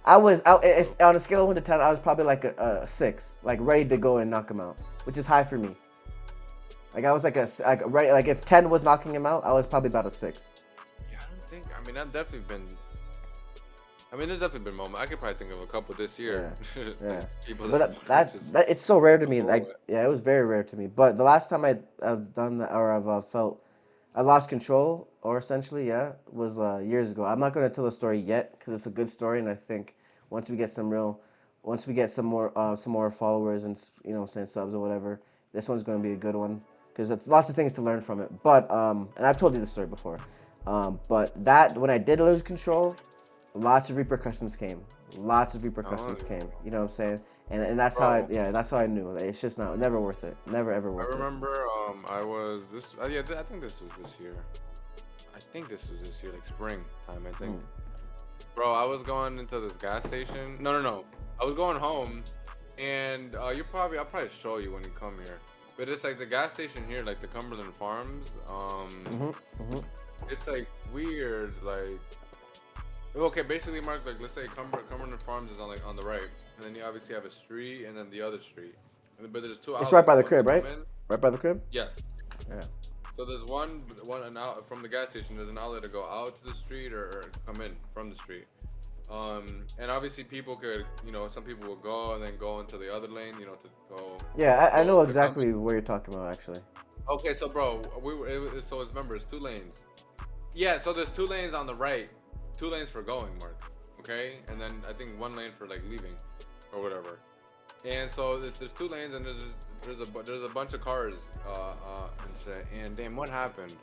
I was out. If on a scale of 1 to 10, I was probably like a 6, like ready to go and knock him out, which is high for me. Like, I was like if 10 was knocking him out, I was probably about a 6. Yeah, I don't think. I mean, there's definitely been moments. I could probably think of a couple this year. Yeah. But that it's so rare to me. Like, yeah, it was very rare to me. But the last time I've done that, or I've felt I lost control, or essentially, was years ago. I'm not going to tell the story yet because it's a good story, and I think once we get some more followers and saying subs or whatever, this one's going to be a good one because there's lots of things to learn from it. But and I've told you this story before, but that when I did lose control, lots of repercussions came. You know what I'm saying? And that's how I knew. It's just never worth it. Never ever worth it. I remember I was this I think this was this year. Like spring time, I think. Bro, I was going into this gas station. No. I was going home, and I'll probably show you when you come here. But it's like the gas station here, like the Cumberland Farms. It's like weird, like. Okay, basically, Mark, like, let's say Cumberland Farms is on the right, and then you obviously have a street, and then the other street. But there's two outlets. It's right by the crib, right? Right by the crib? Yes. Yeah. So there's one out from the gas station. There's an outlet to go out to the street or come in from the street. And obviously people could, some people will go and then go into the other lane, to go. Yeah, I know exactly where you're talking about, actually. Okay, so bro, remember, it's 2 lanes. Yeah, so there's 2 lanes on the right, 2 lanes for going, Mark. Okay, and then I think 1 lane for like leaving, or whatever. And so there's 2 lanes, and there's a bunch of cars, and shit. And damn, what happened?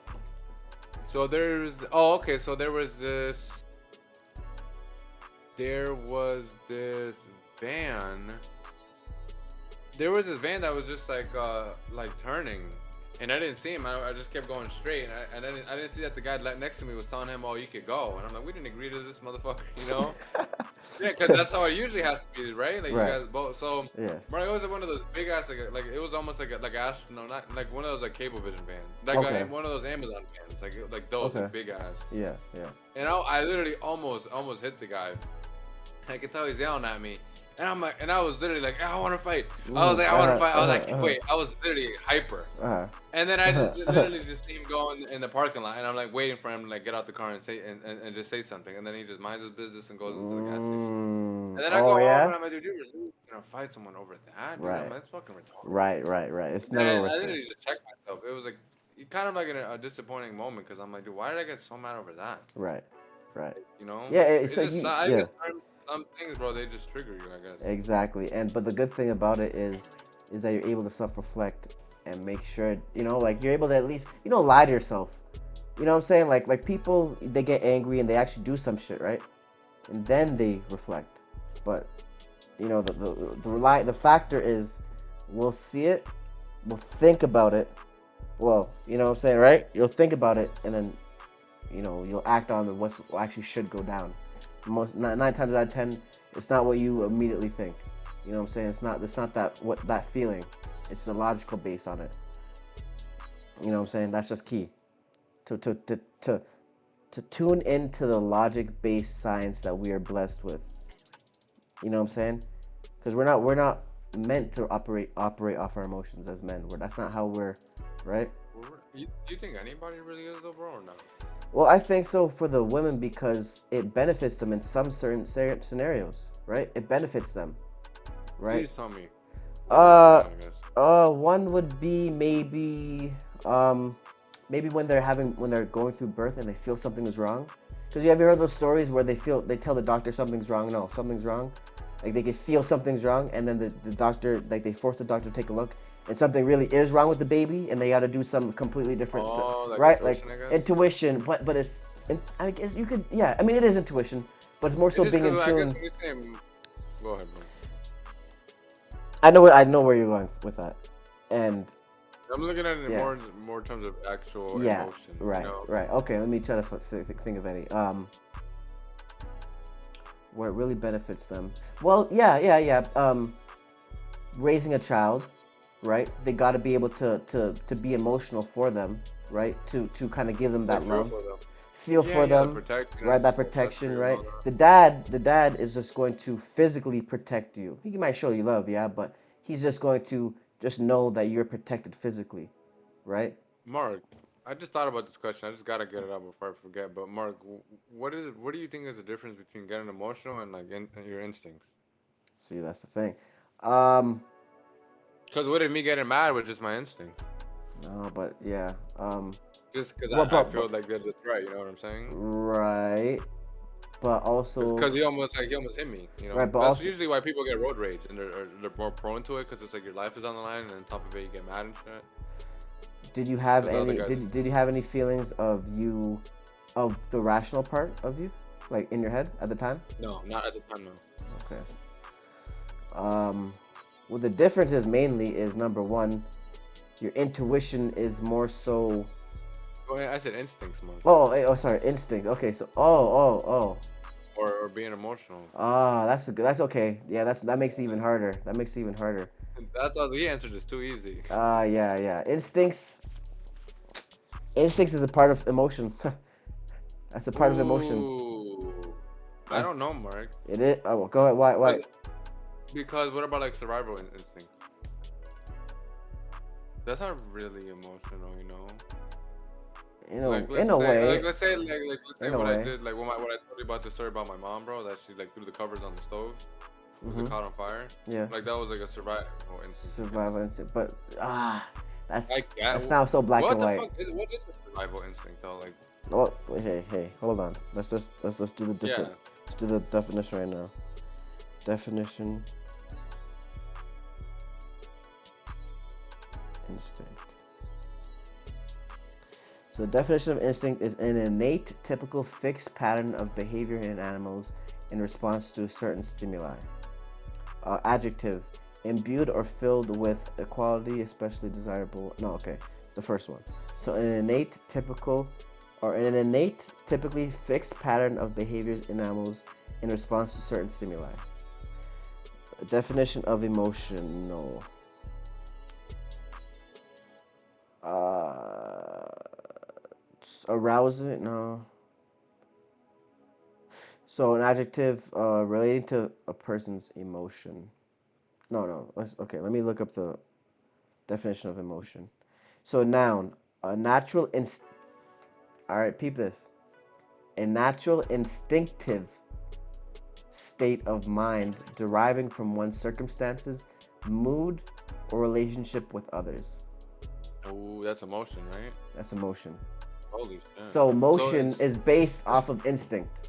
So okay, so there was this van. There was this van that was just like turning, and I didn't see him. I just kept going straight, and I didn't see that the guy next to me was telling him, "Oh, you could go," and I'm like, "We didn't agree to this, motherfucker," you know? Yeah, because that's how it usually has to be, right? Like you Right. guys both. So, Yeah. bro, it was one of those big ass like it was almost like astronaut, not like one of those like Cablevision vans, Okay. one of those Amazon vans, like those Okay. like big ass. Yeah. Yeah. And I literally almost hit the guy. I could tell he's yelling at me. And I'm like, and I was literally like, I want to fight. I was like, I want to fight. I was like, wait, I was literally hyper. Uh-huh. And then I just literally just see him going in the parking lot, and I'm like waiting for him to like get out the car and say and just say something, and then he just minds his business and goes into the gas station. And then I go Oh home and yeah. I'm like, dude, you really gonna fight someone over that, dude? I'm Right. like, that's fucking retarded. Right. It's And never I worth it. literally just checked myself. It was like kind of like a disappointing moment because I'm like, dude, why did I get so mad over that? Right. You know, Yeah. it's It's like just you. I Yeah. guess some things, bro, they just trigger you, I guess. Exactly. But the good thing about it is that you're able to self-reflect and make sure like you're able to at least lie to yourself. You know what I'm saying? Like people, they get angry and they actually do some shit, right? And then they reflect. But the factor is, we'll see it, we'll think about it. Well, you know what I'm saying, right? You'll think about it, and then you'll act on what actually should go down. Most 9 times out of 10, it's not what you immediately think. You know what I'm saying? It's not that feeling. It's the logical base on it. You know what I'm saying? That's just key to tune into the logic-based science that we are blessed with. You know what I'm saying? Because we're not meant to operate off our emotions as men. That's not how we're, right? Do you think anybody really is though, bro, or not? Well, I think so for the women because it benefits them in some certain scenarios, right? It benefits them, right? Please tell me. One would be maybe when they're going through birth and they feel something is wrong. Because you heard those stories where they tell the doctor something's wrong. No, something's wrong. Like they could feel something's wrong, and then the doctor, like they force the doctor to take a look, and something really is wrong with the baby, and they got to do something completely different. Like right? intuition, Like I guess? intuition, but it's, I guess you could, yeah. I mean, it is intuition, but it's more so It's just being in 'cause I guess tune. when you say, go ahead, bro. I know where you're going with that, and I'm looking at it yeah. more in terms of actual Yeah, emotion. right, You know? right. Okay, let me try to think of any. Where it really benefits them. Well, yeah. Raising a child, right? They got to be able to be emotional for them, right? To kind of give them that Like love, for them. feel Yeah, for the them, protection, right? That that's protection, true, right? all that. The dad is just going to physically protect you. He might show you love, yeah, but he's just going to just know that you're protected physically, right? Mark, I just thought about this question. I just gotta get it out before I forget. But Mark, what is it? What do you think is the difference between getting emotional and like your instincts? See, that's the thing. Um, Because what if me getting mad was just my instinct? no, but yeah. Just because Well, I feel like there's a threat. You know what I'm saying? right, but also Because he almost hit me. You know, right, but that's also usually why people get road rage and they're more prone to it because it's like your life is on the line and on top of it you get mad and shit. did you have Because the other any guys. did you have any feelings of the rational part of you, like in your head at the time? No, not at the time. No. Okay. Well, the difference is mainly is number one, your intuition is more so. Oh, I said instincts, Mark. Sorry, instinct. Okay, so Or being emotional. that's okay. Yeah, that makes it even harder. That makes it even harder. That's all. The answer is too easy. Yeah. Instincts is a part of emotion. That's a part of emotion. Ooh. I That's, don't know, Mark. it is. Oh, go ahead. Why? Because what about like survival instincts? That's not really emotional, you know. Like In a way. let's say let's say In a what I way. did, like what I told you about the story about my mom, bro, that she like threw the covers on the stove, was it caught on fire? Yeah. Like that was like a survival instinct. Survival instinct, but I get. That's now so black What and the white. fuck? What is a survival instinct though? Like, Oh, hey, hold on. Let's do the yeah. different. Let's do the definition right now. Definition. Instinct. So the definition of instinct is an innate, typical, fixed pattern of behavior in animals in response to a certain stimuli. Adjective, imbued or filled with a quality especially desirable. No, okay, the first one. So an innate, typically fixed pattern of behaviors in animals in response to certain stimuli. Definition of emotional. Arousing, no. So an adjective relating to a person's emotion. No. Let me look up the definition of emotion. So a noun, a natural all right, peep this. A natural instinctive state of mind deriving from one's circumstances, mood, or relationship with others. Oh, that's emotion, right? That's emotion. Holy shit. So emotion is based off of instinct.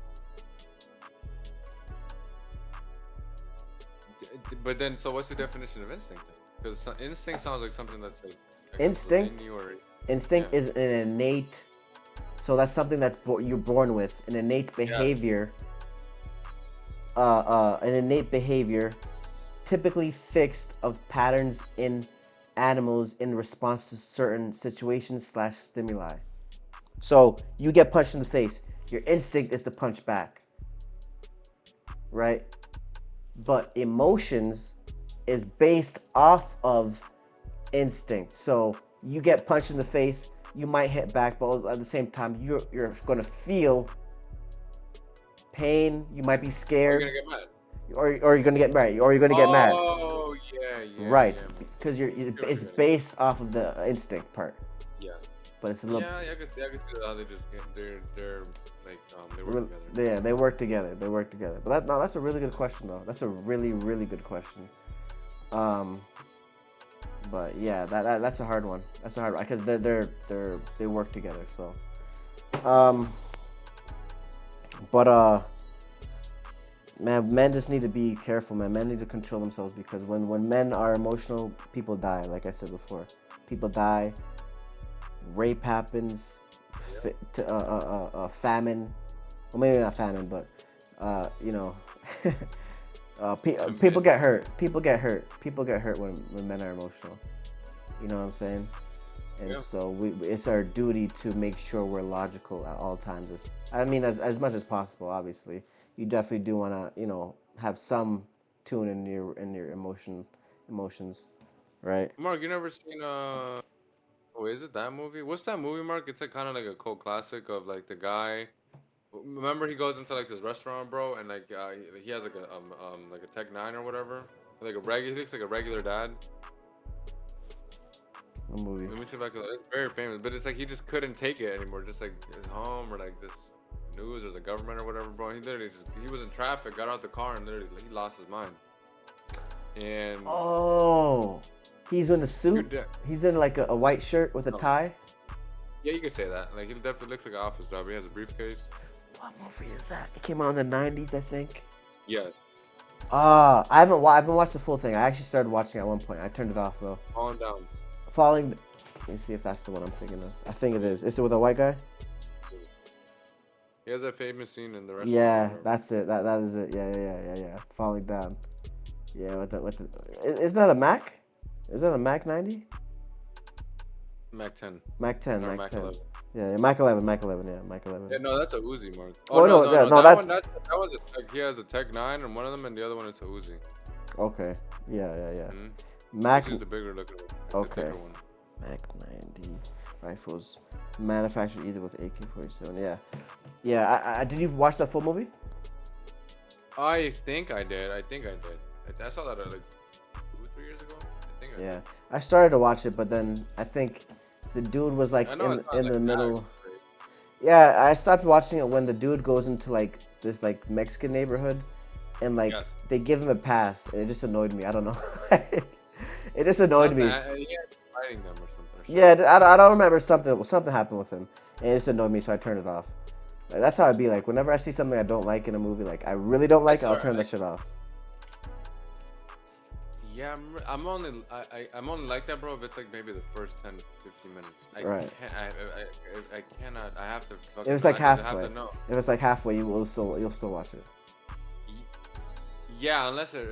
But then, so what's the definition of instinct? Because instinct sounds like something that's like instinct. Instinct is an innate. So that's something that's you're born with, an innate behavior. Yes. An innate behavior, typically fixed of patterns in animals in response to certain situations/stimuli. So you get punched in the face. Your instinct is to punch back, right? But emotions is based off of instinct. So you get punched in the face, you might hit back, but at the same time, you're gonna feel pain. You might be scared. You're gonna get mad. Or you're gonna get mad. Or you're gonna get mad. Oh yeah. Right, because it's based off of the instinct part. Yeah. But it's a little. Yeah, I could see how they just they're like they work together. Yeah, they work together. But that's a really good question though. That's a really good question. But yeah, that's a hard one. That's a hard one because they work together. So, man, men just need to be careful, man. Men need to control themselves because when men are emotional, people die. Like I said before, people die. Rape happens. Famine. Well, maybe not famine, but people get hurt. People get hurt when men are emotional. You know what I'm saying? And so it's our duty to make sure we're logical at all times. As much as possible. Obviously, you definitely do want to have some tune in your emotions, right? Mark, you never seen Oh, is it that movie? What's that movie, Mark? It's like kind of like a cult classic of like the guy. Remember, he goes into like this restaurant, bro, and like he has like a Tech 9 or whatever, like he looks like a regular dad. What movie? Let me see if I can. It's very famous, but it's like he just couldn't take it anymore. Just like his home or like this news or the government or whatever, bro. He literally he was in traffic, got out the car, and literally he lost his mind. And he's in a suit. He's in like a white shirt with a tie. Yeah, you could say that. Like he definitely looks like an office job. He has a briefcase. What movie is that? It came out in the 90s, I think. Yeah. I haven't watched the full thing. I actually started watching at one point. I turned it off though. Falling down. Let me see if that's the one I'm thinking of. I think it is. Is it with a white guy? He has a famous scene in the restaurant. Yeah, that's it. That is it. Yeah. Falling down. Yeah, with the. Isn't that a Mac? Is that a Mac 90? Mac 10. Mac 10. Or Mac 10. 11. Yeah, Mac 11. Yeah, Mac 11. Yeah, no, that's a Uzi, Mark. Oh, no, that's... That was he has a Tech 9 and one of them, and the other one is a Uzi. Okay. Yeah. Mm-hmm. Mac... Uzi's the bigger looking one. Okay. Mac 90 rifles manufactured either with AK-47. Yeah. Did you watch that full movie? I think I did. I saw that like 2 or 3 years ago. I did. I started to watch it, but then I think the dude was like in the middle. Yeah, I stopped watching it when the dude goes into like this like Mexican neighborhood, and like they give him a pass, and it just annoyed me. I don't know. It just annoyed me. He had fighting them or something. shit. Yeah, I don't remember something happened with him, and it just annoyed me, so I turned it off. Like, that's how I'd be like whenever I see something I don't like in a movie, like I really don't like it, I'll turn that shit off. Yeah, I'm only like that, bro. If it's like maybe the first 10, 15 minutes. Right. I cannot. I have to. If it's like halfway. If it's like halfway, you'll still watch it. Yeah, unless it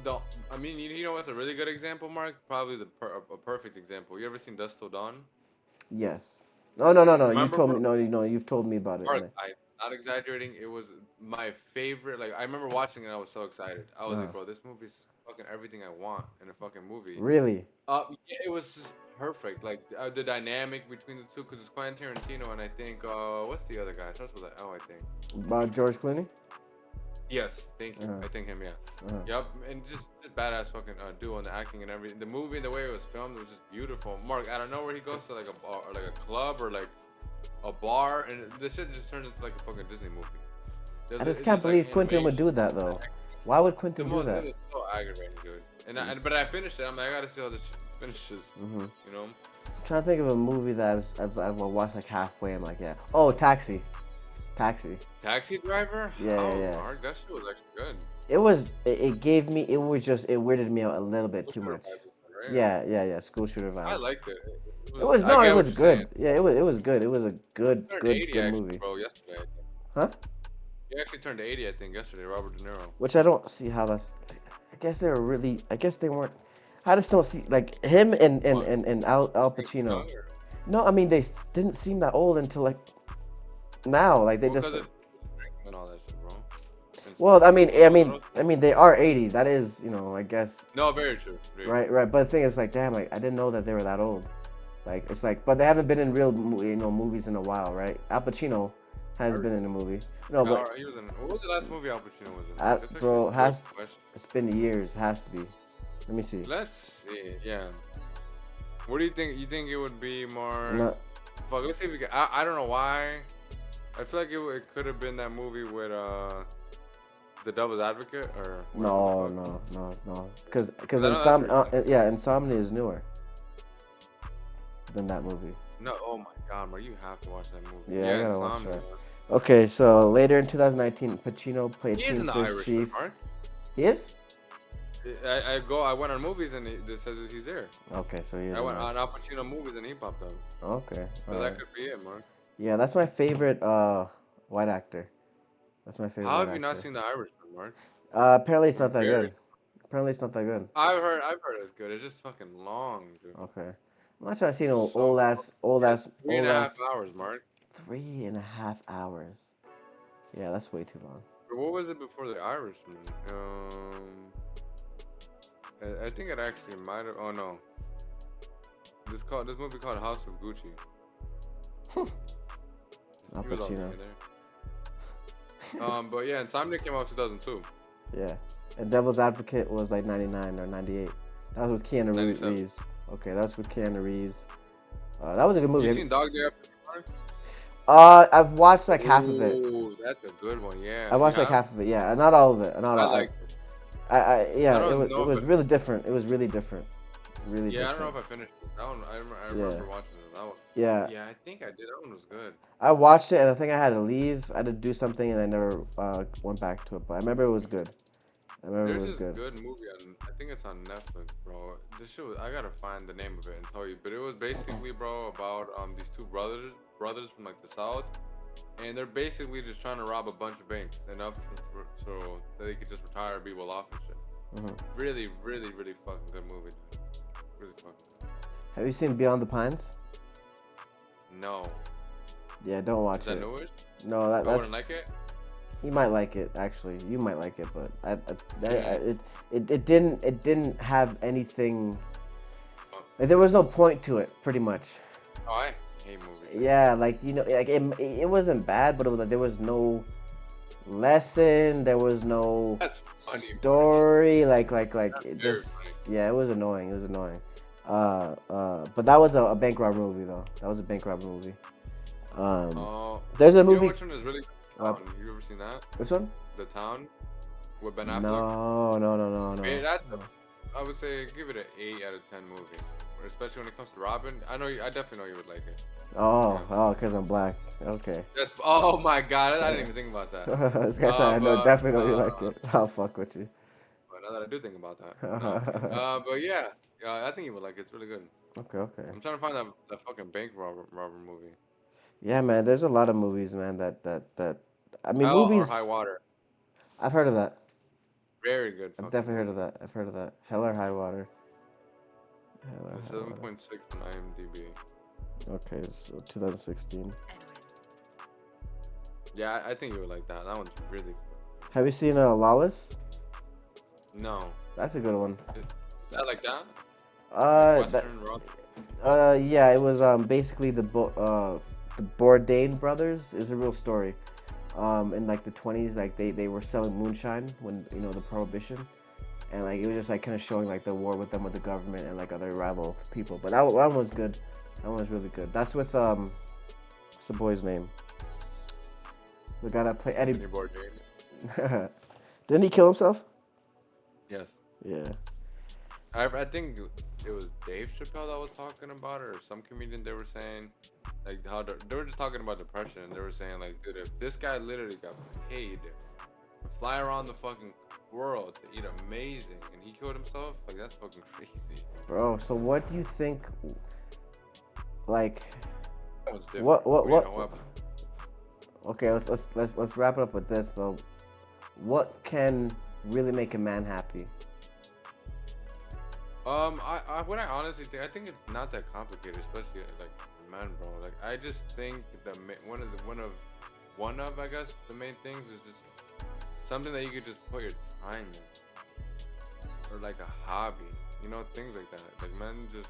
don't. I mean, you know what's a really good example, Mark? Probably a perfect example. You ever seen Dust Till Dawn? Yes. No. You Remember, told bro? me. No, you've told me about it. Mark, I'm not exaggerating. It was my favorite. Like I remember watching it. I was so excited. I was like, bro, this movie's fucking everything I want in a fucking movie. Really? Yeah, it was just perfect. Like the dynamic between the two, because it's Quentin Tarantino and I think what's the other guy? It starts with an L, I think. About George Clooney? Yes, thank you. I think him, yeah. Yup, and just badass fucking duo and the acting and everything. The movie and the way it was filmed was just beautiful. Mark, I don't know where he goes to like a bar, or like a club or like a bar, and this shit just turned into like a fucking Disney movie. I just can't believe Quentin would do that though. Why would Quentin do that? It was so aggravating, dude. But I finished it. I'm like, I gotta see how this finishes. You know. I'm trying to think of a movie that I've watched like halfway. I'm like, yeah. Oh, Taxi. Taxi Driver? Yeah. Mark, that shit was actually good. It weirded me out a little bit too much. Right? Yeah. School shooter vibes. I liked it. It was good. Saying. Yeah, it was good. It was a good movie. Bro, yesterday. Huh? He actually turned 80, I think, yesterday, Robert De Niro. Which I don't see how that's. I guess they weren't. I just don't see like him and Al Pacino. No, I mean they didn't seem that old until like now. Like they just. And all that shit, bro. Well, I mean they are 80. That is, I guess. No, very true. Right. But the thing is, like, damn, like I didn't know that they were that old. Like it's like, but they haven't been in real, movies in a while, right? Al Pacino has been in a movie. No, but he was in. What was the last movie Al Pacino was in? Bro, it's been years. Has to be. Let me see. Let's see. Yeah. What do you think? You think it would be more? No. Fuck. Let's see if we can. I don't know why. I feel like it could have been that movie with the Devil's Advocate or. No. Because Insomnia is newer than that movie. No. Oh my God, bro! You have to watch that movie. Yeah, I gotta watch that. Okay, so later in 2019, Pacino played Teamsters Chief. Mark. He is? I went on movies and it says that he's there. Okay, so he is. I went on Al Pacino movies and he popped up. Okay. So that could be it, Mark. Yeah, that's my favorite white actor. That's my favorite. How have you not seen The Irishman, Mark? Apparently it's not that good. I've heard it's good. It's just fucking long, dude. Okay. I'm not trying to see no old ass. 3.5 hours, Mark. 3.5 hours. Yeah, that's way too long. But what was it before The Irishman? I think it actually might have. Oh no. This movie called House of Gucci. Al Pacino. But yeah, Insomnia came out in 2002. Yeah, and Devil's Advocate was like 99 or 98. That was with Keanu 97. Reeves. Okay, that's with Keanu Reeves. That was a good movie. You seen Dog Day After Dark? I've watched like half of it. Ooh, that's a good one. Yeah. I watched like half of it. Yeah, not all of it. Not all. It was really different. It was really different. Really. Yeah, different. I don't know if I finished it. That one, I remember watching it. That one. Yeah. Yeah, I think I did. That one was good. I watched it and I think I had to leave. I had to do something and I never went back to it. But I remember it was good. There's this good movie I think it's on Netflix, bro. This shit was, I gotta find the name of it and tell you. But it was basically, bro, about these two brothers from like the South, and they're basically just trying to rob a bunch of banks enough so that they could just retire and be well off and shit. Really, really, really fucking good movie, dude. Really fucking good. Have you seen Beyond the Pines? No. Yeah, don't watch it. Is that newish? No, that's. I wouldn't like it. You might like it, actually. You might like it, but it didn't have anything. Like, there was no point to it, pretty much. Oh, I hate movies. Yeah, like it wasn't bad, but it was like there was no lesson. There was no story. Like it just funny. Yeah, it was annoying. But that was a bank robber movie though. That was a bank robber movie. There's a movie. Which one is really? You ever seen that? Which one? The Town with Ben Affleck. No. Hey, I would say give it an 8 out of 10 movie. Or especially when it comes to Robin. I definitely know you would like it. You Oh, know. oh, because I'm black. Okay. That's oh my god, I didn't even think about that. This guy said I know But definitely know you like it. I'll fuck with you. But now that I do think about that, no, I'm kidding. But yeah, I think you would like it. It's really good. Okay, okay. I'm trying to find that fucking bank robber movie. Yeah, man. There's a lot of movies, man. That. I mean, Hell or High movies. Water. I've heard of that. Very good I've fucking definitely heard of movie. that. I've heard of that. Hell or High Water. Hell or The High Water. 7.6 on IMDb. Okay, so 2016. Yeah, I think you would like that. That one's really Have you seen Lawless? no. That's a good one. Is that like that? Like That Western rock? yeah, it was basically the Bourdain brothers is a real story. In like the 20s, like they were selling moonshine when the prohibition, and like it was just like kind of showing like the war with them with the government and like other rival people. But that one was good. That one was really good. That's with what's the boy's name? The guy that played Eddie. Anthony Bourdain. Didn't he kill himself? Yes. Yeah. I think it was Dave Chappelle that was talking about it, or some comedian. They were saying like how they were just talking about depression, and they were saying like, dude, if this guy literally got paid to fly around the fucking world to eat amazing, and he killed himself, like that's fucking crazy. Bro, so what do you think? Like, That was different. what Wait, no, what? Okay, let's wrap it up with this though. What can really make a man happy? What I honestly think, I think it's not that complicated, especially like for men, bro. Like I just think that one of I guess the main things is just something that you could just put your time in, or like a hobby, things like that. Like men just,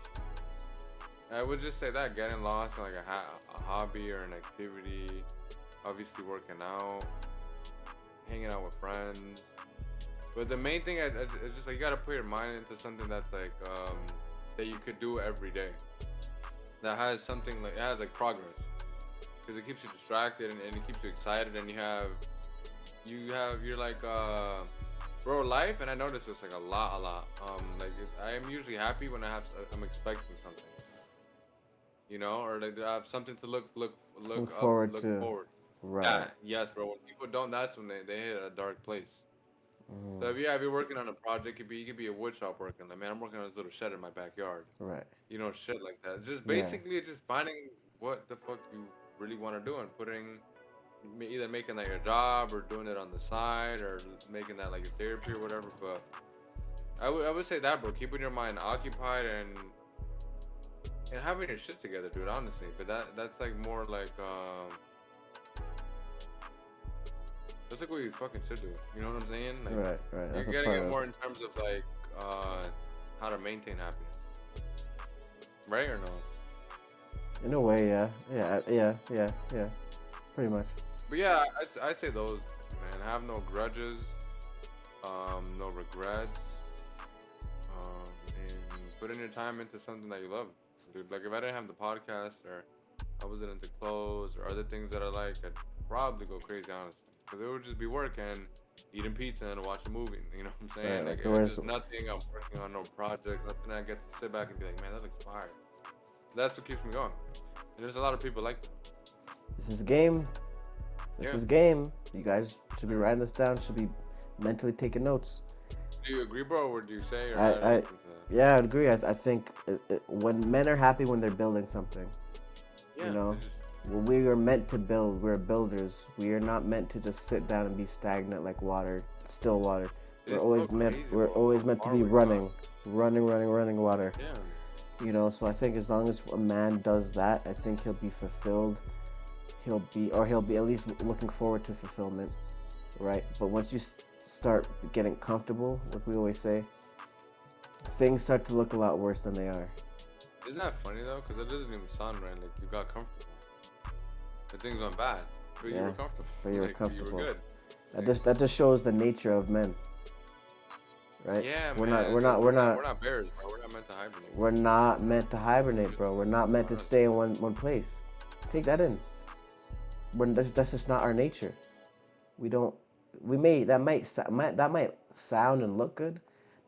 I would just say that getting lost in like a hobby or an activity, obviously working out, hanging out with friends. But the main thing is just like you gotta put your mind into something that's like that you could do every day. That has something like it has like progress, because it keeps you distracted and it keeps you excited, and you're like bro, life. And I notice this like a lot. Like I am usually happy when I'm expecting something, or like I have something to Look up, forward look to. forward. Yeah, Right. yes, bro. When people don't, that's when they hit a dark place. So Mm, if you're working on a project, you could be a wood shop working. Like, man, I'm working on this little shed in my backyard. right. Shit like that. It's just Yeah. basically it's just finding what the fuck you really want to do and either making that your job or doing it on the side or making that like your therapy or whatever. But I would say that, bro. Keeping your mind occupied and having your shit together, dude. Honestly, but that's like more like that's like what you fucking should do. You know what I'm saying? Like Right. Right. you're That's a getting part it of. more in terms of like how to maintain happiness, right or no? In a way, yeah. Yeah. Pretty much. But yeah, I say those, man. Have no grudges, no regrets, and put in your time into something that you love, dude. Like if I didn't have the podcast or I wasn't into clothes or other things that I like, I'd probably go crazy, honestly, because it would just be work and eating pizza and watch a movie. You know what I'm saying? Right. Like Like it's where's just nothing. I'm working on no project, nothing. I get to sit back and be like, man, that looks fire. That's what keeps me going. And there's a lot of people like that. this is game. This Yeah. is game. You guys should be writing this down. Should be mentally taking notes. Do you agree, bro, or do you say, or I, not I open to that? yeah, I would agree. I think when men are happy when they're building something, you Yeah, know, it's just when we are meant to build, we're builders. We are not meant to just sit down and be stagnant like water, still water. it's so crazy, We're bro. always How meant to far be we got. running water. Yeah. So I think as long as a man does that, I think he'll be fulfilled. He'll be at least looking forward to fulfillment, right? But once you start getting comfortable, like we always say, things start to look a lot worse than they are. Isn't that funny though? Because it doesn't even sound right. Like you got comfortable, but things went bad, but you Yeah, were comfortable. but you were Like you were comfortable. good. That just shows the nature of men, right? Yeah, We're man. not we're It's like not we're we're not not bears, bro. We're not meant to hibernate. we're not meant to hibernate, Just bro. We're not meant to run. stay in one place. Take that in. That's just not our nature. We don't. We may that might sound and look good,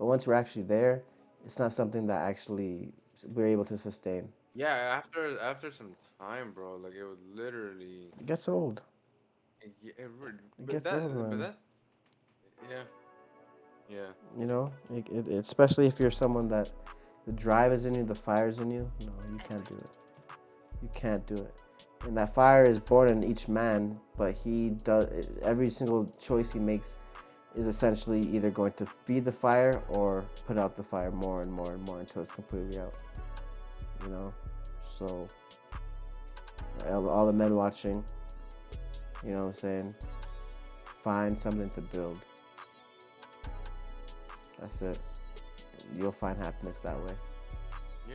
But once we're actually there, it's not something that actually we're able to sustain. Yeah, after some time, bro, like it would literally, It gets old. It but gets old, man. that's yeah, yeah, You know, especially if you're someone that the drive is in you, the fire is in you. No, you can't do it. You can't do it. And that fire is born in each man, but he does every single choice he makes is essentially either going to feed the fire or put out the fire more and more and more until it's completely out. You know, so all the men watching, you know what I'm saying? Find something to build. That's it. You'll find happiness that way. yeah,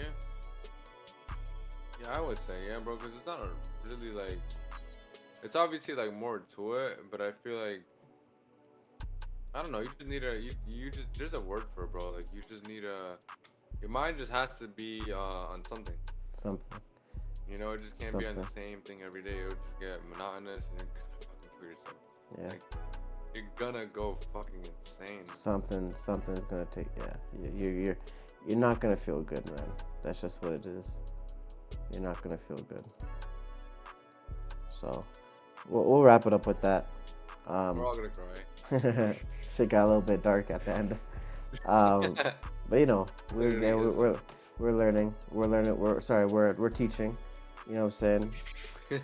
yeah. I would say yeah, bro, because it's not a really like. It's obviously like more to it, but I feel like I don't know. You just need you just there's a word for it, bro. Like you just need your mind just has to be on something. Something. You know, it just can't be on the Something. same thing every day. It'll just get monotonous and you're gonna fucking kill yourself. Yeah. Like you're gonna go fucking insane. Something's gonna take. Yeah. You're not gonna feel good, man. That's just what it is. You're not gonna feel good. So, we'll wrap it up with that. We're all gonna cry. Shit got a little bit dark at the end. But you know, Literally is. we're learning. We're teaching. You know what I'm saying? You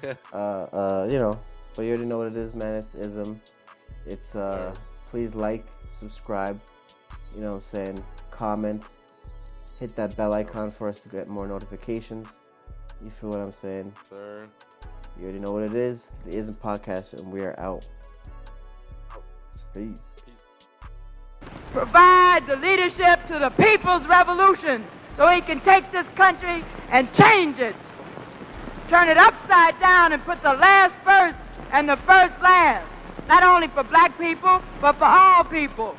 know, but you already know what it is, man. It's IZM. It's please like, subscribe. You know what I'm saying? Comment. Hit that bell icon for us to get more notifications. You feel what I'm saying? Sir. You already know what it is. The IZM podcast, and we are out. Peace. Provide the leadership to the people's revolution so he can take this country and change it. Turn it upside down and put the last first and the first last. Not only for black people, but for all people.